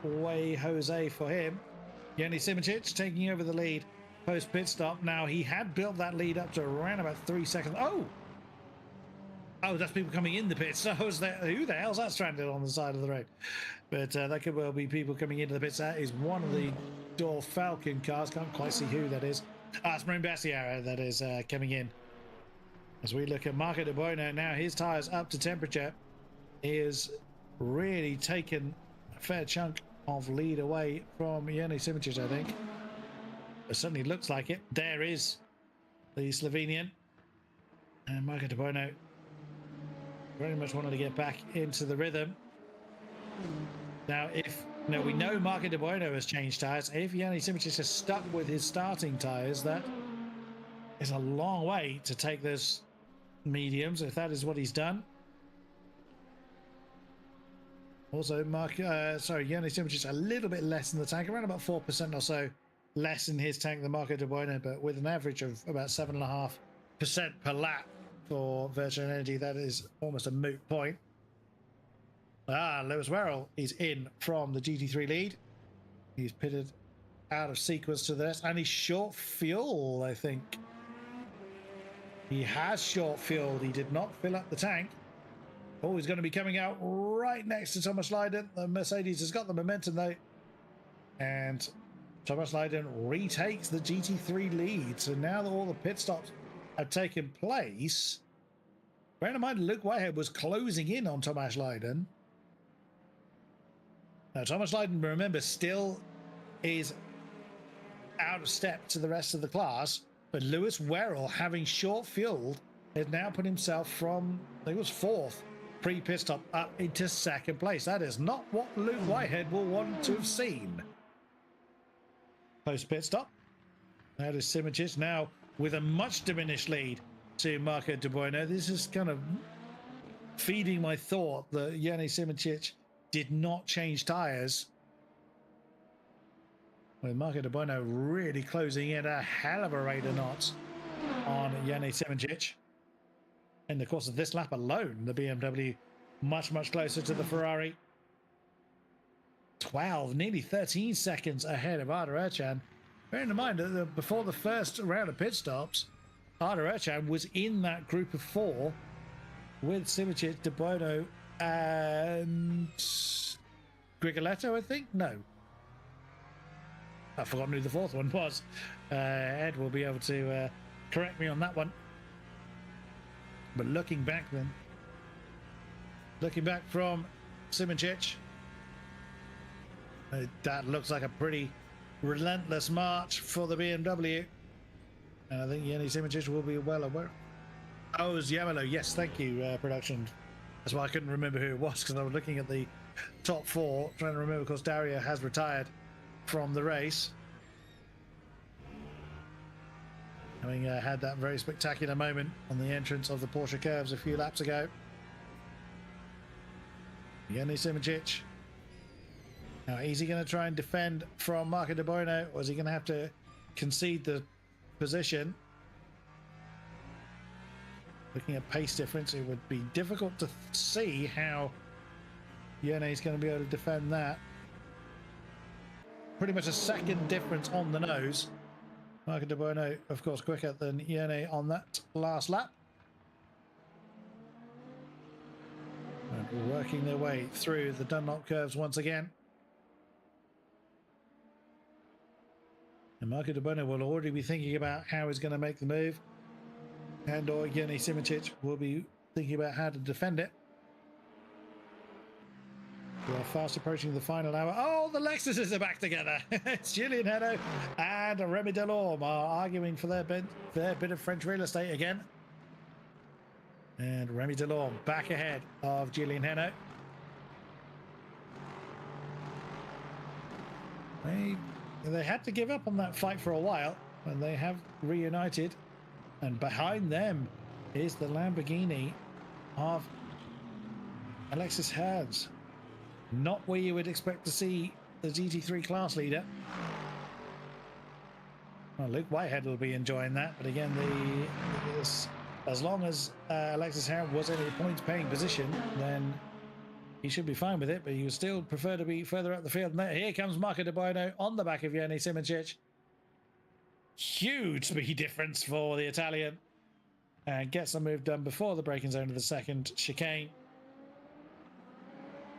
way Jose for him. Jenny Simčić taking over the lead post pit stop. Now he had built that lead up to around about 3 seconds. Oh, that's people coming in the pits. So who the hell's that stranded on the side of the road? But that could well be people coming into the pits. That is one of the Dor Falcon cars. Can't quite see who that is. It's Marin Bassiara that is coming in. As we look at Marco De Buono now, his tyres up to temperature. He has really taken a fair chunk of lead away from Jenny Simčić, I think. It certainly looks like it. There is the Slovenian. And Marco De Buono very much wanted to get back into the rhythm. Now, we know Marco De Buono has changed tyres. If Jenny Simčić is stuck with his starting tyres, that is a long way to take those mediums, if that is what he's done. Also, Jenny Simčić a little bit less in the tank, around about 4% or so less in his tank than Marco De Buono, but with an average of about 7.5% per lap for Virtual Energy, that is almost a moot point. Lewis Werrell is in from the GT3 lead. He's pitted out of sequence to the rest, and he's short fuel, I think. He has short fuel. He did not fill up the tank. Oh, he's going to be coming out right next to Thomas Leiden. The Mercedes has got the momentum though. And Thomas Leiden retakes the GT3 lead. So now that all the pit stops have taken place, bear in mind Luke Whitehead was closing in on Thomas Leiden. Now Thomas Leiden, remember, still is out of step to the rest of the class, but Lewis Werrell, having short fueled, has now put himself from, I think it was 4th pre-pit stop up into 2nd place. That is not what Luke Whitehead will want to have seen. Post pit stop. That is Simčić now with a much diminished lead to Marco De Buono. This is kind of feeding my thought that Jenny Simčić did not change tyres, with Marco De Buono really closing in a hell of a rate of knots on Jenny Simčić. In the course of this lap alone, the BMW much closer to the Ferrari. 12, nearly 13 seconds ahead of Arda Ercan. Bearing in mind that before the first round of pit stops, Arda Ercan was in that group of 4 with Simic, Domino, and Grigoletto, I think? No. I've forgotten who the fourth one was. Ed will be able to correct me on that one. But looking back then, looking back from Simic, that looks like a pretty relentless march for the BMW. And I think Jenny Simic will be well aware. Oh, it was Yamalo. Yes, thank you, production. That's why I couldn't remember who it was, because I was looking at the top four, trying to remember, because Daria has retired from the race, having had that very spectacular moment on the entrance of the Porsche curves a few laps ago. Jenny Simic. Now, is he going to try and defend from Marco De Bono, or is he going to have to concede the position? Looking at pace difference, it would be difficult to see how Yone is going to be able to defend that. Pretty much a second difference on the nose. Marco De Bono, of course, quicker than Yone on that last lap. And working their way through the Dunlop curves once again. And Marco De Bono will already be thinking about how he's going to make the move. And or Yoni Simic will be thinking about how to defend it. We are fast approaching the final hour. Oh, the Lexuses are back together. It's Julian Heno and Remy Delorme are arguing for their bit of French real estate again. And Remy Delorme back ahead of Julian Heno. They had to give up on that fight for a while, and they have reunited. And behind them is the Lamborghini of Alexis Herz. Not where you would expect to see the GT3 class leader. Well, Luke Whitehead will be enjoying that, but again, as long as Alexis Herz was in a points-paying position, then he should be fine with it, but he would still prefer to be further up the field. And here comes Marco De Bono on the back of Jenny Simic. Huge speed difference for the Italian, and gets the move done before the braking zone of the second chicane.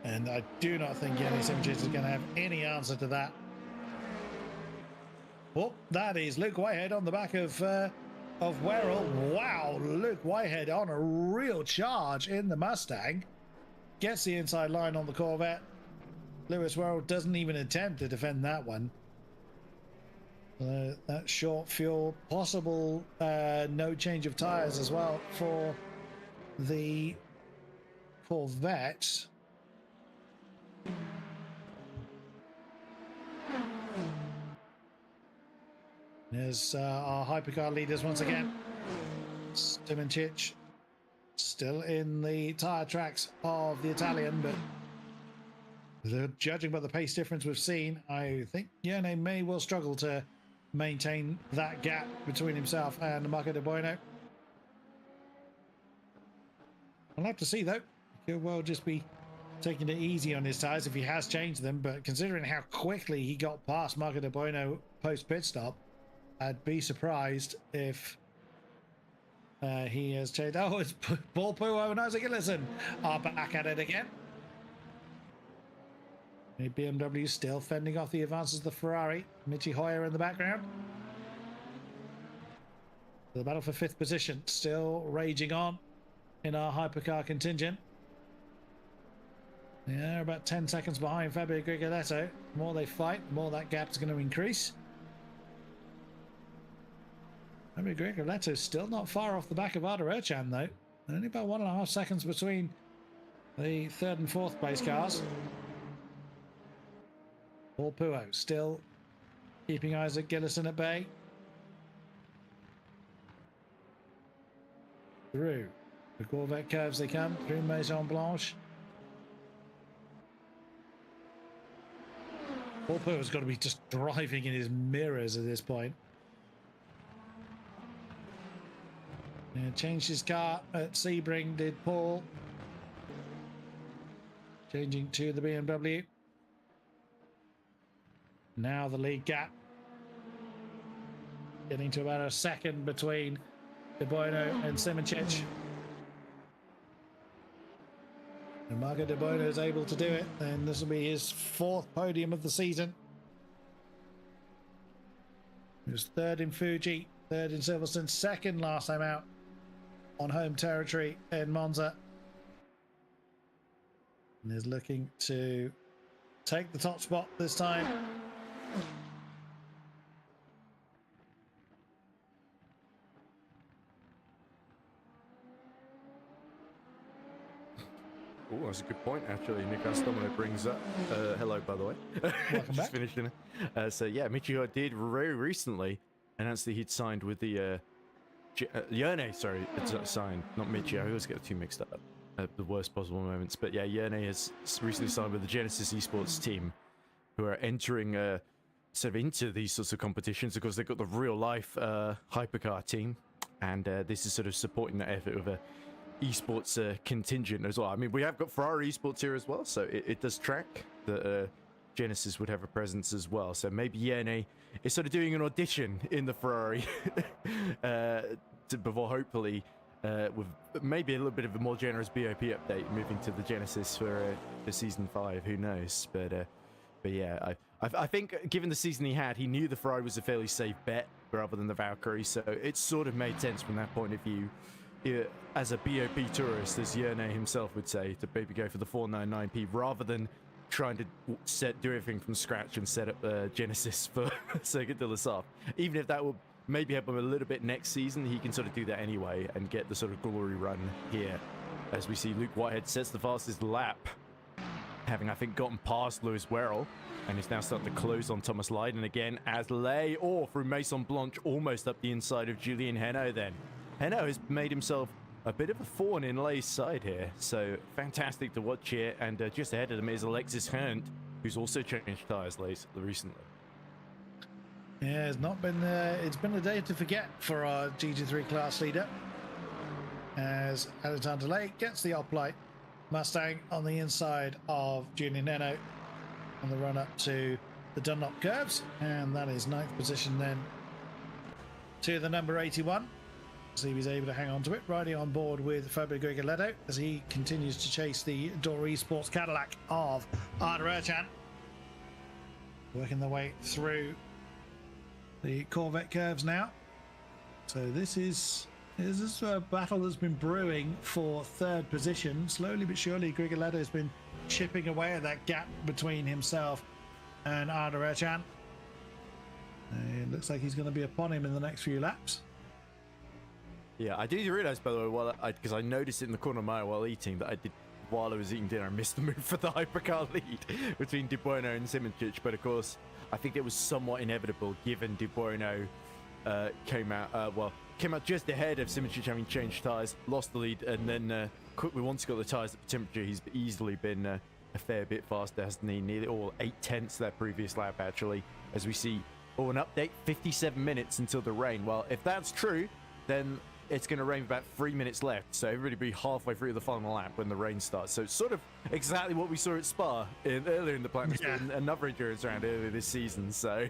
And I do not think Jenny Simic is going to have any answer to that. Oh, that is Luke Whitehead on the back of Werrell. Wow, Luke Whitehead on a real charge in the Mustang. Gets the inside line on the Corvette. Lewis Werrell doesn't even attempt to defend that one. That short fuel, possible no change of tyres as well for the Corvette. There's our hypercar leaders once again. Simic still in the tyre tracks of the Italian, but judging by the pace difference we've seen, I think Yone may well struggle to maintain that gap between himself and Marco De Bono. I'll have to see though. He could well just be taking it easy on his tyres if he has changed them, but considering how quickly he got past Marco De Bono post pit stop, I'd be surprised if he has changed. Oh, it's Paul Puo and Isaac Ellison are back at it again. The BMW still fending off the advances of the Ferrari. Michi Hoyer in the background. The battle for fifth position still raging on in our hypercar contingent. Yeah, about 10 seconds behind Fabio Grigoletto. The more they fight, the more that gap's going to increase. Fabio Grigoletto still not far off the back of Arda Ercan though. Only about 1.5 seconds between the third and fourth place cars. Paul Puo still keeping Isaac Gillison at bay. Through the Corvette curves they come, through Maison Blanche. Paul Puo's got to be just driving in his mirrors at this point. And changed his car at Sebring, did Paul. Changing to the BMW. Now the lead gap getting to about a second between De Bono and Simic. Marco De Bono is able to do it, then this will be his 4th podium of the season. He was 3rd in Fuji, 3rd in Silverstone, 2nd last time out on home territory in Monza. And is looking to take the top spot this time. Oh, that's a good point, actually. Niclas Domino brings up. Hello, by the way. Welcome back. Finishing. So, yeah, Michio did very recently announce that he'd signed with the... Yerne, sorry. It's not signed, not Michio. I always get the two mixed up at the worst possible moments. But, yeah, Yerne has recently signed with the Genesis Esports team, who are entering sort of into these sorts of competitions. Of course, they've got the real-life Hypercar team, and this is sort of supporting that effort with a esports contingent as well. I mean, we have got Ferrari esports here as well, so it does track that Genesis would have a presence as well. So maybe Yerne is sort of doing an audition in the Ferrari before hopefully with maybe a little bit of a more generous BOP update moving to the Genesis for season 5. Who knows? But yeah, I think given the season he had, he knew the Ferrari was a fairly safe bet rather than the Valkyrie, so it sort of made sense from that point of view. As a BOP tourist, as Yerne himself would say, to maybe go for the 499p rather than trying to do everything from scratch and set up Genesis for Circuit de la Sarthe. Even if that will maybe help him a little bit next season, he can sort of do that anyway and get the sort of glory run here. As we see Luke Whitehead sets the fastest lap, having, I think, gotten past Lewis Werrell, and is now starting to close on Thomas Lydon again as Lay, or through Mason Blanche, almost up the inside of Julian Henno then. Henno has made himself a bit of a thorn in Lay's side here, so fantastic to watch here. And just ahead of him is Alexis Hunt, who's also changed tyres recently. Yeah, it's not been. It's been a day to forget for our GT3 class leader, as Alexander Lay gets the upright Mustang on the inside of Julian Henno on the run up to the Dunlop curves, and that is 9th position then to the number 81. See if he's able to hang on to it, riding on board with Fabio Grigoletto as he continues to chase the Dora Esports Cadillac of Arda Erchan. Working their way through the Corvette curves now. So this is a battle that's been brewing for 3rd position. Slowly but surely, Grigoletto has been chipping away at that gap between himself and Arda Erchan. It looks like he's going to be upon him in the next few laps. Yeah, I did realize, by the way, because I noticed it in the corner of my eye while eating, that I did, while I was eating dinner, I missed the move for the Hypercar lead between De Bono and Simoncic. But of course, I think it was somewhat inevitable given De Bono came out just ahead of Simoncic having changed tyres, lost the lead, and then quickly once he got the tyres at the temperature, he's easily been a fair bit faster, hasn't he? Nearly all 8/10 that previous lap, actually, as we see. Oh, an update, 57 minutes until the rain. Well, if that's true, then it's going to rain about 3 minutes left, so everybody will be halfway through the final lap when the rain starts. So it's sort of exactly what we saw at Spa earlier in the Platinum Sport, another endurance round earlier this season. So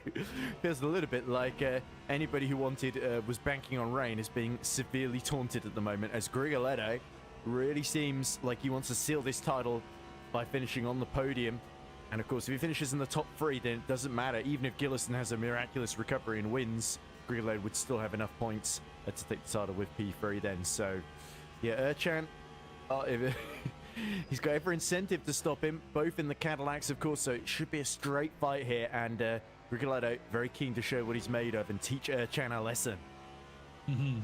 feels a little bit like anybody who was banking on rain is being severely taunted at the moment, as Grigoletto really seems like he wants to seal this title by finishing on the podium. And of course, if he finishes in the top 3, then it doesn't matter. Even if Gillison has a miraculous recovery and wins, Grigoletto would still have enough points to take the title with P3 then. So yeah, Erchan, he's got every incentive to stop him, both in the Cadillacs, of course, so it should be a straight fight here. And Grigoletto very keen to show what he's made of and teach Erchan a lesson. Mm-hmm.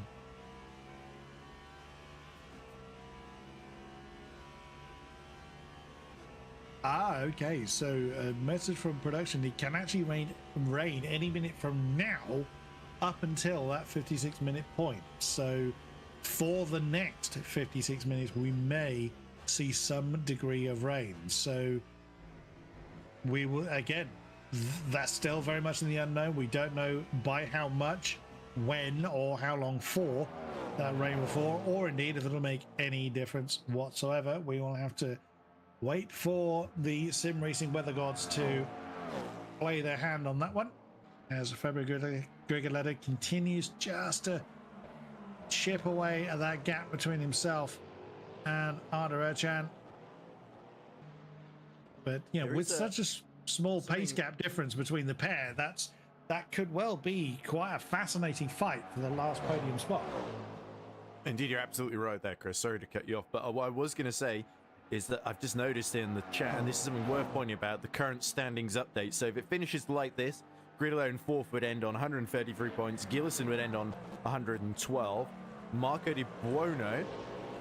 Okay, so a message from production: it can actually rain any minute from now up until that 56-minute point. So for the next 56 minutes, we may see some degree of rain. So we will, again, that's still very much in the unknown. We don't know by how much, when, or how long for that rain will fall, or indeed if it'll make any difference whatsoever. We will have to wait for the sim racing weather gods to play their hand on that one, as Fabio Grigoletto continues just to chip away at that gap between himself and Arda Erchan. But with such a small pace gap difference between the pair, that could well be quite a fascinating fight for the last podium spot. Indeed, you're absolutely right there, Chris. Sorry to cut you off, but what I was going to say is that I've just noticed in the chat, and this is something worth pointing about, the current standings update. So if it finishes like this, Krylov in 4th would end on 133 points, Gillison would end on 112, Marco Di Buono,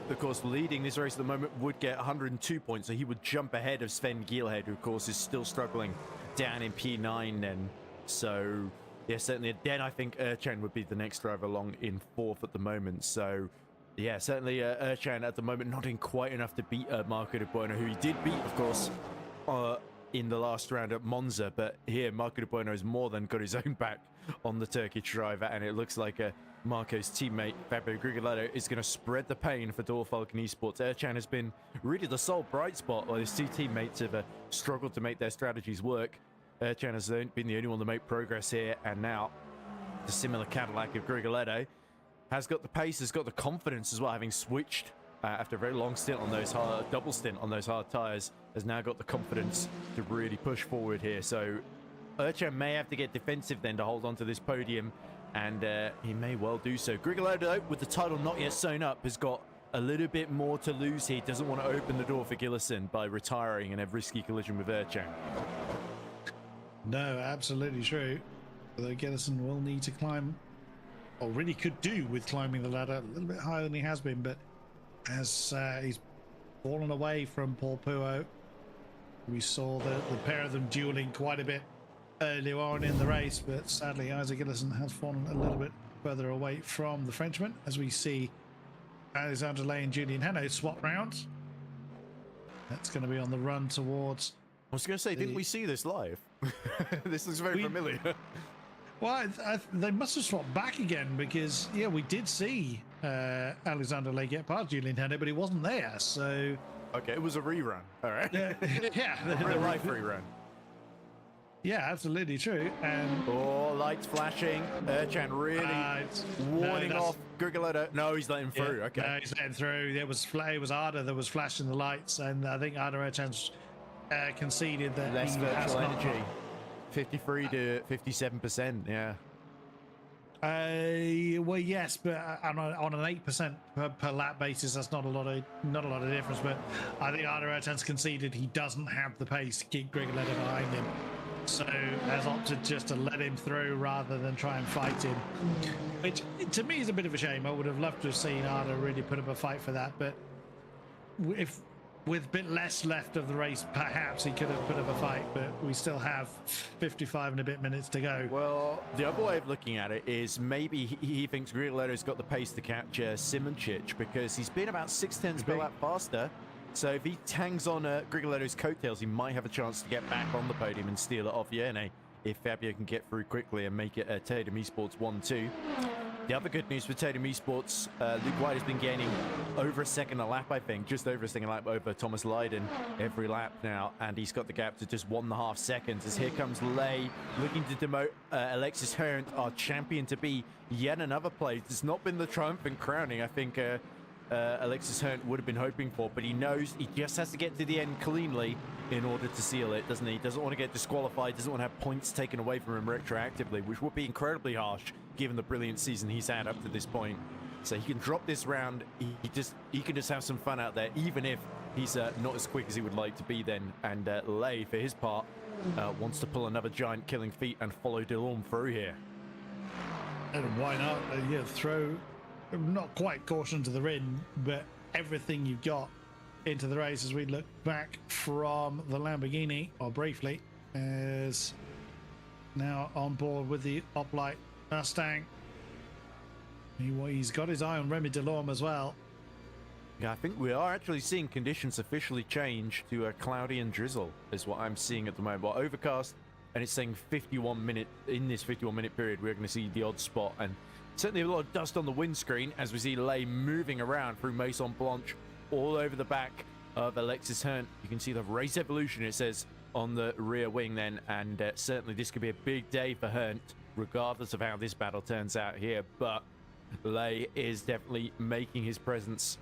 of course, leading this race at the moment, would get 102 points, so he would jump ahead of Sven Gielhed, who, of course, is still struggling down in P9 then. So, yeah, certainly, then I think Erchan would be the next driver along in 4th at the moment. So, yeah, certainly Erchan at the moment not in quite enough to beat Marco Di Buono, who he did beat, of course, in the last round at Monza. But here, Marco Di Buono has more than got his own back on the Turkish driver, and it looks like Marco's teammate Fabio Grigoletto is going to spread the pain for Dorfalken Esports. Erchan has been really the sole bright spot, while his two teammates have struggled to make their strategies work. Erchan has been the only one to make progress here, and now the similar Cadillac of Grigoletto has got the pace, has got the confidence as well, having switched after a very long stint on those double stint on those hard tires, has now got the confidence to really push forward here. So Erchan may have to get defensive then to hold on to this podium, and he may well do so. Grigoletto, with the title not yet sewn up, has got a little bit more to lose here. He doesn't want to open the door for Gillison by retiring in a risky collision with Erchan. No, absolutely true. Although Gillison will need to climb, or really could do with climbing the ladder a little bit higher than he has been, but as he's fallen away from Paul Puo, we saw the pair of them dueling quite a bit earlier on in the race, but sadly Isaac Gillison has fallen a little bit further away from the Frenchman, as we see Alexander Lay and Julian Heno swap rounds. That's going to be on the run towards... I was going to say, didn't we see this live? This looks very familiar. Well, they must have swapped back again, because, yeah, we did see Alexander Lay get past Julian Heno, but he wasn't there, so... Okay, it was a rerun. All right. Yeah. A real life rerun. Yeah, absolutely true. And lights flashing. Erchan really warning off Grigoletto. No, he's letting through. Okay. No, he's letting through. It was Arda that was flashing the lights, and I think Arda Erchan's conceded that less virtual energy. 53 to 57%. Yeah. Well, yes, but on an 8% per lap basis, that's not a lot of difference. But I think Arda Erchan's conceded he doesn't have the pace to keep Grigoletto behind him, so has opted just to let him through rather than try and fight him, which to me is a bit of a shame. I would have loved to have seen Arda really put up a fight for that, but if with a bit less left of the race, perhaps he could have put up a fight, but we still have 55 and a bit minutes to go. Well, the other way of looking at it is maybe he thinks Grigoletto's got the pace to catch Simoncic, because he's been about 6/10 per lap faster. So if he hangs on Grigoletto's coattails, he might have a chance to get back on the podium and steal it off Yerne if Fabio can get through quickly and make it Tatum Esports 1-2. The other good news for Tatum Esports, Luke White has been gaining over a second a lap, I think, just over a second lap over Thomas Lydon every lap now, and he's got the gap to just 1.5 seconds as here comes Lay looking to demote Alexis Herent, our champion to be yet another place. It's not been the triumphant crowning I think Alexis Herent would have been hoping for, but he knows he just has to get to the end cleanly in order to seal it, doesn't he? Doesn't want to get disqualified, doesn't want to have points taken away from him retroactively, which would be incredibly harsh given the brilliant season he's had up to this point. So he can drop this round, he can just have some fun out there, even if he's not as quick as he would like to be then. And Lay, for his part, wants to pull another giant killing feat and follow Delorme through here. And why not? Throw, not quite caution to the wind, but everything you've got into the race as we look back from the Lamborghini, or briefly, is now on board with the Oplite Mustang. He's got his eye on Remy Delorme as well. Yeah, I think we are actually seeing conditions officially change to cloudy and drizzle is what I'm seeing at the moment. Well, overcast, and it's saying 51 minute, in this 51 minute period we're going to see the odd spot, and certainly a lot of dust on the windscreen as we see Lay moving around through Maison Blanche all over the back of Alexis Herent. You can see the race evolution, it says, on the rear wing then, and certainly this could be a big day for Herent regardless of how this battle turns out here. But Lay is definitely making his presence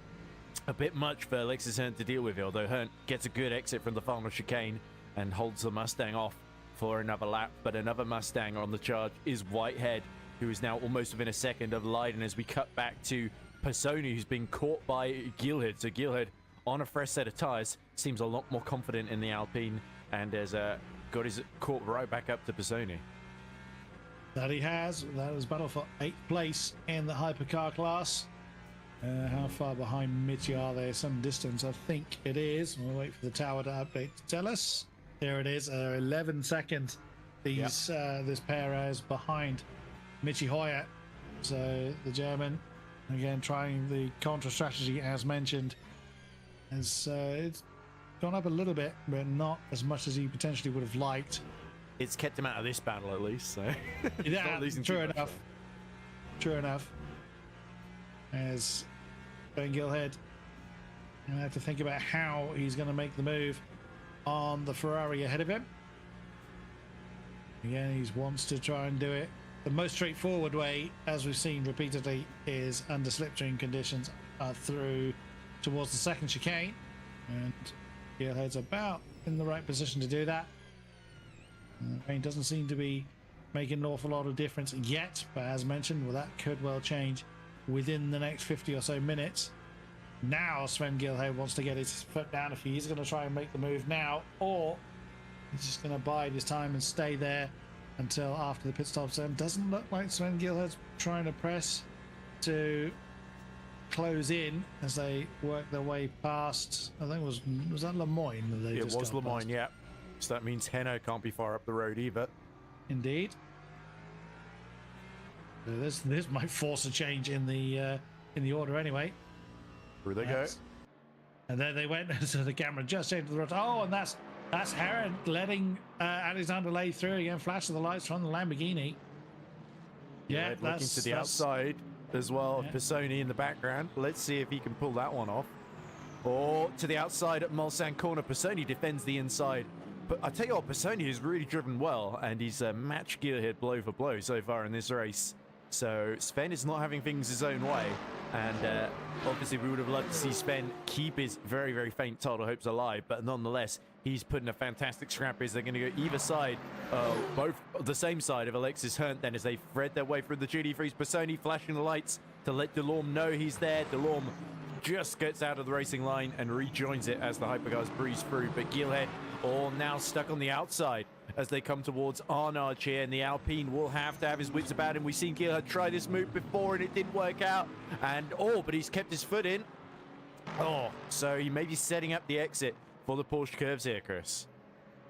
a bit much for Alexis Herndt to deal with, although Herndt gets a good exit from the final chicane and holds the Mustang off for another lap. But another Mustang on the charge is Whitehead, who is now almost within a second of Leiden as we cut back to Pisoni, who's been caught by Gilhead. So Gilhead, on a fresh set of tyres, seems a lot more confident in the Alpine and has got his caught right back up to Pisoni. That he has. That was battle for 8th place in the Hypercar class. How far behind Mitchie are they? Some distance, I think it is. We'll wait for the tower to update to tell us. There it is. 11 seconds. This pair is behind Mitchie Hoyer. So the German, again, trying the counter strategy as mentioned. It's gone up a little bit, but not as much as he potentially would have liked. It's kept him out of this battle at least, so yeah, true enough. True enough. As Ben Gilhead, you have to think about how he's going to make the move on the Ferrari ahead of him. Again, he wants to try and do it the most straightforward way, as we've seen repeatedly, is under slipstream conditions through towards the second chicane, and Gilhead's about in the right position to do that. Rain doesn't seem to be making an awful lot of difference yet, but as mentioned, well, that could well change within the next 50 or so minutes. Now Sven Gilhead wants to get his foot down if he's going to try and make the move now, or he's just going to bide his time and stay there until after the pit stops. And doesn't look like Sven Gilhead's trying to press to close in as they work their way past. I think was that Lemoyne that they just was Lemoyne, past? yeah. So that means Henno can't be far up the road either. Indeed. So this might force a change in the order anyway. Through they go. And there they went. So the camera just into the road. Oh, and that's Herent letting Alexander Lay through again. Flash of the lights from the Lamborghini. Yeah, looking to the outside as well. Yeah. Pisoni in the background. Let's see if he can pull that one off. Or to the outside at Mulsanne corner. Pisoni defends the inside. But I tell you what, Pisoni has really driven well, and he's matched Gearhead blow for blow so far in this race. So Sven is not having things his own way, and obviously we would have loved to see Sven keep his very, very faint title hopes alive, but nonetheless, he's putting a fantastic scrap as they're going to go either side, both the same side of Alexis Herndt then as they thread their way through the duty-free. Pisoni flashing the lights to let Delorme know he's there. Delorme just gets out of the racing line and rejoins it as the Hypercars breeze through, but Gilhead all now stuck on the outside as they come towards Arnage here, and the Alpine will have to have his wits about him. We've seen Gilhead try this move before and it didn't work out, but he's kept his foot in. So he may be setting up the exit for the Porsche curves here, Chris.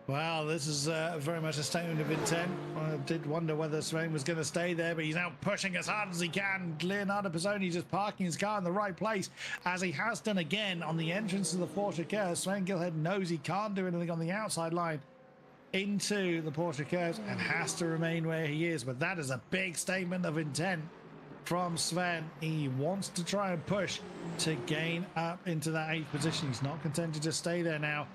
Wow, this is very much a statement of intent. I did wonder whether Sven was going to stay there, but he's now pushing as hard as he can. Leonardo Pisoni just parking his car in the right place, as he has done again on the entrance to the Porsche curve. Sven Gilhead knows he can't do anything on the outside line into the Porsche curves and has to remain where he is. But that is a big statement of intent from Sven. He wants to try and push to gain up into that 8th position. He's not content to just stay there now.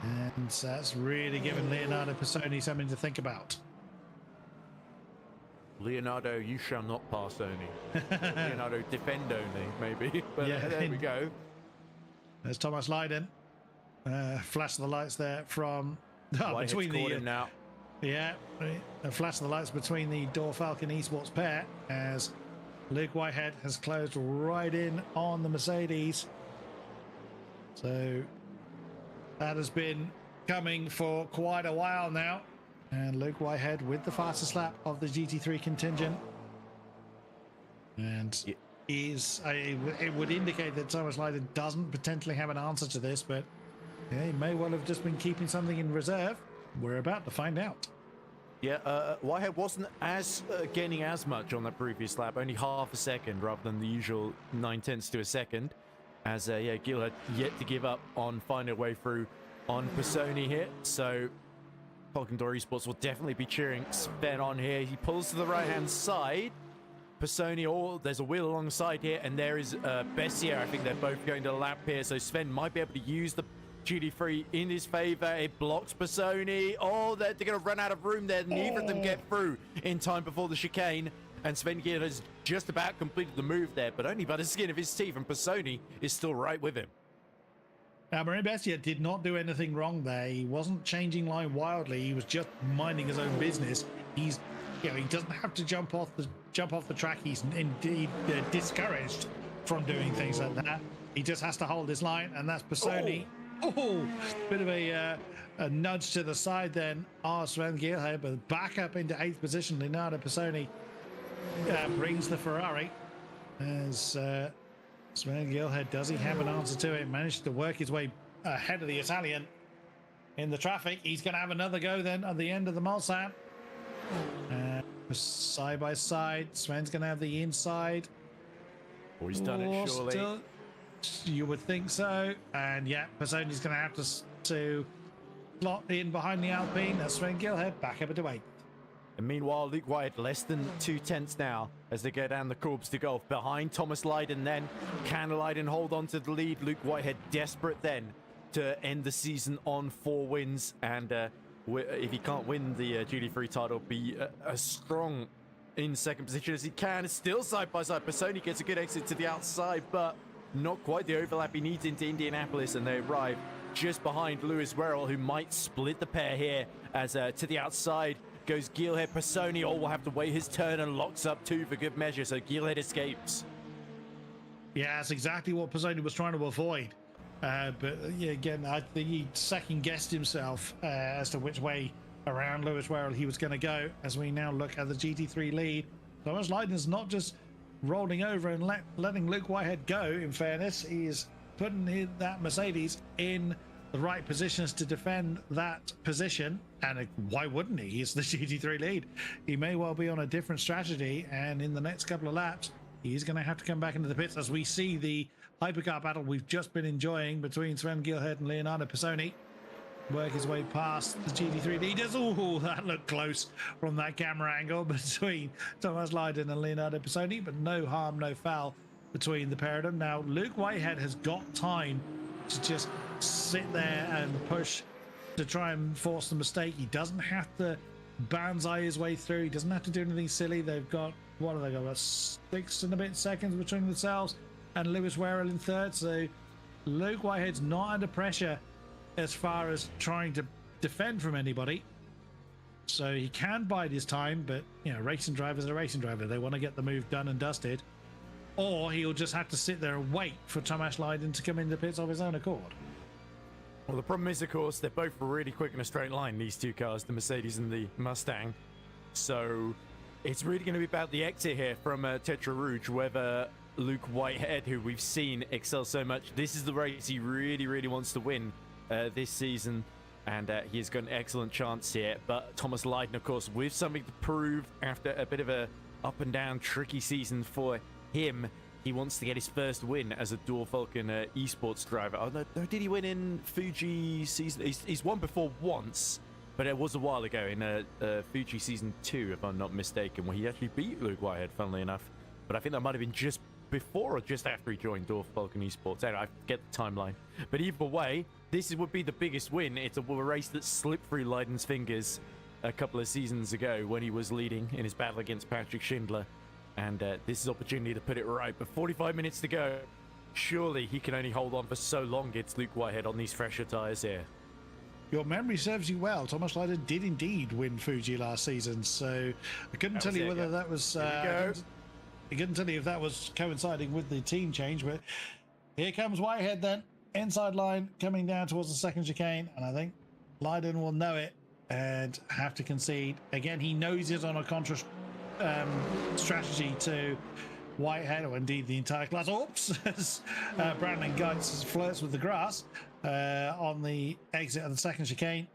And that's really given Leonardo Pisoni something to think about. Leonardo, you shall not pass only. Leonardo, defend only, maybe. But yeah, there we go. There's Thomas Leiden. Flash of the lights there from between the now. Yeah, a flash of the lights between the Door Falcon Esports pair as Luke Whitehead has closed right in on the Mercedes. So that has been coming for quite a while now. And Luke Whitehead with the fastest lap of the GT3 contingent. And it would indicate that Thomas Leiden doesn't potentially have an answer to this, but yeah, he may well have just been keeping something in reserve. We're about to find out. Yeah, Whitehead wasn't gaining as much on that previous lap, only half a second rather than the usual 9/10 to a second. As Gilhead yet to give up on finding a way through on Pisoni here. So Falcondor Esports will definitely be cheering Sven on here. He pulls to the right-hand side. Pisoni, there's a wheel alongside here, and there is Bessier. I think they're both going to lap here, so Sven might be able to use the GT3 in his favor. It blocks Pisoni. They're going to run out of room there. Neither of them get through in time before the chicane. and Sven Giel has just about completed the move there, but only by the skin of his teeth, and Pisoni is still right with him. Now, Marin Bestia did not do anything wrong there. He wasn't changing line wildly. He was just minding his own business. He's, you know, he doesn't have to jump off the track. He's indeed discouraged from doing things like that. He just has to hold his line, and that's Pisoni. Oh, bit of a nudge to the side then. Sven Gielhed, but back up into 8th position. Leonardo Pisoni brings the Ferrari as Sven Gielhed, does he have an answer to it? Managed to work his way ahead of the Italian in the traffic. He's going to have another go then at the end of the Mulsanne. Side by side, Sven's going to have the inside. Oh, he's done it, surely. Still, you would think so. And yeah, Pisoni's going to have to slot in behind the Alpine. That's Sven Gielhed back up into 8th. And meanwhile, Luke White less than 2/10 now as they go down the Corbs to Golf behind Thomas Lydon. Then can Lydon hold on to the lead? Luke Whitehead desperate then to end the season on 4 wins, and if he can't win the GT3 title, be as strong in 2nd position as he can. It's still side by side. Pisoni gets a good exit to the outside, but not quite the overlap he needs into Indianapolis, and they arrive just behind Lewis Werrell, who might split the pair here as to the outside goes Gielhed. Pisoni will have to wait his turn and locks up 2 for good measure, so Gielhed escapes. Yeah, that's exactly what Pisoni was trying to avoid. But yeah, again, I think he second-guessed himself as to which way around Lewis Werrell he was going to go. As we now look at the GT3 lead, Thomas Lydon's not just rolling over and letting Luke Whitehead go. In fairness, he is putting that Mercedes in the right positions to defend that position, and why wouldn't he? He's the GT3 lead. He may well be on a different strategy, and in the next couple of laps he's going to have to come back into the pits as we see the hypercar battle we've just been enjoying between Sven Gielhed and Leonardo Pisoni work his way past the GT3 leaders. Oh, that looked close from that camera angle between Thomas Lydon and Leonardo Pisoni, but no harm, no foul between the pair of them. Now Luke Whitehead has got time to just sit there and push to try and force the mistake. He doesn't have to banzai his way through. He doesn't have to do anything silly. They've got, what have they got? About 6 and a bit seconds between themselves and Lewis Werrell in 3rd. So Luke Whitehead's not under pressure as far as trying to defend from anybody. So he can bide his time, but you know, racing drivers are racing driver. They want to get the move done and dusted. Or he'll just have to sit there and wait for Thomas Lydon to come in the pits of his own accord. Well, the problem is, of course, they're both really quick in a straight line, these 2 cars, the Mercedes and the Mustang. So it's really going to be about the exit here from Tetra Rouge, whether Luke Whitehead, who we've seen excel so much, this is the race he really, really wants to win this season. And he's got an excellent chance here. But Thomas Lydon, of course, with something to prove after a bit of a up and down tricky season for him. He wants to get his first win as a Dual Falcon esports driver. Oh, no, did he win in Fuji season? He's won before once, but it was a while ago in Fuji season 2, if I'm not mistaken, where he actually beat Luke Whitehead, funnily enough. But I think that might have been just before or just after he joined Dual Falcon esports. Anyway, I forget the timeline. But either way, this would be the biggest win. It's a race that slipped through Lydon's fingers a couple of seasons ago when he was leading in his battle against Patrick Schindler. And this is opportunity to put it right. But 45 minutes to go. Surely he can only hold on for so long. It's Luke Whitehead on these fresher tyres here. Your memory serves you well. Thomas Lydon did indeed win Fuji last season. So I couldn't tell you whether that was... I couldn't tell you if that was coinciding with the team change. But here comes Whitehead then. Inside line coming down towards the 2nd chicane. And I think Lydon will know it and have to concede. Again, he knows he's on a contra strategy to Whitehead, or indeed the entire class. Oops! Brandon Geitz flirts with the grass on the exit of the 2nd chicane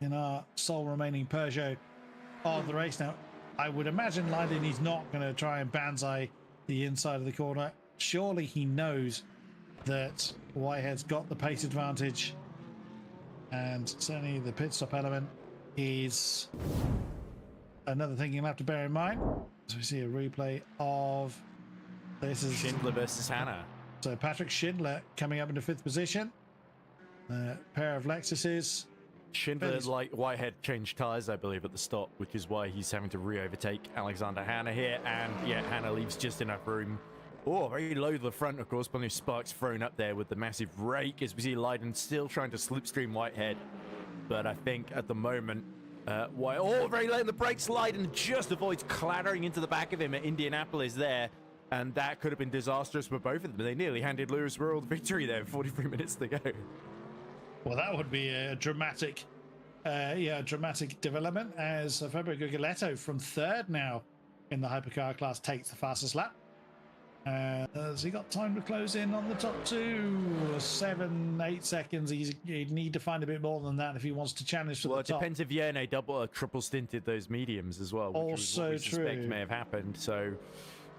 in our sole remaining Peugeot of the race. Now, I would imagine Lydon is not going to try and banzai the inside of the corner. Surely he knows that Whitehead's got the pace advantage, and certainly the pit stop element is another thing you'll have to bear in mind. So we see a replay of this is Schindler versus Hannah. So Patrick Schindler coming up into 5th position. Pair of Lexuses Schindler, like Whitehead, changed tyres, I believe, at the stop, which is why he's having to re-overtake Alexander Hanna here. And yeah, Hanna leaves just enough room. Oh, very low to the front, of course. Plenty of sparks thrown up there with the massive rake as we see Leiden still trying to slipstream Whitehead. But I think at the moment, very late in the brakes, Leiden just avoids clattering into the back of him at Indianapolis there. And that could have been disastrous for both of them. They nearly handed Lewis World victory there, 43 minutes to go. Well, that would be a dramatic, dramatic development as Fabio Grigoletto from third now in the hypercar class takes the fastest lap. Has he got time to close in on the top two? 7-8 seconds. He'd need to find a bit more than that if he wants to challenge for the top. Well, it depends if Yerne double or triple stinted those mediums as well, which also we suspect may have happened. So,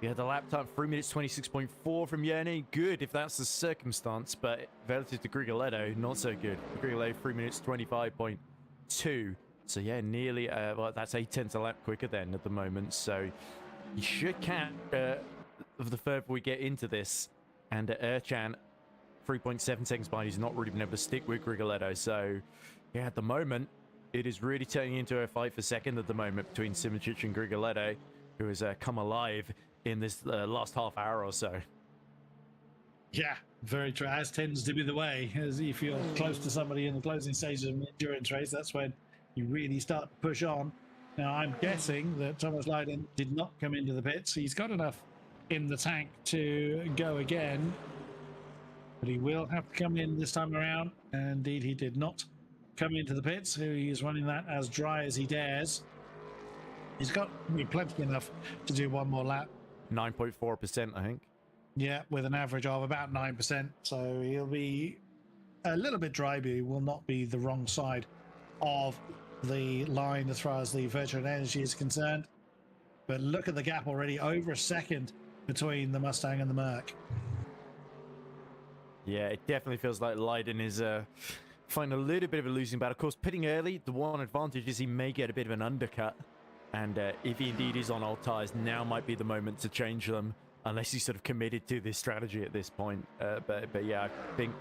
yeah, the lap time 3 minutes 26.4 from Yerne. Good if that's the circumstance, but relative to Grigoletto, not so good. Grigoletto 3 minutes 25.2. So yeah, nearly that's 8/10 a lap quicker then at the moment. So you should catch the further we get into this, and Erchan 3.7 seconds behind. He's not really been able to stick with Grigoletto. So yeah, at the moment it is really turning into a fight for second at the moment between Simoncic and Grigoletto, who has come alive in this last half hour or so. Yeah, very true. As tends to be the way, as if you're close to somebody in the closing stages of an endurance race, that's when you really start to push on. Now, I'm guessing that Thomas Leiden did not come into the pits. He's got enough in the tank to go again, but he will have to come in this time around. And indeed, he did not come into the pits. So he's running that as dry as he dares. He's got plenty enough to do one more lap. 9.4%, I think. Yeah, with an average of about 9%. So he'll be a little bit dry, but he will not be the wrong side of the line as far as the virtual energy is concerned. But look at the gap already, over a second between the Mustang and the Merc. Yeah, it definitely feels like Leiden is finding a little bit of a losing battle. Of course, pitting early, the one advantage is he may get a bit of an undercut. And if he indeed is on old tyres, now might be the moment to change them, unless he's sort of committed to this strategy at this point. But yeah, I think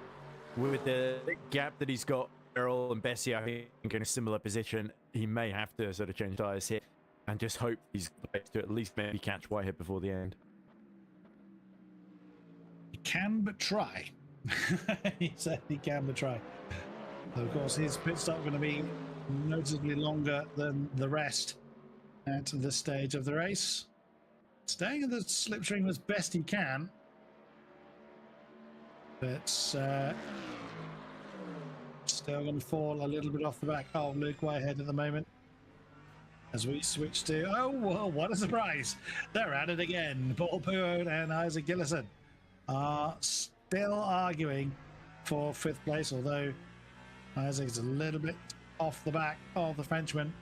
with the gap that he's got, Earl and Bessie, I think in a similar position, he may have to sort of change tyres here and just hope he's able to at least maybe catch Whitehead before the end. He can but try. He certainly can but try. Of course, his pit stop going to be noticeably longer than the rest at this stage of the race. Staying in the slipstream as best he can, but still going to fall a little bit off the back of Luke Whitehead at the moment. As we switch to, oh, well, what a surprise! They're at it again. Paul Puot and Isaac Gillison are still arguing for fifth place, although Isaac's a little bit off the back of the Frenchman.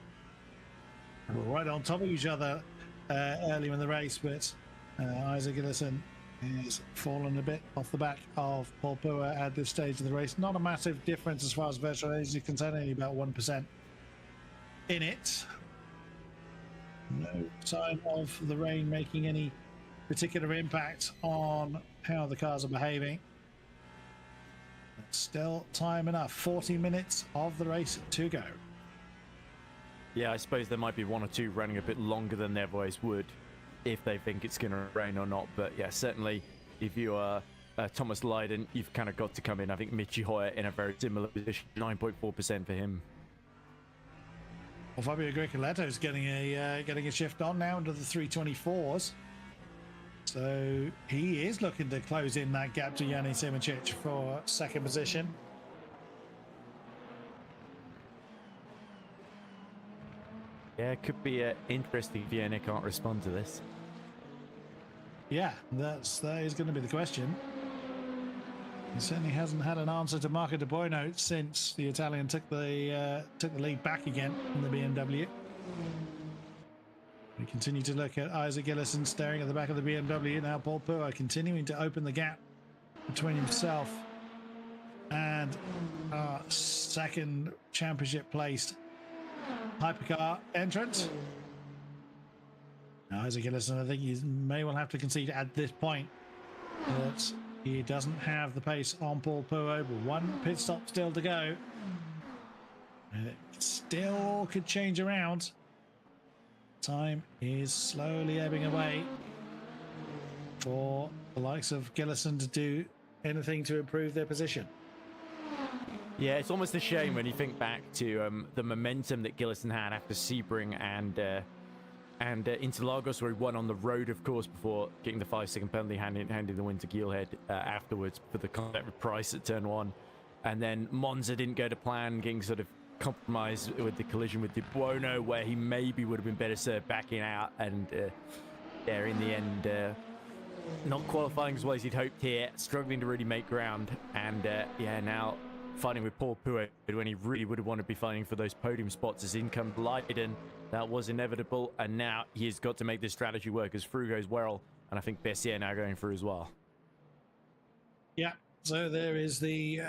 Right on top of each other earlier in the race, but Isaac Gillison has fallen a bit off the back of Paul Puot at this stage of the race. Not a massive difference as far as virtual energy is concerned, only about 1% in it. No sign of the rain making any particular impact on how the cars are behaving. But still time enough, 40 minutes of the race to go. Yeah, I suppose there might be one or two running a bit longer than they otherwise would if they think it's going to rain or not. But yeah, certainly if you are Thomas Leiden, you've kind of got to come in. I think Michi Hoyer in a very similar position, 9.4% for him. Well, Fabio Grigoletto is getting a shift on now into the 324s. So he is looking to close in that gap to Yanni Simoncic for second position. Yeah, it could be interesting if Vienna can't respond to this. Yeah, that is going to be the question. He certainly hasn't had an answer to Marco De Buono since the Italian took the lead back again in the BMW. We continue to look at Isaac Gillison staring at the back of the BMW. Now Paul Puot continuing to open the gap between himself and second championship placed hypercar entrance. Now Isaac Gillison, I think he may well have to concede at this point that he doesn't have the pace on Paul Puot, but one pit stop still to go. And it still could change around. Time is slowly ebbing away for the likes of Gillison to do anything to improve their position. Yeah, it's almost a shame when you think back to the momentum that Gillison had after Sebring and Interlagos, where he won on the road, of course, before getting the 5-second penalty, handing the win to Geelhead afterwards for the contact with Price at turn 1. And then Monza didn't go to plan, getting sort of compromised with the collision with De Buono, where he maybe would have been better served backing out. And there, in the end, not qualifying as well as he'd hoped here, struggling to really make ground. And yeah, now fighting with Paul Pouet when he really would have wanted to be fighting for those podium spots as in comes Leiden. That was inevitable, and now he's got to make this strategy work as through goes Werrell, and I think Bessier now going through as well. Yeah, so there is the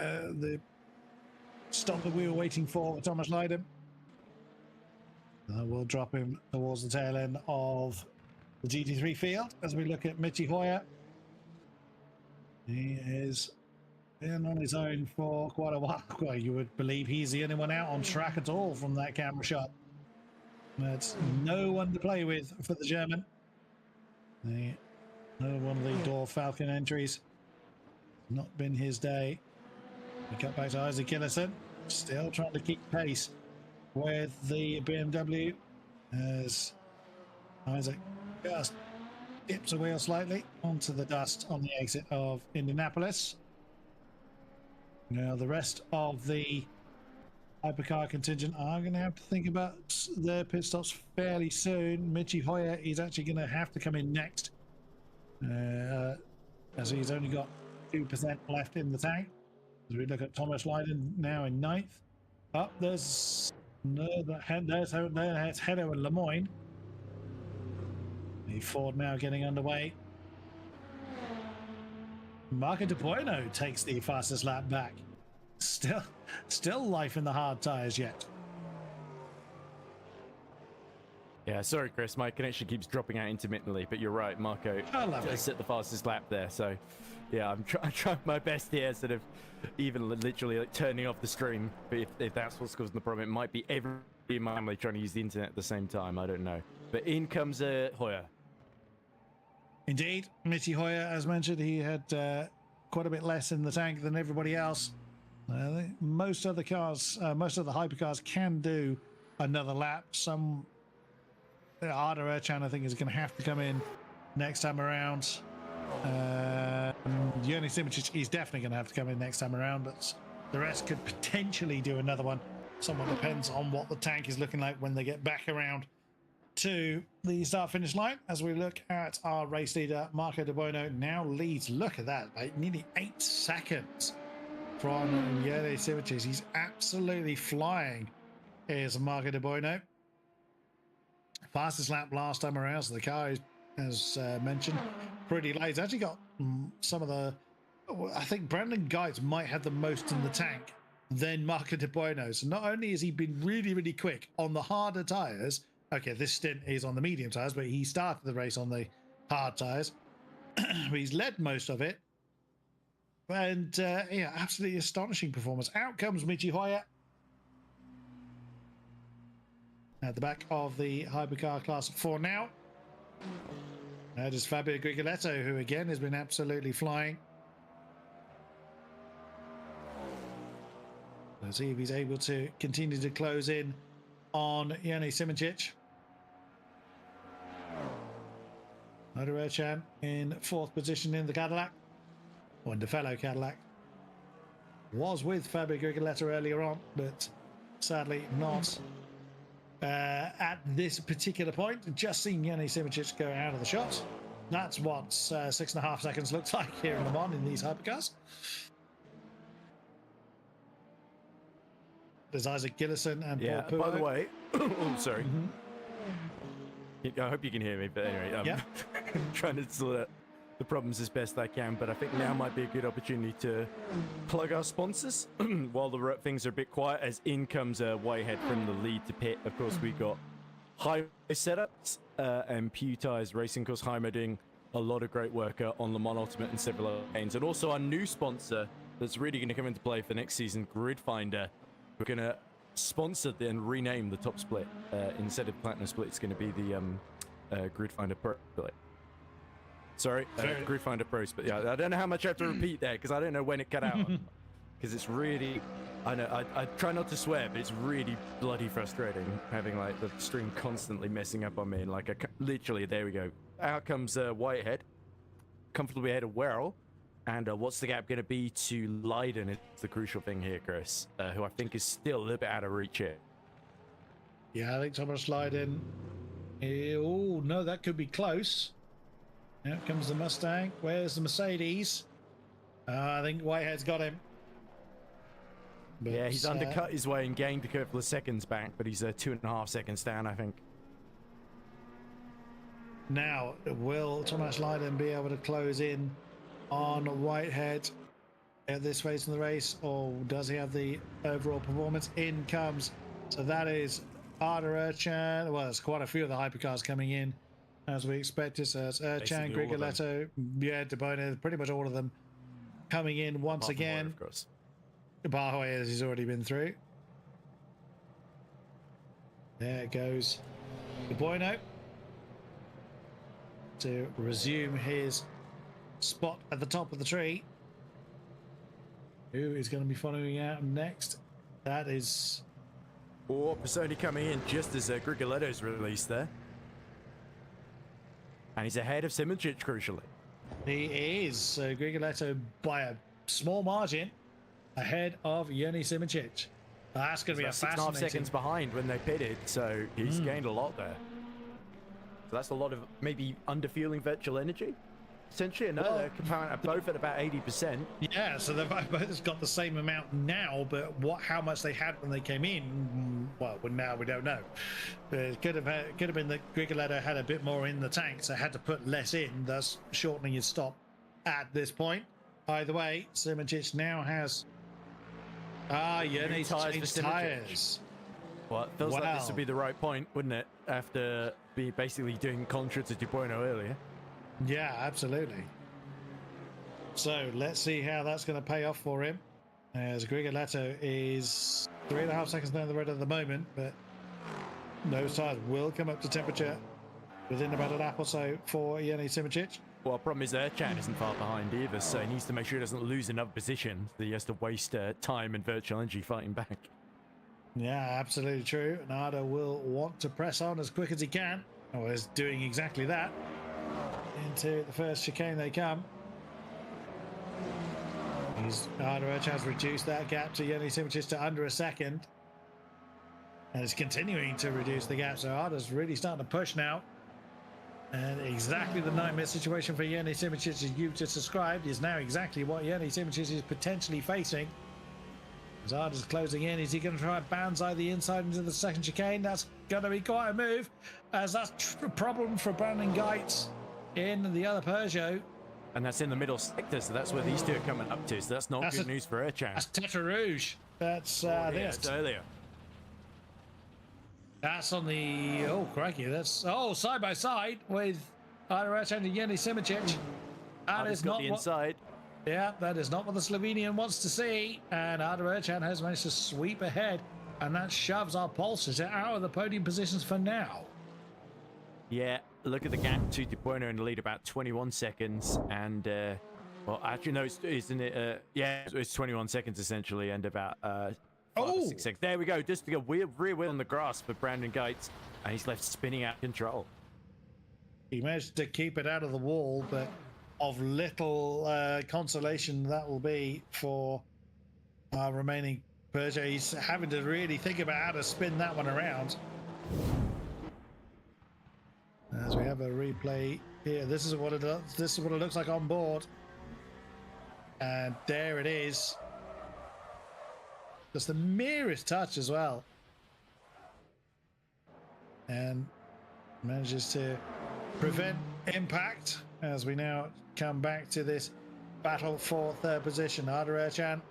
stop that we were waiting for Thomas Leiden. We'll drop him towards the tail end of the GT3 field as we look at Michi Hoyer. He is been on his own for quite a while. Well, you would believe he's the only one out on track at all from that camera shot. That's no one to play with for the German. Another one of the Door Falcon entries. Not been his day. We cut back to Isaac Gillison, still trying to keep pace with the BMW as Isaac just dips a wheel slightly onto the dust on the exit of Indianapolis. Now the rest of the Hypercar contingent are going to have to think about their pit stops fairly soon. Michi Hoyer is actually going to have to come in next, as he's only got 2% left in the tank. As we look at Thomas Leiden now in 9th. Up there's Hedo and Lemoyne. The Ford now getting underway. Marco De Buono takes the fastest lap back. Still life in the hard tires yet. Yeah, sorry, Chris. My connection keeps dropping out intermittently, but you're right. Marco just set the fastest lap there. So, yeah, I'm trying my best here, sort of even literally like turning off the stream. But if that's what's causing the problem, it might be everybody in my family trying to use the internet at the same time. I don't know. But in comes Hoyer. Indeed, Michi Hoyer, as mentioned, he had quite a bit less in the tank than everybody else. Most of the cars, most of the hypercars can do another lap. Some Arda Erchan, I think, is going to have to come in next time around. Joni Simic is definitely going to have to come in next time around, but the rest could potentially do another one. Somewhat depends on what the tank is looking like when they get back around to the start-finish line. As we look at our race leader, Marco De Buono now leads. Look at that, mate. Nearly 8 seconds from Joni Simic. He's absolutely flying, is Marco De Buono. Fastest lap last time around, so the car is, as mentioned, pretty late. He's actually got some of the... I think Brandon Geitz might have the most in the tank than Marco De Buono. So not only has he been really, really quick on the harder tyres. Okay, this stint is on the medium tyres, but he started the race on the hard tyres. He's led most of it. And, yeah, absolutely astonishing performance. Out comes Michi Hoyer at the back of the Hypercar Class 4 now. That is Fabio Grigoletto, who again has been absolutely flying. Let's see if he's able to continue to close in on Joni Simic. Arda Erchan in 4th position in the Cadillac, or in the fellow Cadillac. Was with Fabio Grigoletto earlier on, but sadly not at this particular point. Just seen Joni Simic go out of the shot. That's what 6.5 seconds looks like here in Le Mans in these hypercars. There's Isaac Gillison and Paul Pouet. By the way, oh, sorry. I hope you can hear me, but anyway, I'm trying to sort out the problems as best I can, but I think now might be a good opportunity to plug our sponsors while the things are a bit quiet, as in comes Whitehead from the lead to pit. Of course, we got High Setups and Pew Tires Racing. Of course, Heimer doing a lot of great work on Le Mans Ultimate and several other games. And also our new sponsor that's really going to come into play for next season, Grid Finder. We're going to sponsored and renamed the top split. Instead of Platinum Split, it's going to be the Grid Finder Pro split. Sorry, Grid Finder Pro split. Yeah, I don't know how much I have to repeat there because I don't know when it cut out. Because it's really, I know, I try not to swear, but it's really bloody frustrating having like the stream constantly messing up on me. And like, literally, there we go. Out comes Whitehead, comfortably ahead of Werrell. And what's the gap going to be to Leiden? It's the crucial thing here, Chris, who I think is still a little bit out of reach here. Yeah, I think Thomas Leiden. Oh, no, that could be close. Here comes the Mustang. Where's the Mercedes? I think Whitehead's got him. But, yeah, he's undercut his way and gained a couple of seconds back, but he's 2.5 seconds down, I think. Now, will Thomas Leiden be able to close in on Whitehead at this phase in the race, or does he have the overall performance? In comes, so that is Arda Erchan. Well, there's quite a few of the hypercars coming in as we expected. So it's Erchan, Grigoletto, yeah, Domino, pretty much all of them coming in once again. Of course. Bahoe, as he's already been through. There goes the Bueno to resume his spot at the top of the tree. Who is going to be following out next? That is... Oh, Pisoni coming in just as Grigoletto's released there. And he's ahead of Simoncic, crucially. He is. So Grigoletto by a small margin ahead of Yerny Simoncic. That's going to be a fascinating... 6.5 seconds behind when they pitted, so he's gained a lot there. So that's a lot of maybe underfueling virtual energy. Essentially, another component, both at about 80%. Yeah, so they've both got the same amount now, but how much they had when they came in, well, now we don't know. It could have been that Grigoletto had a bit more in the tank, so had to put less in, thus shortening his stop at this point. Either way, Simoncic now has changed tires. Well, it feels like this would be the right point, wouldn't it? After basically doing contra to Bueno earlier. Yeah, absolutely. So let's see how that's going to pay off for him. As Grigoletto is 3.5 seconds down the road at the moment, but those tires will come up to temperature within about a lap or so for Yerny Simoncic. Well, the problem is Erchan isn't far behind either, so he needs to make sure he doesn't lose another position. So he has to waste time and virtual energy fighting back. Yeah, absolutely true. Nardo will want to press on as quick as he can, or is doing exactly that. Into the first chicane they come. Arda Erchan has reduced that gap to Yerny Simoncic to under a second. And is continuing to reduce the gap, so Arda's really starting to push now. And exactly the nightmare situation for Yerny Simoncic, as you've just described, is now exactly what Yerny Simoncic is potentially facing. As Arda's closing in, is he going to try and banzai the inside into the second chicane? That's going to be quite a move, as that's a problem for Brandon Geitz in the other Peugeot. And that's in the middle sector, so that's where these two are coming up to, so that's not good news for Erchan. That's Tetra Rouge. That's earlier. That's on the... Oh, crikey. That's... Oh, side by side with Arda Erchan and Yerny Simoncic. That is not the inside. Yeah, that is not what the Slovenian wants to see. And Arda Erchan has managed to sweep ahead, and that shoves our Pulsars out of the podium positions for now. Yeah, look at the gap to Bueno in the lead, about 21 seconds. And, well, actually, no, isn't it? Yeah, it's 21 seconds essentially, and about 5 or 6 seconds. There we go, just to go rear wheel on the grass for Brandon Geitz, and he's left spinning out of control. He managed to keep it out of the wall, but of little consolation that will be for our remaining Peugeot. He's having to really think about how to spin that one around. As we have a replay here, this is what it looks like on board, and there it is. Just the merest touch as well, and manages to prevent impact. As we now come back to this battle for third position, Arda Erchan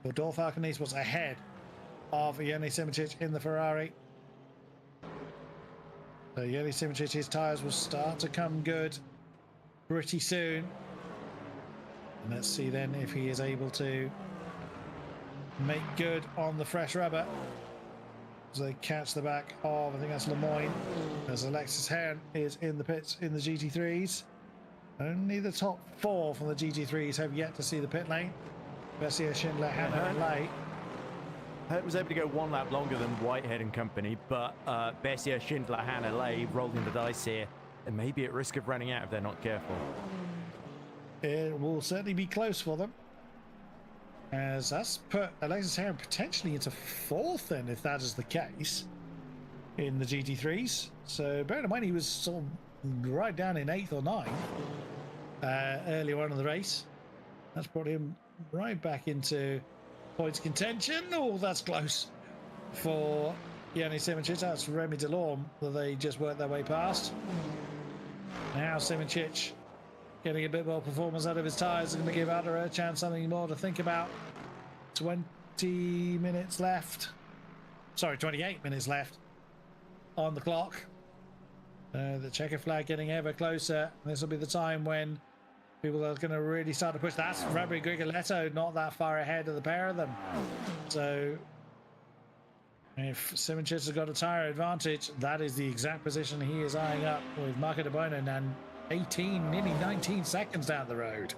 or Dolph Arcanis was ahead of Yerny Simoncic in the Ferrari. So Yerny Simicic's tyres will start to come good pretty soon. And let's see then if he is able to make good on the fresh rubber. as they catch the back of, I think that's Lemoyne, as Alexis Hearn is in the pits in the GT3s. Only the top 4 from the GT3s have yet to see the pit lane. Bessier, Schindler, Hanna and Lay. Hearn was able to go 1 lap longer than Whitehead and company, but Bessier, Schindler, Hanna, Lay rolling the dice here and maybe at risk of running out if they're not careful. It will certainly be close for them, as that's put Alexis Hearn potentially into 4th then, if that is the case, in the GT3s. So bear in mind he was sort of right down in 8th or 9th earlier on in the race. That's brought him right back into points contention. Oh, that's close for Yanni Simoncic. That's Remy Delorme that they just worked their way past. Now Simoncic getting a bit more performance out of his tyres, going to give Ada a chance, something more to think about. 20 minutes left. Sorry, 28 minutes left on the clock. The checker flag getting ever closer. This will be the time when people are going to really start to push. That's Fabio Grigoletto not that far ahead of the pair of them. So if Simoncic has got a tyre advantage, that is the exact position he is eyeing up with Marco De Bono and 18, nearly 19 seconds down the road.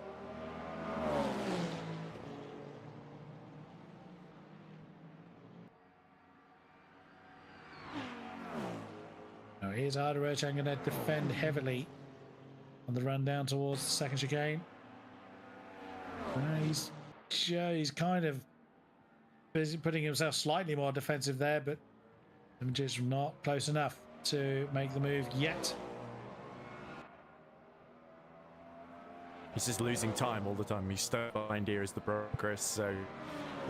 Now here's Ada Rocha going to defend heavily on the run down towards the second chicane. He's kind of putting himself slightly more defensive there, but just not close enough to make the move yet. He's just losing time all the time. He's stuck behind here as the progress. So,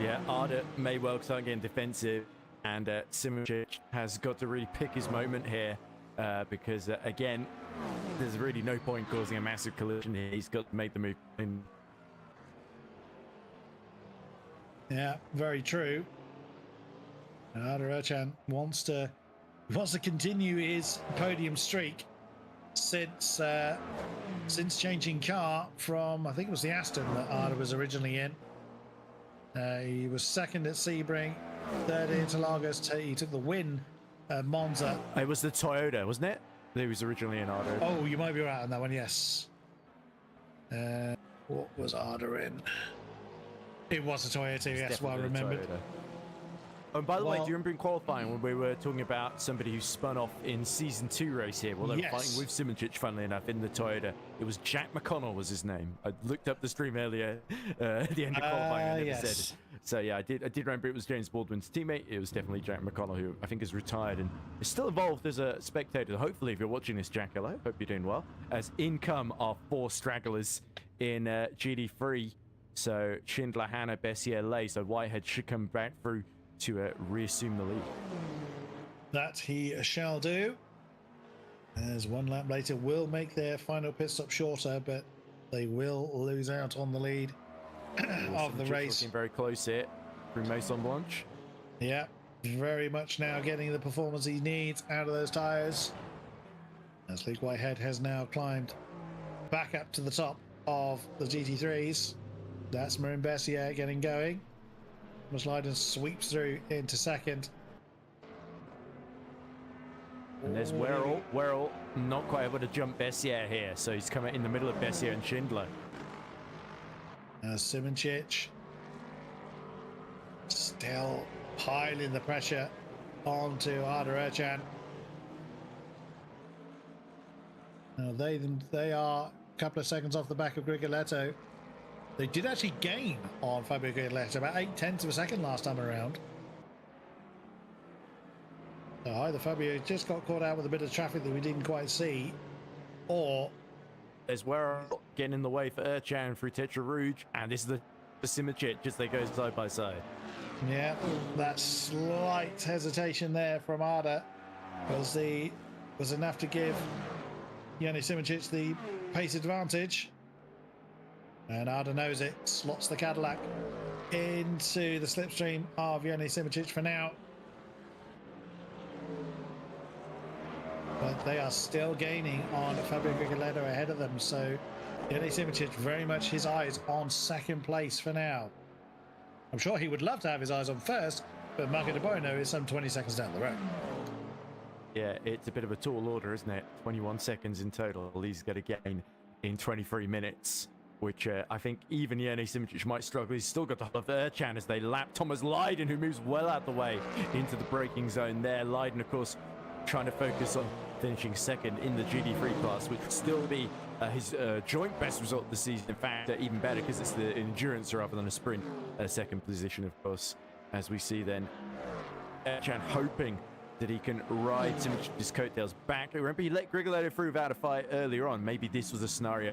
yeah, Ada may well start getting defensive, and Simoncic has got to really pick his moment here because, again, there's really no point causing a massive collision here. He's got to make the move. Yeah, very true. Ada Erchan wants to continue his podium streak since changing car from, I think it was the Aston that Ada was originally in. He was second at Sebring, third at Interlagos. He took the win at Monza. It was the Toyota, wasn't it? That he was originally in Ada. Oh, you might be right on that one, yes. What was Ada in? It was a Toyota, yes, well remembered. And by the way, do you remember in qualifying when we were talking about somebody who spun off in Season 2 race here? Well, they were fighting with Simoncic, funnily enough, in the Toyota. It was Jack McConnell was his name. I looked up the stream earlier at the end of qualifying and it said it. So yeah, I did remember it was James Baldwin's teammate. It was definitely Jack McConnell, who I think is retired and is still involved as a spectator. Hopefully, if you're watching this, Jack, hello. Hope you're doing well. As in come our 4 stragglers in GD3. So Schindler, Hanna, Bessier, Lay. So Whitehead should come back through to reassume the lead. That he shall do. As 1 lap later will make their final pit stop shorter, but they will lose out on the lead of the race. Looking very close here through Maison Blanche. Yeah, very much now getting the performance he needs out of those tyres. As Luke Whitehead has now climbed back up to the top of the GT3s. That's Marin Bessier getting going. Leiden sweeps through into second. And there's Werrell not quite able to jump Bessier here, so he's coming in the middle of Bessier and Schindler. Simoncic still piling the pressure onto Ada Erchan. Now they are a couple of seconds off the back of Grigoletto. They did actually gain on Fabio Grigoletto, about 0.8 of a second last time around. So either Fabio just got caught out with a bit of traffic that we didn't quite see, or there's Werrell getting in the way for Erchan through Tetra Rouge, and this is the Simoncic as they go side by side. Yeah, that slight hesitation there from Ada was enough to give Yanni Simoncic the pace advantage. And Ada knows it, slots the Cadillac into the slipstream of Yanni Simoncic for now. But they are still gaining on Fabio Grigoletto ahead of them, so Yanni Simoncic very much his eyes on second place for now. I'm sure he would love to have his eyes on first, but Marco Domino is some 20 seconds down the road. Yeah, it's a bit of a tall order, isn't it? 21 seconds in total. He's got to gain in 23 minutes, which I think even Jene Simic might struggle. He's still got the whole of Ercan as they lap Thomas Leiden, who moves well out the way into the braking zone there. Leiden, of course, trying to focus on finishing second in the GD3 class, which would still be his joint best result this season. In fact, even better because it's the endurance rather than a sprint second position, of course, as we see then Ercan hoping that he can ride Simic's coattails back. Remember, he let Grigoletto through without a fight earlier on. Maybe this was a scenario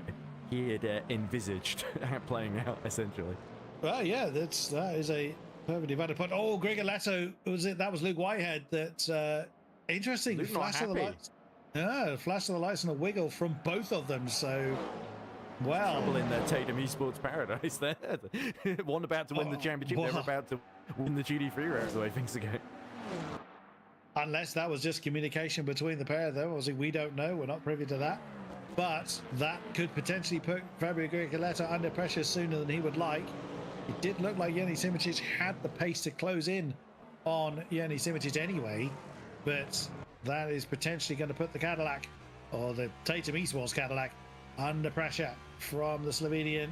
he had envisaged playing out, essentially. Well, yeah, that is a perfectly valid point. Oh, Grigoletto, was it? That was Luke Whitehead. That interesting. Luke flash of the lights. Yeah, flash of the lights and a wiggle from both of them. So, well, trouble in their Tatum Esports paradise there. One about to win the championship, the other about to win the GD3 race, the way things are going. Unless that was just communication between the pair of them. Obviously, we don't know. We're not privy to that. But that could potentially put Fabio Grigoletto under pressure sooner than he would like. It did look like Jene Simic had the pace to close in on Jene Simic anyway. But that is potentially going to put the Cadillac, or the Tatum Esports Cadillac, under pressure from the Slovenian.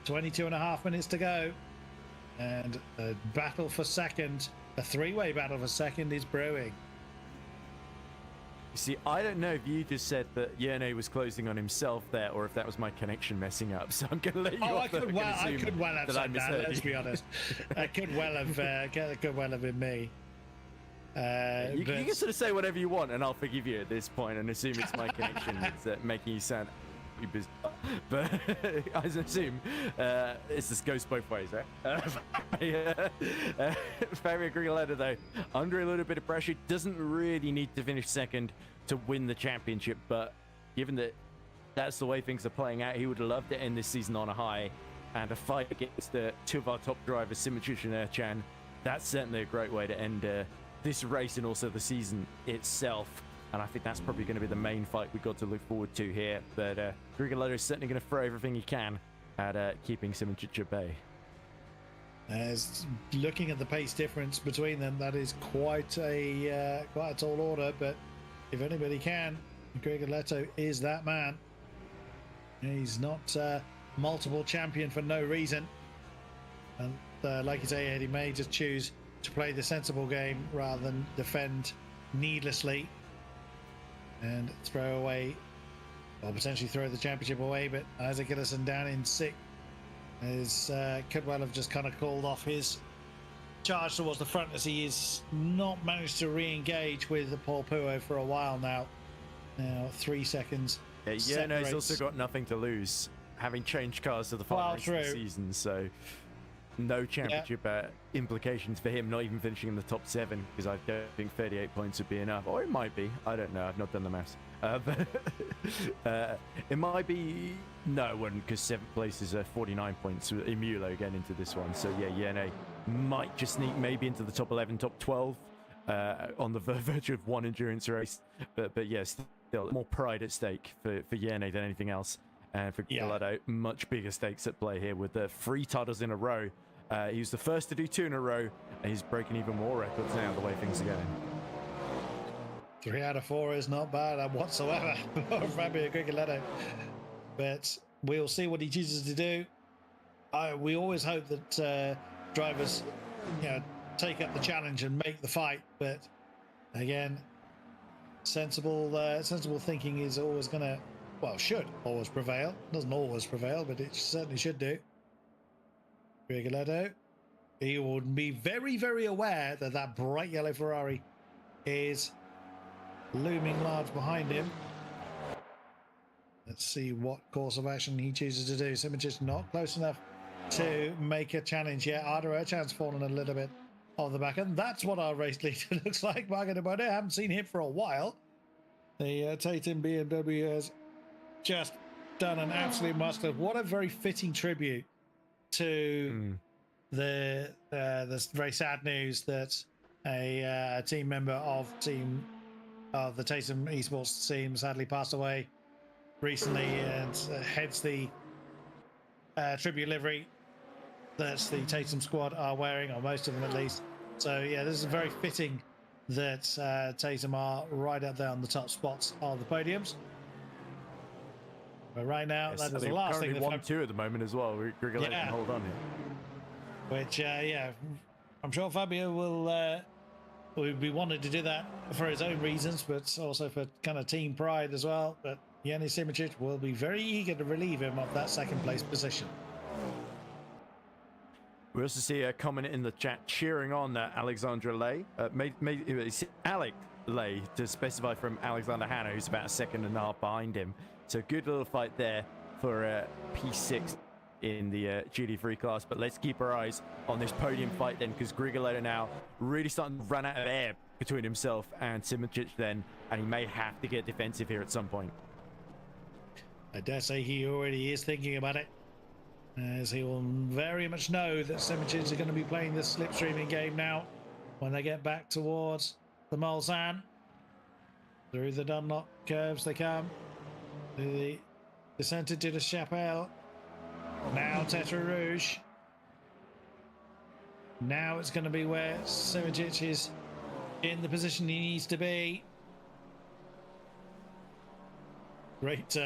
22.5 minutes to go. And a battle for second. A three-way battle for second is brewing. You see, I don't know if you just said that Jene was closing on himself there, or if that was my connection messing up. So I'm going to let you off. I could well have said that. Let's be honest. It could well have been me. You can sort of say whatever you want, and I'll forgive you at this point, and assume it's my connection that's making you sound bizarre. But I assume it just goes both ways, right? Fabio Grigoletto, though, under a little bit of pressure, doesn't really need to finish second to win the championship, but given that that's the way things are playing out, he would have loved to end this season on a high, and a fight against two of our top drivers, Simic and Ercan. That's certainly a great way to end this race and also the season itself. And I think that's probably going to be the main fight we've got to look forward to here. But Grigoletto is certainly going to throw everything he can at keeping Simic at bay. As looking at the pace difference between them, that is quite a tall order. But if anybody can, Grigoletto is that man. He's not multiple champion for no reason. And like you say, he may just choose to play the sensible game rather than defend needlessly and throw away, or potentially throw the championship away. But Isaac Gillison down in sixth could well have just kind of called off his charge towards the front, as he is not managed to re-engage with Paul Puo for a while now. 3 seconds. Yeah, no, he's also got nothing to lose, having changed cars to the final race of the season, so no championship implications for him, not even finishing in the top 7, because I don't think 38 points would be enough. Or it might be. I don't know. I've not done the maths. But it might be. No, it wouldn't, because 7th place is 49 points. Emulo again into this one. So, yeah, Jene might just sneak maybe into the top 11, top 12 on the verge of one endurance race. But yes, still more pride at stake for Jene than anything else. And for Grigoletto, much bigger stakes at play here with the 3 titles in a row. He was the first to do 2 in a row, and he's breaking even more records now the way things are going. 3 out of 4 is not bad whatsoever for Fabio Grigoletto. But we'll see what he chooses to do. We always hope that drivers, take up the challenge and make the fight. But again, sensible thinking is always going to, should always prevail. Doesn't always prevail, but it certainly should do. Grigoletto, he will be very, very aware that that bright yellow Ferrari is looming large behind him. Let's see what course of action he chooses to do. Simic is not close enough to make a challenge yet. Arda Ercan's fallen a little bit on the back, and that's what our race leader looks like. Marco Domino, I haven't seen him for a while. The Tatum BMW has just done an absolute master. What a very fitting tribute to the very sad news that a team member of the Tatum Esports team sadly passed away recently, and hence the tribute livery that the Tatum squad are wearing, or most of them at least. So yeah, this is very fitting that Tatum are right up there on the top spots of the podiums. But right now, that is the last thing. 1-2 at the moment as well. Grigoletto can hold on here. Which, yeah, I'm sure Fabio will be wanting to do that for his own reasons, but also for kind of team pride as well. But Yannis Simicic will be very eager to relieve him of that second place position. We also see a comment in the chat cheering on Alexandra Lay. Alec Lay to specify from Alexander Hanna, who's about a second and a half behind him. So good little fight there for P6 in the GT3 class. But let's keep our eyes on this podium fight then, because Grigoletto now really starting to run out of air between himself and Simicic then, and he may have to get defensive here at some point. I dare say he already is thinking about it, as he will very much know that Simicic are going to be playing this slipstreaming game now when they get back towards the Mulsanne. Through the Dunlop curves they come. The descent into the Chapelle. Now Tetra Rouge. Now it's going to be where Simicic is in the position he needs to be. Great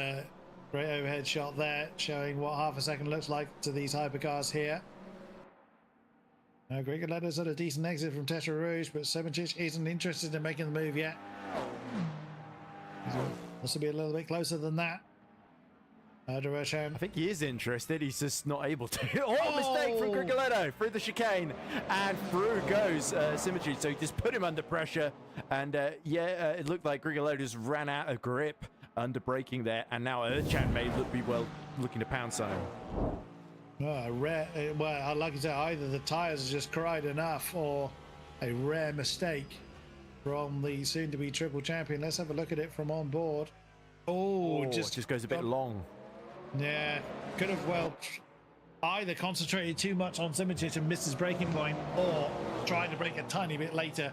overhead shot there, showing what half a second looks like to these hypercars here. Now Grigoletto's had a decent exit from Tetra Rouge, but Simicic isn't interested in making the move yet. This will be a little bit closer than that. I think he is interested, he's just not able to. Mistake from Grigoletto through the chicane, and through goes Simicic. So he just put him under pressure, and it looked like Grigoletto just ran out of grip under braking there, and now Erchan may be looking to pounce on him. Well, like I said, either the tyres just cried enough, or a rare mistake from the soon-to-be triple champion. Let's have a look at it from on board. It just goes a bit long. Yeah, could have either concentrated too much on Simicic and missed his braking point, or tried to brake a tiny bit later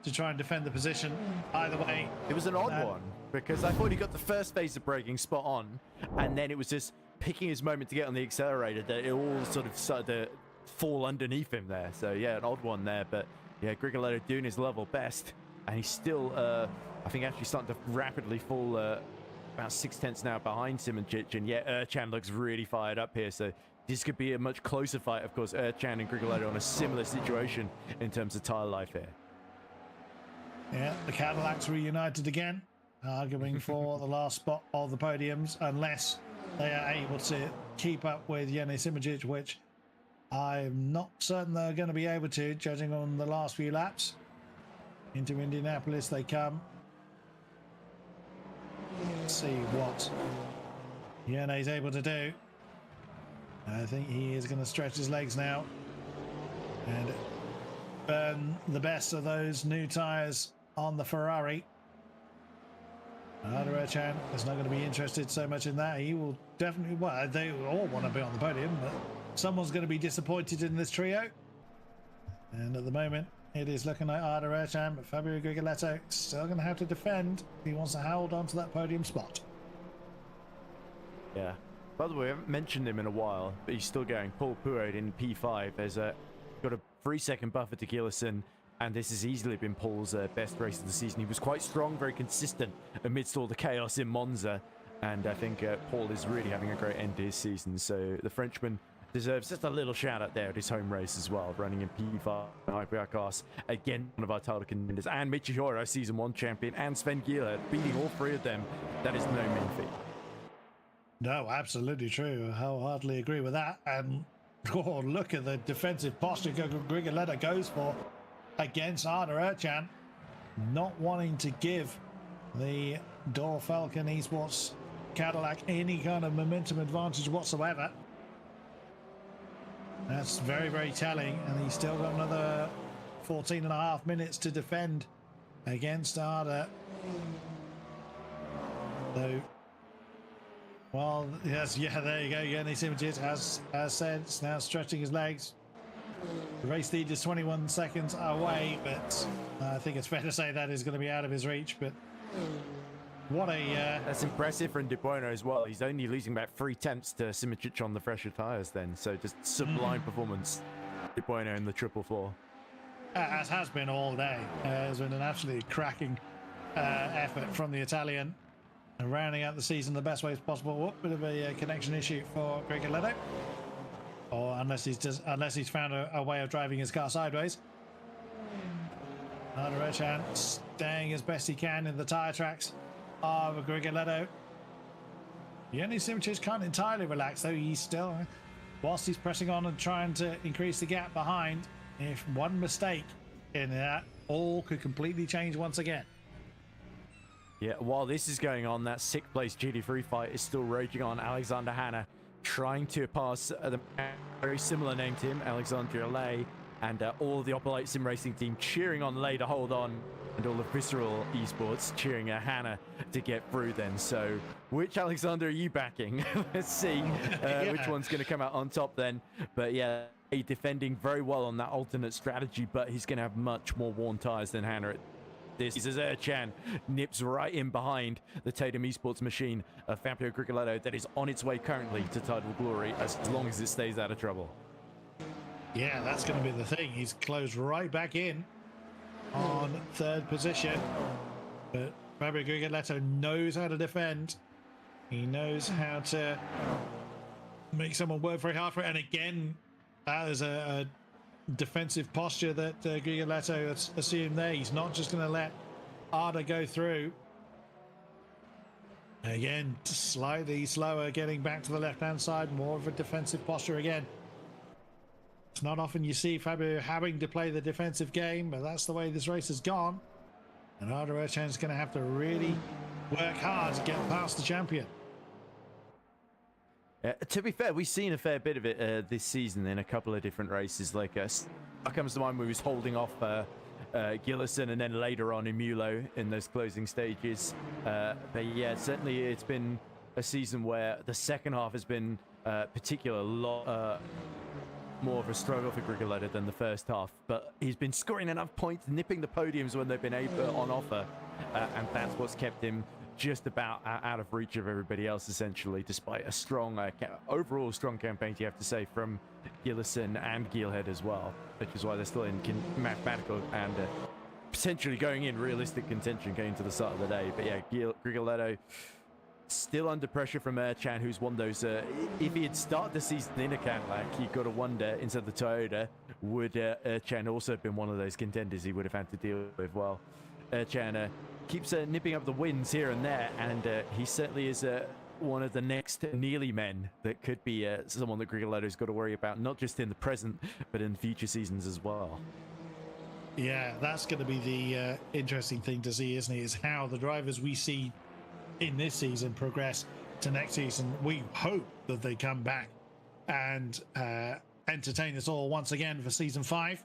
to try and defend the position. Either way, it was an odd one, because I thought he got the first phase of braking spot on, and then it was just picking his moment to get on the accelerator that it all sort of started to fall underneath him there. So yeah, an odd one there, but yeah, Grigoletto doing his level best, and he's still I think actually starting to rapidly fall about 6/10 now behind Simicic, and yeah, Erchan looks really fired up here, so this could be a much closer fight. Of course, Erchan and Grigoletto on a similar situation in terms of tyre life here. Yeah, the Cadillacs reunited again, arguing for the last spot of the podiums, unless they are able to keep up with Yannis Simicic, which I'm not certain they're going to be able to, judging on the last few laps. Into Indianapolis they come. Let's see what Yannis is able to do. I think he is going to stretch his legs now and burn the best of those new tyres on the Ferrari. Erchan is not going to be interested so much in that. He will definitely, well, they all want to be on the podium, but someone's going to be disappointed in this trio. And at the moment, it is looking like Erchan, but Fabio Grigoletto still going to have to defend if he wants to hold on to that podium spot. Yeah. By the way, I haven't mentioned him in a while, but he's still going. Paul Puade in P5 has got a 3-second buffer to Gillison, and this has easily been Paul's best race of the season. He was quite strong, very consistent amidst all the chaos in Monza, and I think Paul is really having a great end to his season. So the Frenchman deserves just a little shout out there at his home race as well, running in P5 Hypercar class. Again, one of our title contenders, and Michihiro, Season 1 champion, and Sven Gielert, beating all three of them. That is no mean feat. No, absolutely true. I wholeheartedly agree with that. And look at the defensive posture Grigoletto goes for against Erchan, not wanting to give the Dor Falcon Esports Cadillac any kind of momentum advantage whatsoever. That's very, very telling, and he's still got another 14 and a half minutes to defend against Arda. So, well, yes, yeah, there you go. Yannis Simicic has said, it's now stretching his legs. The race lead is 21 seconds away, but I think it's fair to say that is going to be out of his reach. But what a... That's impressive from De Bueno as well. He's only losing about 3 tenths to Simicic on the fresher tyres then. So just sublime performance. De Bueno in the triple floor. as has been all day. It's been an absolutely cracking effort from the Italian, and rounding out the season the best ways possible. Whoop, bit of a connection issue for Krylov, or unless he's found a way of driving his car sideways. Arderachan staying as best he can in the tyre tracks of Krylov. The only signatures can't entirely relax, though. He's still, whilst he's pressing on and trying to increase the gap behind, if one mistake in that, all could completely change once again. Yeah, while this is going on, that 6th place GT3 fight is still raging on. Alexander Hanna trying to pass the very similar name to him, Alexandria Lay, and all of the Opelite Sim Racing team cheering on Lay to hold on, and all of Visceral Esports cheering at Hanna to get through then. So which Alexander are you backing? Let's see which one's going to come out on top then. But yeah, defending very well on that alternate strategy, but he's going to have much more worn tires than Hanna at this. As Erchan nips right in behind the Tatum Esports machine of Fabio Krylov that is on its way currently to title glory, as long as it stays out of trouble. Yeah, that's going to be the thing. He's closed right back in on 3rd position, but Fabio Krylov knows how to defend. He knows how to make someone work very hard for it, and again, that is a defensive posture that Krylov assumed there. He's not just going to let Arda go through. Again, slightly slower, getting back to the left-hand side, more of a defensive posture again. It's not often you see Fabio having to play the defensive game, but that's the way this race has gone. And Arda Erchan's going to have to really work hard to get past the champion. To be fair, we've seen a fair bit of it this season in a couple of different races. Like, comes to mind when he was holding off Gillison, and then later on in Mulo in those closing stages. But yeah, certainly it's been a season where the second half has been particular lot more of a struggle for Krylov than the first half. But he's been scoring enough points, nipping the podiums when they've been on offer, and that's what's kept him just about out of reach of everybody else, essentially, despite a strong, overall strong campaign, you have to say, from Gillison and Geelhead as well, which is why they're still in mathematical and potentially going in realistic contention going to the start of the day. But yeah, Krylov still under pressure from Erchan, who's one of those, if he had started the season in a Cadillac, you got to wonder, instead of the Toyota, would Erchan also have been one of those contenders he would have had to deal with? Well, Erchan keeps nipping up the wins here and there, and he certainly is one of the next Neely men that could be someone that Krylov got to worry about, not just in the present, but in future seasons as well. Yeah, that's going to be the interesting thing to see, isn't it? Is how the drivers we see in this season progress to next season. We hope that they come back and entertain us all once again for season 5.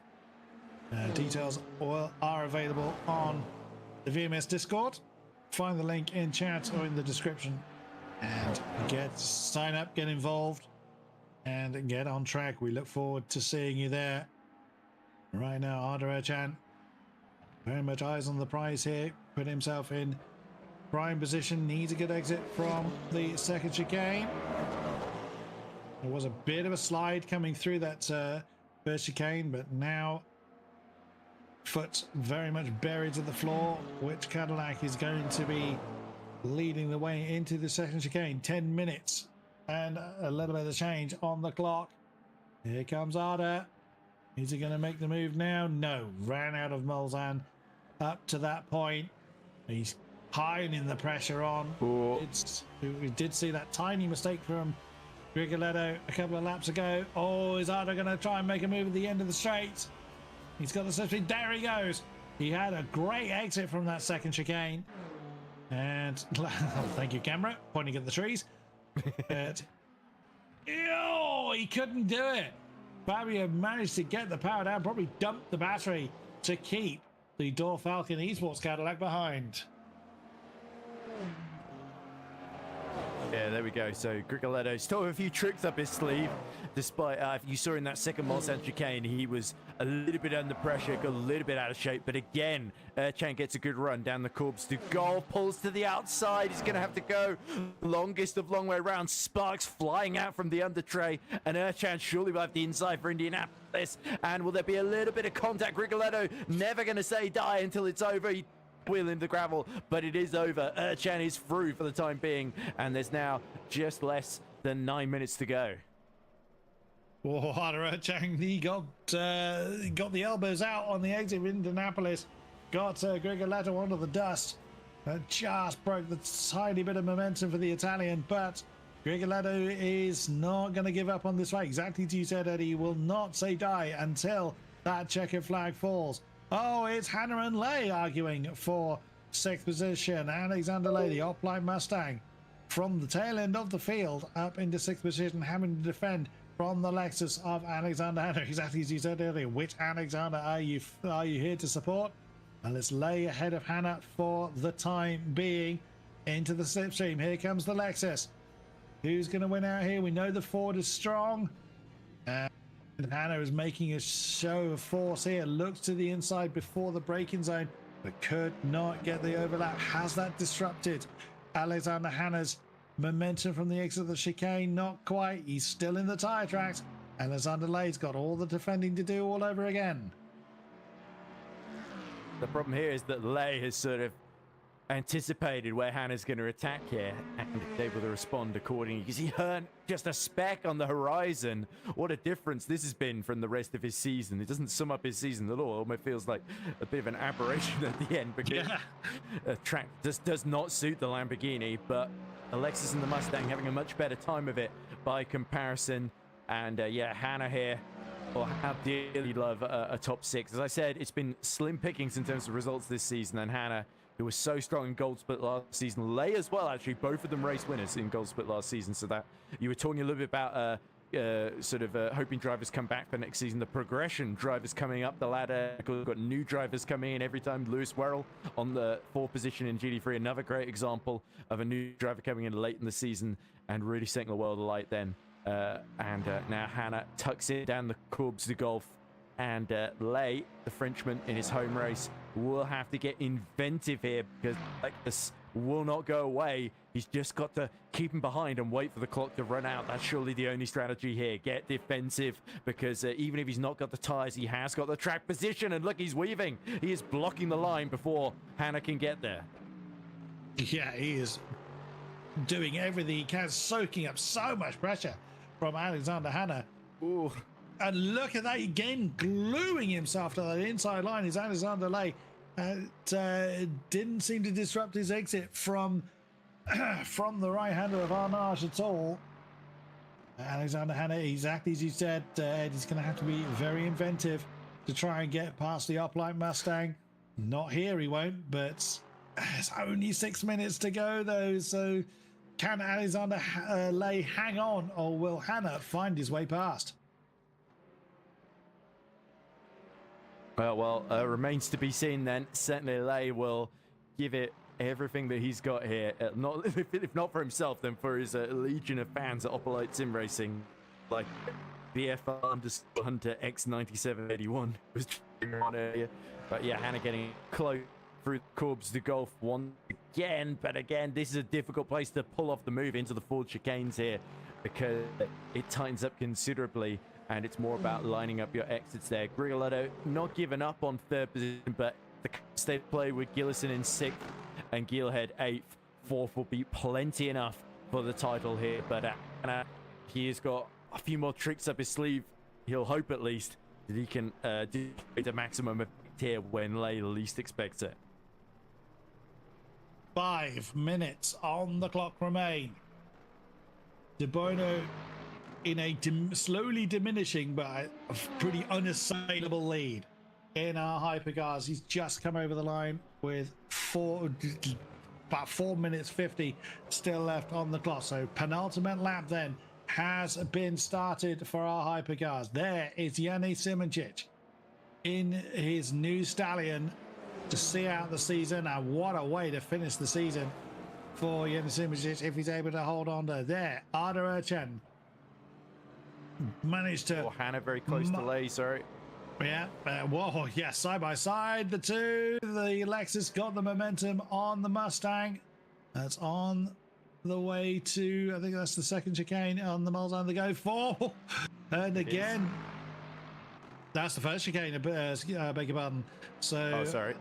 Details are available on the VMS Discord. Find the link in chat or in the description, and sign up, get involved, and get on track. We look forward to seeing you there. Right now, Arda Erchan very much eyes on the prize here. Put himself in prime position. Needs a good exit from the second chicane. There was a bit of a slide coming through that first chicane, but now foot very much buried to the floor. Which Cadillac is going to be leading the way into the second chicane? 10 minutes and a little bit of change on the clock. Here comes Arda. Is he going to make the move now? No. Ran out of Mulsanne up to that point. He's piling the pressure on. We did see that tiny mistake from Krylov a couple of laps ago. Oh, is Arda going to try and make a move at the end of the straight? He's got the slipstream. There he goes. He had a great exit from that second chicane. And thank you, camera, pointing at the trees. But he couldn't do it. Fabio managed to get the power down, probably dumped the battery to keep the Door Falcon Esports Cadillac behind. Yeah, there we go. So Grigoletto still have a few tricks up his sleeve, despite you saw in that second Mulsanne chicane, he was a little bit under pressure, got a little bit out of shape. But again, Chan gets a good run down the course to goal, pulls to the outside. He's going to have to go longest of long way around. Sparks flying out from the under tray, and Chan surely will have the inside for Indianapolis. And will there be a little bit of contact? Grigoletto never going to say die until it's over. He wheel in the gravel, but it is over. Chan is through for the time being, and there's now just less than 9 minutes to go. Oh, Chan, he got the elbows out on the exit of Indianapolis, got Grigoletto onto the dust, just broke the tiny bit of momentum for the Italian, but Grigoletto is not going to give up on this fight. Exactly as you said, Eddie, he will not say die until that checkered flag falls. Oh, it's Hannah and Lay arguing for 6th position. Alexander Lay, the Opline Mustang, from the tail end of the field up into 6th position, having to defend from the Lexus of Alexander Hannah. Exactly as you said earlier, which Alexander are you here to support? Well, it's Lay ahead of Hannah for the time being. Into the slipstream. Here comes the Lexus. Who's going to win out here? We know the Ford is strong. And Hannah is making a show of force here. Looks to the inside before the braking zone, but could not get the overlap. Has that disrupted Alexander Hannah's momentum from the exit of the chicane? Not quite. He's still in the tyre tracks. Alexander Lay's got all the defending to do all over again. The problem here is that Lay has sort of anticipated where Hannah's going to attack here and is able to respond accordingly, because he heard just a speck on the horizon. What a difference this has been from the rest of his season. It doesn't sum up his season at all. It almost feels like a bit of an aberration at the end, because the track just does not suit the Lamborghini, but Alexis and the Mustang having a much better time of it by comparison. And yeah, Hannah here, or how dearly love a top 6. As I said, it's been slim pickings in terms of results this season, and Hannah, who was so strong in Gold Split last season, Lay as well, actually, both of them race winners in Gold Split last season. So that you were talking a little bit about hoping drivers come back for next season. The progression, drivers coming up the ladder. We've got new drivers coming in every time. Lewis Werrell on the 4th position in GT3, another great example of a new driver coming in late in the season and really setting the world alight then. Now Hannah tucks it down the courbes de Golf, and Lay, the Frenchman in his home race, will have to get inventive here, because Niclas will not go away. He's just got to keep him behind and wait for the clock to run out. That's surely the only strategy here. Get defensive, because even if he's not got the tires, he has got the track position. And look, he's weaving. He is blocking the line before Hannah can get there. Yeah, he is doing everything he can, soaking up so much pressure from Alexander Hannah. Ooh. And look at that again, gluing himself to that inside line is Alexander Lay. Didn't seem to disrupt his exit from the right-hander of Arnage at all. Alexander Hannah, exactly as you said, he's going to have to be very inventive to try and get past the upright Mustang. Not here, he won't, but it's only 6 minutes to go, though, so can Alexander Lay hang on, or will Hannah find his way past? Well, remains to be seen then. Certainly Lay will give it everything that he's got here. Not if not for himself, then for his legion of fans at Opelite Sim Racing, like BFR_Hunter X9781 was on earlier. But yeah, Hannah getting close through the courbes de Golf once again. But again, this is a difficult place to pull off the move into the Ford chicanes here, because it tightens up considerably. And it's more about lining up your exits there. Grigoletto not giving up on 3rd position, but the state of play with Gillison in 6th and Geelhead 8th. 4th will be plenty enough for the title here. But he has got a few more tricks up his sleeve. He'll hope at least that he can do the maximum effect here when Lay least expects it. 5 minutes on the clock remain. Domino in a slowly diminishing but a pretty unassailable lead in our hypercars. He's just come over the line with about 4 minutes 50 still left on the clock. So penultimate lap then has been started for our hypercars. There is Yanni Simoncic in his new Stallion to see out the season, and what a way to finish the season for Jens Simicic if he's able to hold on to there. Arda Erchen managed to... Oh, Hannah very close to Lay, sorry. Yeah, whoa, yeah, side by side, the two. The Lexus got the momentum on the Mustang. That's on the way to, I think that's the second chicane on the miles on the go for. And again, that's the first chicane, beg your pardon. So, oh, sorry.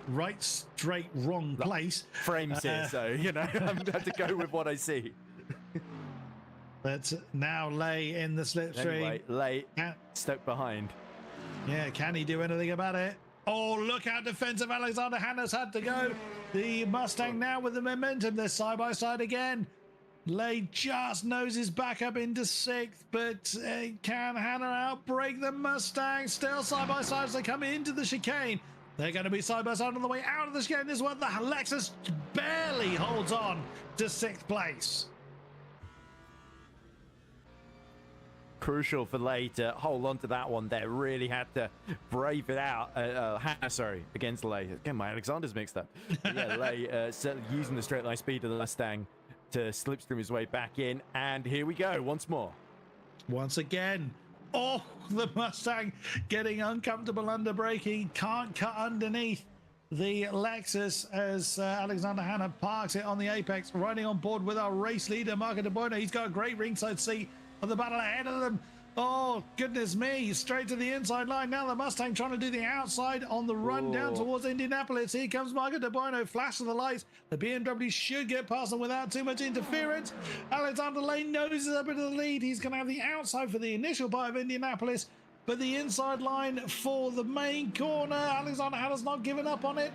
right, straight, wrong place. Frames here, so, you know, I'm going to have to go with what I see. But now Lay in the slipstream. Anyway, Lay stuck behind. Yeah, can he do anything about it? Oh, look how defensive Alexander Hanna's had to go. The Mustang now with the momentum. They're side by side again. Lay just noses back up into sixth, but can Hanna outbreak the Mustang? Still side by side as they come into the chicane. They're going to be side by side on the way out of the chicane as well. The Lexus barely holds on to sixth place. Crucial for Lay to hold on to that one there. Really had to brave it out. Hannah, sorry, against Lay. Again, my Alexander's mixed up. But yeah, Lay using the straight line speed of the Mustang to slipstream his way back in. And here we go once more. Once again. Oh, the Mustang getting uncomfortable under braking. Can't cut underneath the Lexus as Alexander Hanna parks it on the apex, riding on board with our race leader, Marco De Bono. He's got a great ringside seat of the battle ahead of them. Oh, goodness me. Straight to the inside line. Now the Mustang trying to do the outside on the run down towards Indianapolis. Here comes Marco De Bono. Flash of the lights. The BMW should get past them without too much interference. Alexander Lane noses up into the lead. He's going to have the outside for the initial part of Indianapolis, but the inside line for the main corner. Alexander Hanna's not given up on it.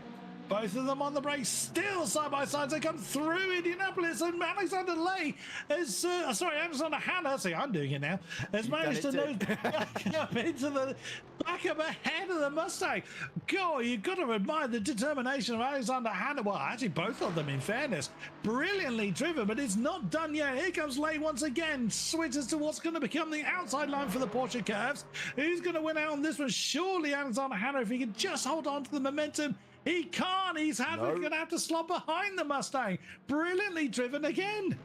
Both of them on the brakes, still side by side. They come through Indianapolis, and Alexander Lay is, Alexander Hanna, see, I'm doing it now, has managed to nose back up into the back up ahead of the Mustang. God, you've got to admire the determination of Alexander Hanna. Well, actually, both of them, in fairness, brilliantly driven, but it's not done yet. Here comes Lay once again, switches to what's going to become the outside line for the Porsche curves. Who's going to win out on this one? Surely Alexander Hanna, if he can just hold on to the momentum. He can't. He's going to have to slot behind the Mustang. Brilliantly driven again.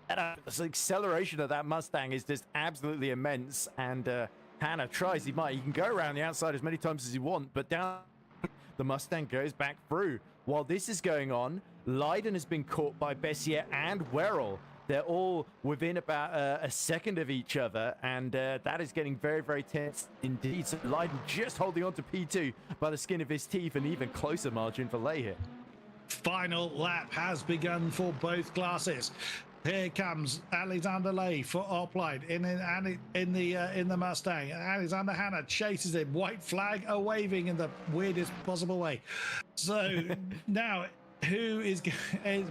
The acceleration of that Mustang is just absolutely immense. And Hanna tries. He can go around the outside as many times as he wants, but down the Mustang goes back through. While this is going on, Leiden has been caught by Bessier and Werrell. They're all within about a second of each other, and that is getting very, very tense indeed. So Leiden just holding on to P2 by the skin of his teeth, and even closer margin for Lay here. Final lap has begun for both classes. Here comes Alexander Lay for Opline in the Mustang. Alexander Hanna chases him, white flag a waving in the weirdest possible way. So now, who is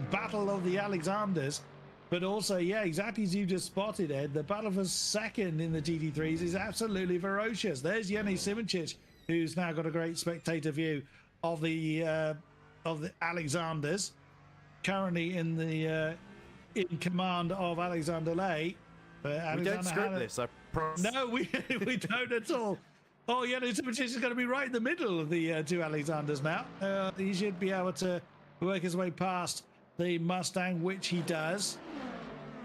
battle of the Alexanders? But also, yeah, exactly as you just spotted, Ed, the battle for second in the GT3s is absolutely ferocious. There's Jenny Simicic, who's now got a great spectator view of the Alexanders, currently in command of Alexander Lay. We don't script this, I promise. No, we don't at all. Oh, Jenny Simicic is going to be right in the middle of the two Alexanders now. He should be able to work his way past the Mustang, which he does.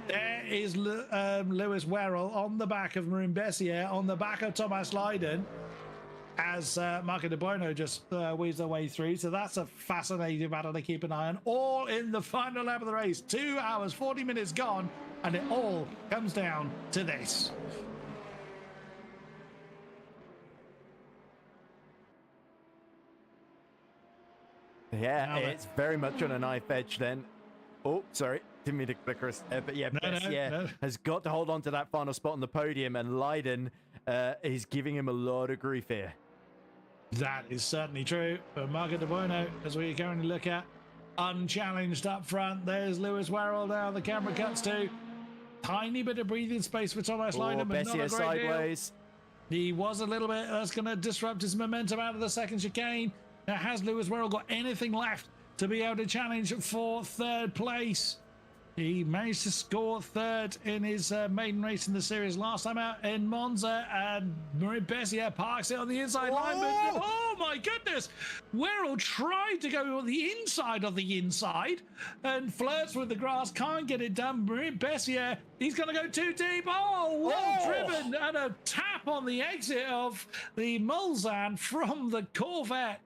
There is Lewis Werrell on the back of Marin Bessier, on the back of Thomas Leiden, as Marco De Bono just weaves their way through. So that's a fascinating battle to keep an eye on. All in the final lap of the race. 2 hours, 40 minutes gone, and it all comes down to this. Yeah, it's very much on a knife edge then. Oh, sorry. Didn't mean to click us. But yeah, Bessier has got to hold on to that final spot on the podium, and Leiden is giving him a lot of grief here. That is certainly true. But Marco De Bono, as we currently look at, unchallenged up front. There's Lewis Werrell now. The camera cuts to tiny bit of breathing space for Thomas Leiden, but not a great sideways. Deal. He was a little bit. That's going to disrupt his momentum out of the second chicane. Now, has Lewis Werrell got anything left to be able to challenge for third place? He managed to score third in his maiden race in the series last time out in Monza, and Marin Bessier parks it on the inside line. But, oh my goodness! Werrell tried to go on the inside of the inside and flirts with the grass, can't get it done. Marin Bessier, he's going to go too deep. Oh, well driven, and a tap on the exit of the Mulsanne from the Corvette.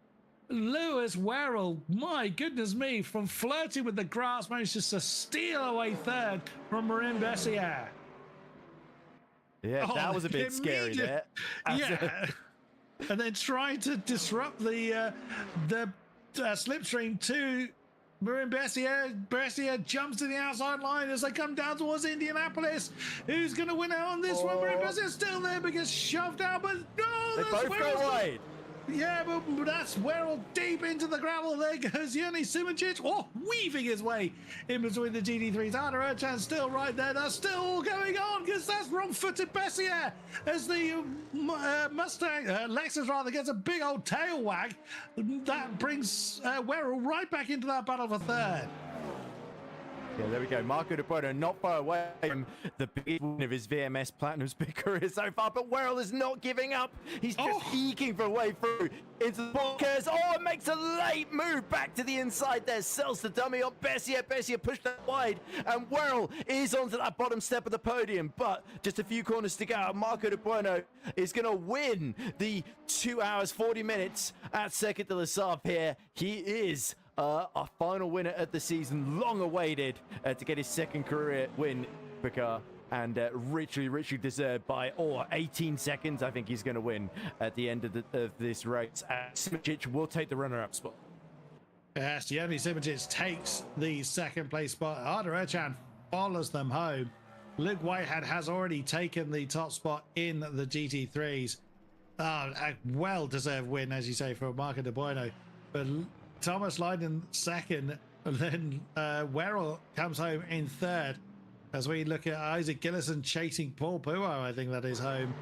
Lewis Werrell, my goodness me, from flirting with the grass, manages to steal away third from Marin Bessier. Yeah, that was a bit scary there. Yeah. And then trying to disrupt the slipstream to Marin Bessier. Bessier jumps to the outside line as they come down towards Indianapolis. Who's going to win out on this one? Marin Bessier's still there but gets shoved out, but no, they both go wide. Yeah, but that's Werrell deep into the gravel. There goes Yoni Simoncic, weaving his way in between the GT3s. Arda Ercan still right there. That's still all going on because that's wrong-footed Bessier as the Mustang, Lexus rather, gets a big old tail wag. That brings Werrell right back into that battle for third. Yeah, there we go. Marco De Bono not far away from the big win of his VMS Platinum's big career so far, but Werrell is not giving up. He's just eking for a way through into the bunkers. It makes a late move back to the inside there. Sells the dummy on Bessier. Bessier pushed that wide, and Werrell is onto that bottom step of the podium, but just a few corners to go. Marco De Bono is going to win the 2 hours, 40 minutes at Circuit de la Sarthe here. He is our final winner at the season, long awaited to get his second career win, Hypercar, and richly deserved by 18 seconds. I think he's going to win at the end of this race. Simoncic will take the runner-up spot. Yes, Yoni Simoncic takes the second place spot. Arda Ercan follows them home. Luke Whitehead has already taken the top spot in the GT3s. A well-deserved win, as you say, for Marco De Bono. But Thomas Lydon second, and then Werrell comes home in third as we look at Isaac Gillison chasing Paul Puo, I think that is home,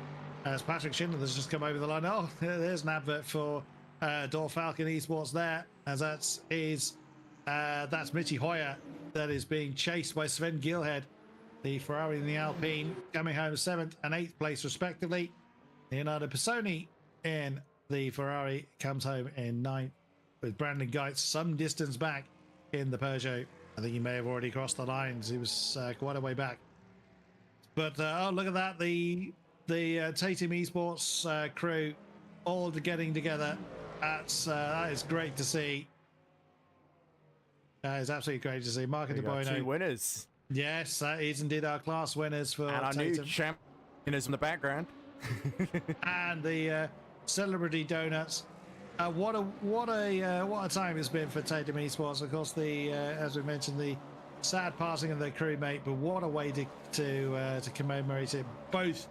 as Patrick Schindler has just come over the line. There's an advert for Dor Falcon Esports there, as that's Mitchy Hoyer that is being chased by Sven Gilhead, the Ferrari and the Alpine, coming home 7th and 8th place respectively. Leonardo Pisoni in the Ferrari comes home in 9th, with Brandon Geitz some distance back in the Peugeot. I think he may have already crossed the lines. He was quite a way back. But look at that. The Tatum Esports crew all getting together. That is great to see. That is absolutely great to see. Marco De Bono. 2 winners. Yes, that is indeed our class winners for and our Tatum. new champions in the background. And the Celebrity Donuts. What a time it's been for Tatum Esports. Of course, as we mentioned, the sad passing of their crewmate, but what a way to commemorate it. Both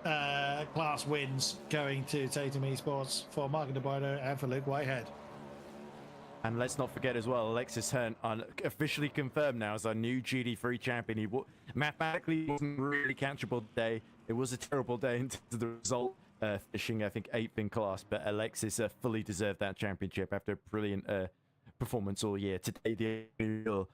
class wins going to Tatum Esports for Marco De Bono and for Luke Whitehead. And let's not forget as well, Alexis Hern officially confirmed now as our new GT3 champion. He mathematically wasn't really catchable today. It was a terrible day in terms of the result. Finishing, I think, 8th in class, but Alexis fully deserved that championship after a brilliant performance all year. Today, the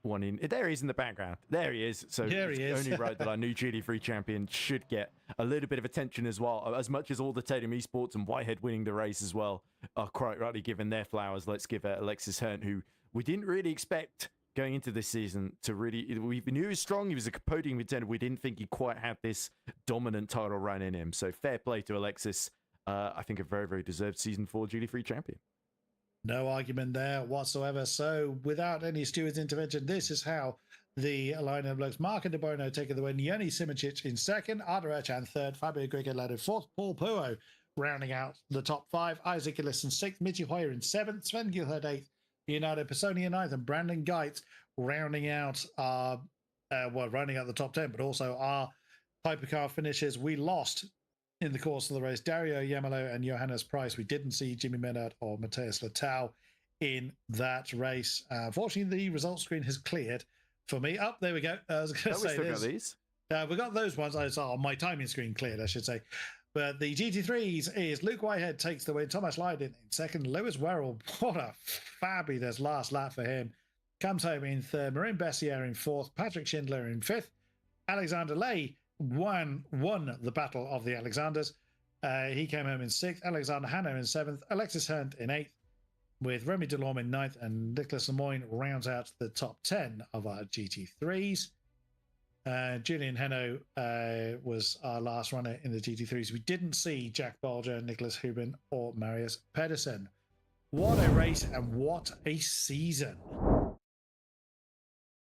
one in there he is in the background. There he is. So it's only right that our new GT3 champion should get a little bit of attention as well. As much as all the Tatum Esports and Whitehead winning the race as well are quite rightly given their flowers. Let's give Alexis Hern, who we didn't really expect going into this season to really, we knew he was strong. He was a podium contender. We didn't think he quite had this dominant title run in him. So fair play to Alexis. I think a very deserved season 4 GT3 champion. No argument there whatsoever. So without any steward's intervention, this is how the lineup looks. Marco De Bono taking the win. Yoni Simoncic in second. Arda Ercan third. Fabio Grigolado fourth. Paul Puo rounding out the top 5. Isaac Gillison 6th. Mitchy Hoyer in 7th. Sven Gilherd 8th. Leonardo Pisoni in 9th. And Brandon Geitz rounding out our, rounding out the top 10, but also our Hypercar finishes. We lost in the course of the race Dario Yamalo and Johannes Price. We didn't see Jimmy Menard or Matthias Latau in that race. Fortunately, the results screen has cleared for me. There we go. I was going to say this. We got those ones. I saw my timing screen cleared, I should say. But the GT3s is Luke Whitehead takes the win. Thomas Lydon in second. Lewis Werrell, what a fabulous last lap for him. comes home in third. Marin Bessier in fourth. Patrick Schindler in fifth. Alexander Lay won the Battle of the Alexanders. He came home in sixth. Alexander Hanno in seventh. Alexis Hunt in eighth, with Remy Delorme in ninth, and Niclas Lemoyne rounds out the top 10 of our GT3s. Julian Henno was our last runner in the GT3s. We didn't see Jack Bolger, Nicholas Hubin, or Marius Pedersen. What a race and what a season!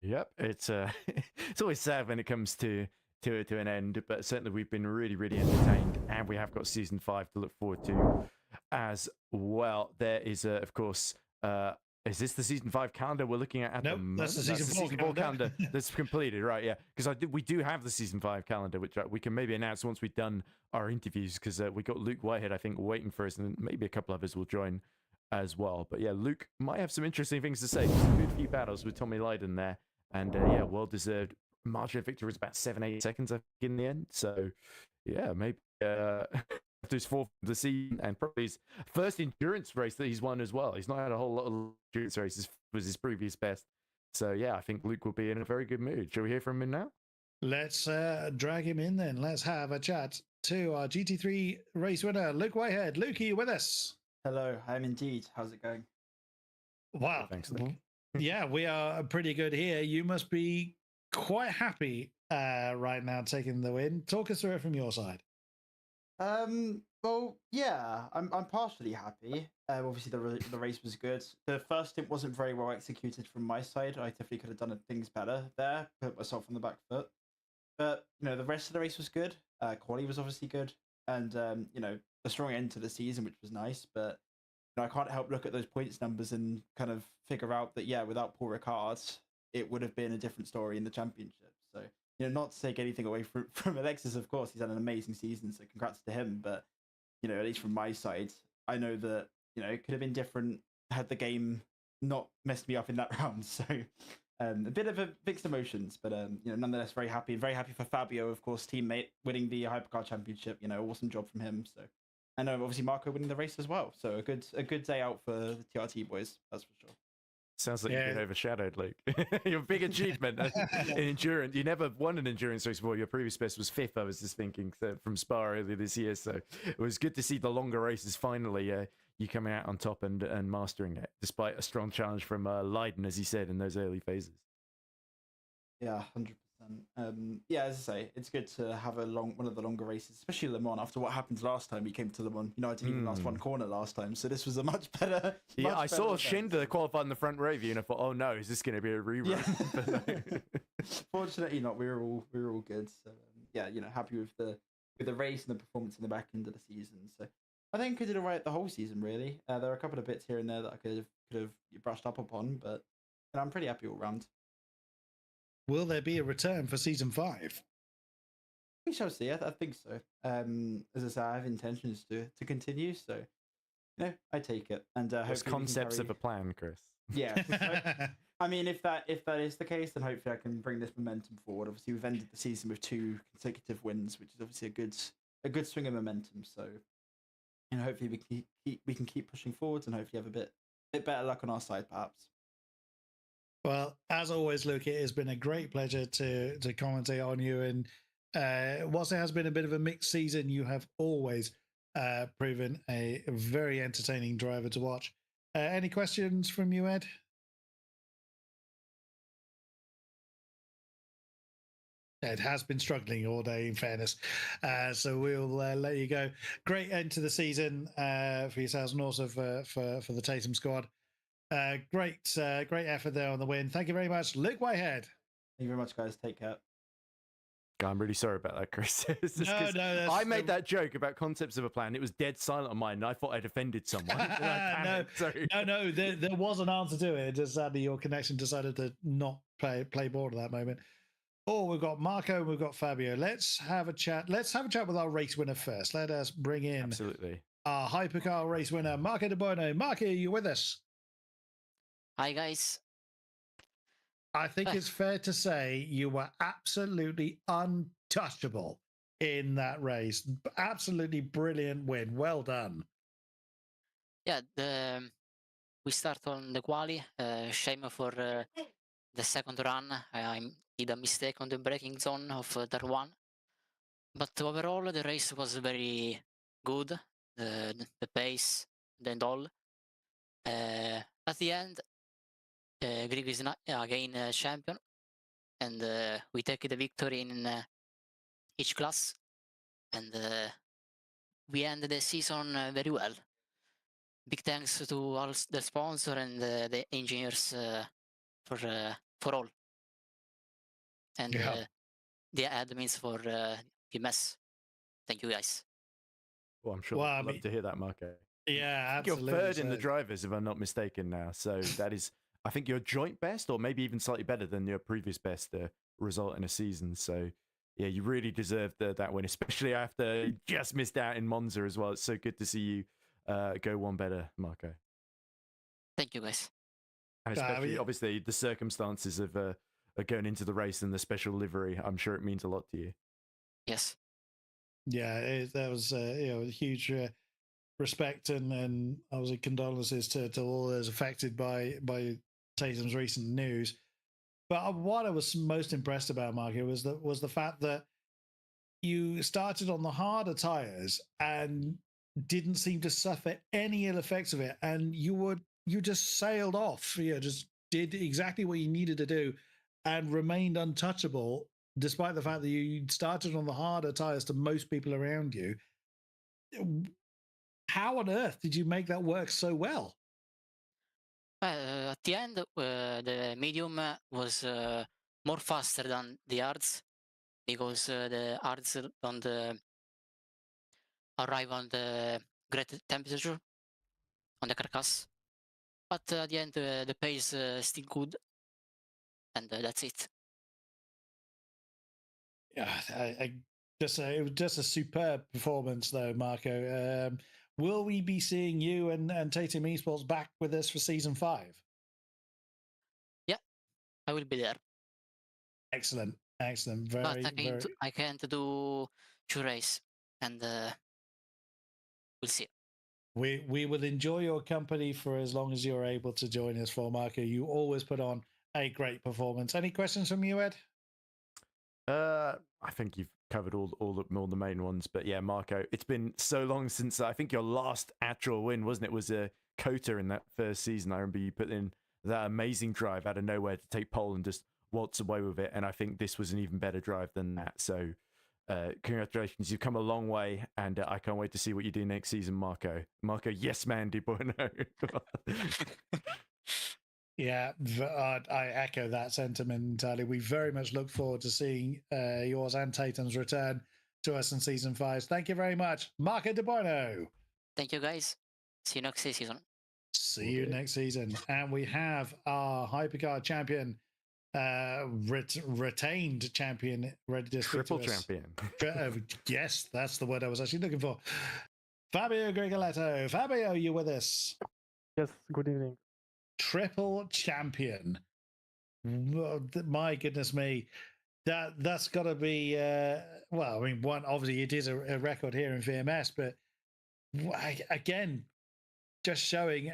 Yep, it's it's always sad when it comes to an end, but certainly we've been really entertained, and we have got season 5 to look forward to as well. There is, of course, is this the season 5 calendar we're looking at? Nope, that's the season 4 calendar that's completed, right? Yeah, because we do have the season 5 calendar, which we can maybe announce once we've done our interviews, because we got Luke Whitehead, I think, waiting for us, and maybe a couple others will join as well. But yeah, Luke might have some interesting things to say. Some good few battles with Tommy Lydon there, and yeah, well deserved. Margin of victory was about 7-8 seconds, I think, in the end. So yeah, maybe after his fourth of the season, and probably his first endurance race that he's won as well. He's not had a whole lot of endurance races, was his previous best. So yeah, I think Luke will be in a very good mood. Shall we hear from him now? Let's drag him in then. Let's have a chat to our GT3 race winner, Luke Whitehead. Luke, are you with us? Hello, I'm indeed. How's it going? Wow. Thanks, Luke. Yeah, we are pretty good here. You must be quite happy right now taking the win. Talk us through it from your side. Well, yeah, I'm partially happy. Obviously the race was good. The first stint wasn't very well executed from my side. I definitely could have done things better there, put myself on the back foot. But the rest of the race was good. Quali was obviously good, and a strong end to the season, which was nice. But I can't help look at those points numbers and kind of figure out that without Paul Ricard, it would have been a different story in the championship. So not to take anything away from Alexis, of course, he's had an amazing season, so congrats to him. But at least from my side, I know that it could have been different had the game not messed me up in that round. So a bit of a mixed emotions, but nonetheless very happy for Fabio, of course, teammate, winning the Hypercar championship. Awesome job from him. So and obviously Marco winning the race as well. So a good day out for the TRT boys, that's for sure. Sounds like you've been overshadowed, Luke. Your big achievement in endurance. You never won an endurance race before. Your previous best was 5th, I was just thinking, from Spa earlier this year. So it was good to see the longer races finally, you coming out on top and mastering it, despite a strong challenge from Lydon, as he said, in those early phases. Yeah, 100%. As I say, it's good to have one of the longer races, especially Le Mans. After what happened last time we came to Le Mans, I didn't even last one corner last time, so this was a much better. Yeah, I saw Schindler qualify in the front row view, and I thought, oh no, is this going to be a rerun? Yeah. Fortunately, not. We were all good. So happy with the race and the performance in the back end of the season. So I think I did alright the whole season. Really, there are a couple of bits here and there that I could have brushed up upon, but I'm pretty happy all round. Will there be a return for season 5? We shall see. I think so. As I say, I have intentions to continue. So, I take it. And there's concepts of a plan, Chris. Yeah. I mean, if that is the case, then hopefully I can bring this momentum forward. Obviously, we've ended the season with 2 consecutive wins, which is obviously a good swing of momentum. So, hopefully we can keep pushing forwards and hopefully have a bit better luck on our side, perhaps. Well, as always, Luke, it has been a great pleasure to commentate on you. And whilst it has been a bit of a mixed season, you have always proven a very entertaining driver to watch. Any questions from you, Ed? Ed has been struggling all day, in fairness. So we'll let you go. Great end to the season for yourselves and also for the Tatum squad. Great effort there on the win. Thank you very much, Luke Whitehead. Thank you very much, guys. Take care. I'm really sorry about that, Chris. No, I made that joke about concepts of a plan. It was dead silent on mine, and I thought I'd offended someone. No. There was an answer to it. Just sadly, your connection decided to not play ball at that moment. Oh, we've got Marco, we've got Fabio. Let's have a chat. Let's have a chat with our race winner first. Let us bring in our Hypercar race winner, Marco De Bono. Marco, are you with us? Hi, guys. I think it's fair to say you were absolutely untouchable in that race. Absolutely brilliant win. Well done. Yeah, the we start on the quali. Shame for the second run. I made a mistake on the braking zone of turn one. But overall, the race was very good. The pace and all. At the end, Greg is not, again champion, and we take the victory in each class, and we end the season very well. Big thanks to all the sponsor and the engineers for all, and Yeah. the admins for VMS. Thank you guys. Well, I'm sure Well, I'd I love mean, to hear that, Marco. yeah, I think you're absolutely. third in the drivers, if I'm not mistaken now. So that is, I think, your joint best, or maybe even slightly better than your previous best result in a season. So yeah, you really deserved that win, especially after you just missed out in Monza as well. It's so good to see you go one better, Marco. Thank you guys. And especially, obviously, the circumstances of going into the race and the special livery, I'm sure it means a lot to you. Yes. Yeah, that was huge respect and obviously condolences to all those affected by Tatum's recent news. But what I was most impressed about, Marco, was the fact that you started on the harder tires and didn't seem to suffer any ill effects of it, and you just sailed off. You just did exactly what you needed to do, and remained untouchable, despite the fact that you started on the harder tires to most people around you. How on earth did you make that work so well? At the end, the medium was more faster than the hards because the hards don't arrive on the great temperature on the carcass. But at the end, the pace still good, and that's it. Yeah, it was just a superb performance, though, Marco. Will we be seeing you and Tatum Esports back with us for season 5? Yeah, I will be there. Excellent. Very, but very. I can't do 2 race, and we'll see. We will enjoy your company for as long as you're able to join us for, Marco. You always put on a great performance. Any questions from you, Ed? I think you've covered all the main ones, but yeah, Marco, it's been so long since I think your last actual win, wasn't it? Was a Kota in that first season. I remember you put in that amazing drive out of nowhere to take pole and just waltz away with it, and I think this was an even better drive than that. So congratulations, you've come a long way, and I can't wait to see what you do next season, Marco. Yes man, de Bueno. Yeah, I echo that sentiment entirely. We very much look forward to seeing yours and Tatum's return to us in season 5. Thank you very much, Marco de Bueno. Thank you, guys. See you next season. See you next season. And we have our Hypercar champion, retained champion, ready to triple champion. Yes, that's the word I was actually looking for. Fabio Grigoletto. Fabio, you with us? Yes, good evening. Triple champion. My goodness me. That's got to be, well, I mean, one, obviously it is a record here in VMS, but again, just showing,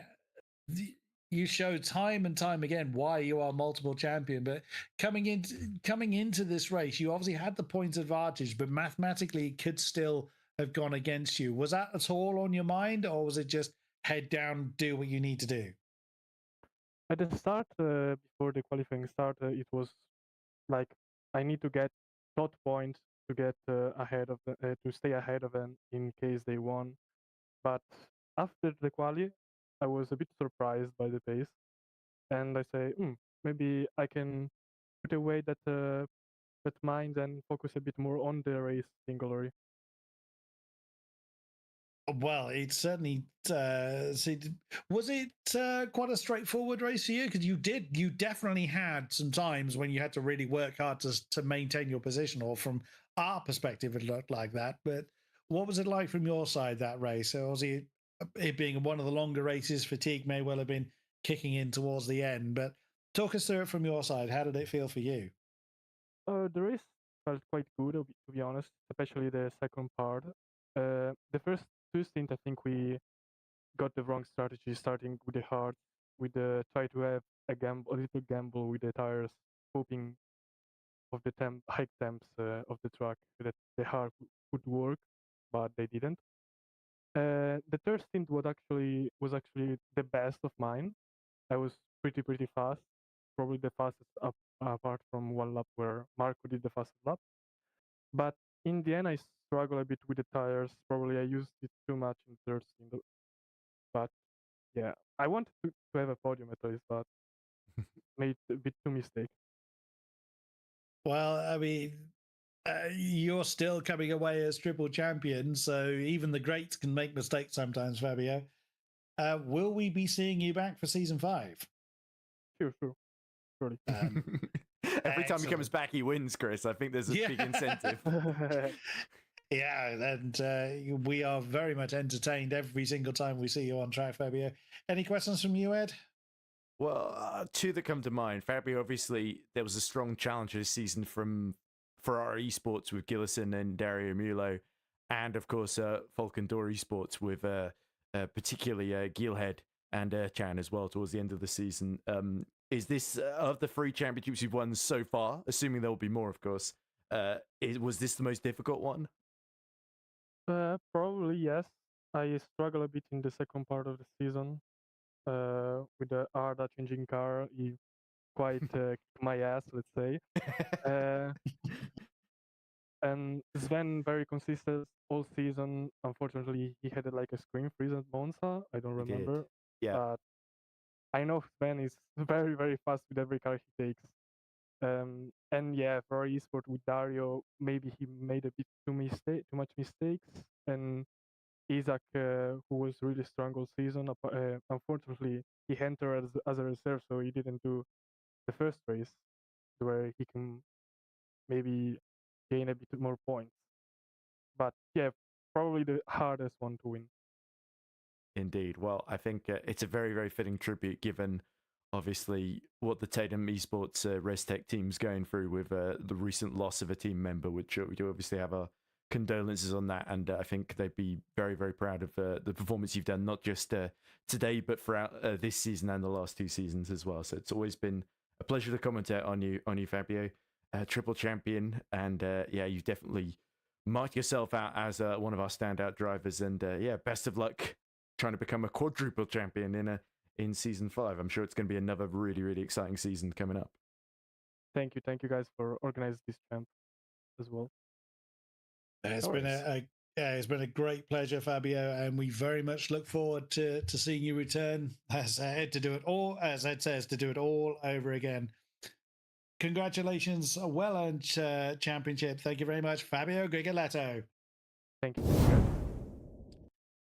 you show time and time again why you are multiple champion. But coming into this race, you obviously had the points advantage, but mathematically it could still have gone against you. Was that at all on your mind, or was it just head down, do what you need to do? At the start, before the qualifying start, it was like I need to get dot points to get ahead of to stay ahead of them in case they won. But after the quali, I was a bit surprised by the pace, and I say, maybe I can put away that mind and focus a bit more on the race singularly. Well, it certainly was it quite a straightforward race for you, because you definitely had some times when you had to really work hard to maintain your position, or from our perspective it looked like that. But what was it like from your side, that race? So obviously it being one of the longer races, fatigue may well have been kicking in towards the end, but talk us through it from your side. How did it feel for you? The race felt quite good, to be honest, especially the second part. The first two stints, I think we got the wrong strategy, starting with the hard, with try to have a little gamble with the tires, hoping of the high temps of the track that the hard would work, but they didn't. The third stint was actually the best of mine. I was pretty fast, probably the fastest up apart from one lap where Marco did the fastest lap. But in the end, I struggle a bit with the tires. Probably I used it too much in the third stint. But yeah, I wanted to have a podium at least, but made a bit too mistake. Well, I mean, you're still coming away as triple champion, so even the greats can make mistakes sometimes, Fabio. Will we be seeing you back for season 5? Sure. Surely. Every time he comes back, he wins, Chris. I think there's a big incentive. Yeah, and we are very much entertained every single time we see you on track, Fabio. Any questions from you, Ed? Well, two that come to mind. Fabio, obviously, there was a strong challenge this season from Ferrari Esports with Gillison and Dario Mulo, and of course, Falcon Door Esports with particularly Geelhead and Chan as well towards the end of the season. Is this, of the 3 championships you've won so far, assuming there will be more, of course, was this the most difficult one? Probably yes. I struggle a bit in the second part of the season. With the Arda changing car, he quite kicked my ass, let's say. And Sven very consistent all season. Unfortunately, he had like a screen freeze at Monza. I don't remember. Yeah. But I know Sven is very fast with every car he takes. And yeah, for eSport with Dario, maybe he made a bit too much mistakes. And Isaac, who was really strong all season, unfortunately, he entered as a reserve, so he didn't do the first race, where he can maybe gain a bit more points. But yeah, probably the hardest one to win. Indeed. Well, I think it's a very fitting tribute given, obviously, what the Tatum Esports ResTech team's going through with the recent loss of a team member, which we do obviously have our condolences on that. And I think they'd be very proud of the performance you've done, not just today, but throughout this season and the last 2 seasons as well. So it's always been a pleasure to commentate on you, Fabio. Triple champion, and yeah, you've definitely marked yourself out as one of our standout drivers. And yeah, best of luck trying to become a quadruple champion in season 5. I'm sure it's going to be another really exciting season coming up. Thank you guys for organizing this champ as well. It's been a great pleasure, Fabio, and we very much look forward to seeing you return as Ed to do it all, as Ed says, to do it all over again. Congratulations, a well-earned championship. Thank you very much, Fabio Grigoletto. Thank you.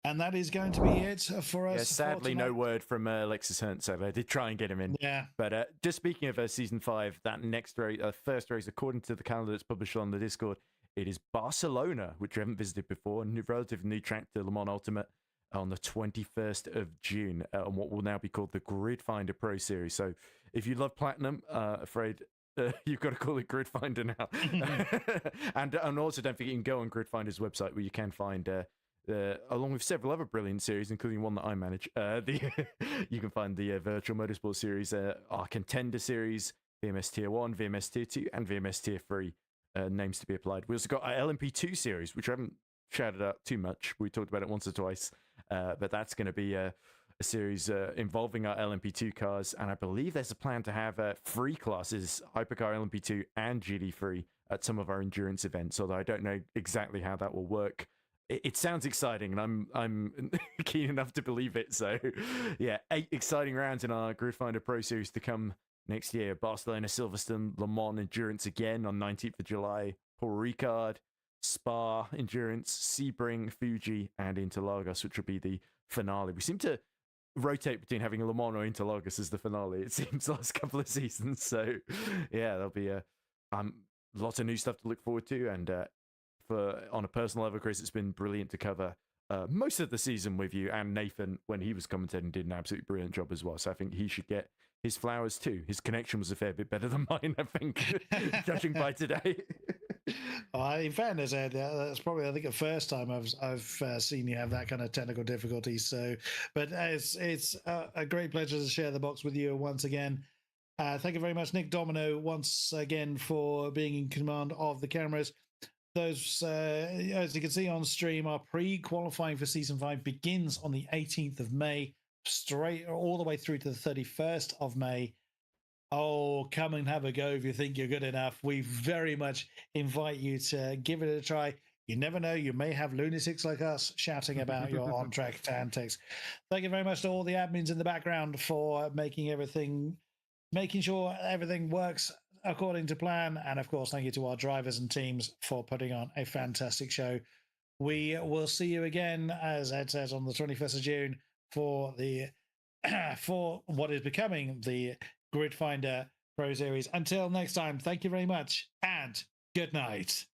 And that is going to be it for us. Yeah, sadly, no word from Alexis Herntz. I did try and get him in. Yeah. But just speaking of season 5, that next race, first race, according to the calendar that's published on the Discord, it is Barcelona, which we haven't visited before, a relatively new track to Le Mans Ultimate on the 21st of June on what will now be called the Grid Finder Pro Series. So if you love Platinum, afraid you've got to call it Grid Finder now. and also don't forget you can go on Grid Finder's website where you can find along with several other brilliant series, including one that I manage, you can find the Virtual Motorsport Series, our Contender Series, VMS Tier 1, VMS Tier 2, and VMS Tier 3 names to be applied. We also got our LMP2 series, which I haven't shouted out too much. We talked about it once or twice, but that's going to be a series involving our LMP2 cars, and I believe there's a plan to have 3 classes, Hypercar, LMP2, and GD3 at some of our endurance events, although I don't know exactly how that will work. It sounds exciting, and I'm keen enough to believe it. So, yeah, 8 exciting rounds in our Grid Finder Pro Series to come next year. Barcelona, Silverstone, Le Mans Endurance again on 19th of July, Paul Ricard, Spa Endurance, Sebring, Fuji, and Interlagos, which will be the finale. We seem to rotate between having Le Mans or Interlagos as the finale, it seems, the last couple of seasons. So, yeah, there'll be lots of new stuff to look forward to, and on a personal level, Chris, it's been brilliant to cover most of the season with you, and Nathan, when he was commentating, did an absolutely brilliant job as well. So I think he should get his flowers too. His connection was a fair bit better than mine, I think, judging by today. In fairness, Ed, that's probably I think the first time I've seen you have that kind of technical difficulty. So, but it's a great pleasure to share the box with you once again. Thank you very much, Nick Domino, once again for being in command of the cameras. Those, as you can see on stream, our pre-qualifying for season 5 begins on the 18th of May, straight all the way through to the 31st of May. Oh, come and have a go if you think you're good enough. We very much invite you to give it a try. You never know, you may have lunatics like us shouting about your on-track antics. Thank you very much to all the admins in the background for making sure everything works according to plan. And of course, thank you to our drivers and teams for putting on a fantastic show. We will see you again, as Ed says, on the 21st of June for the for what is becoming the Grid Finder Pro Series. Until next time, thank you very much and good night.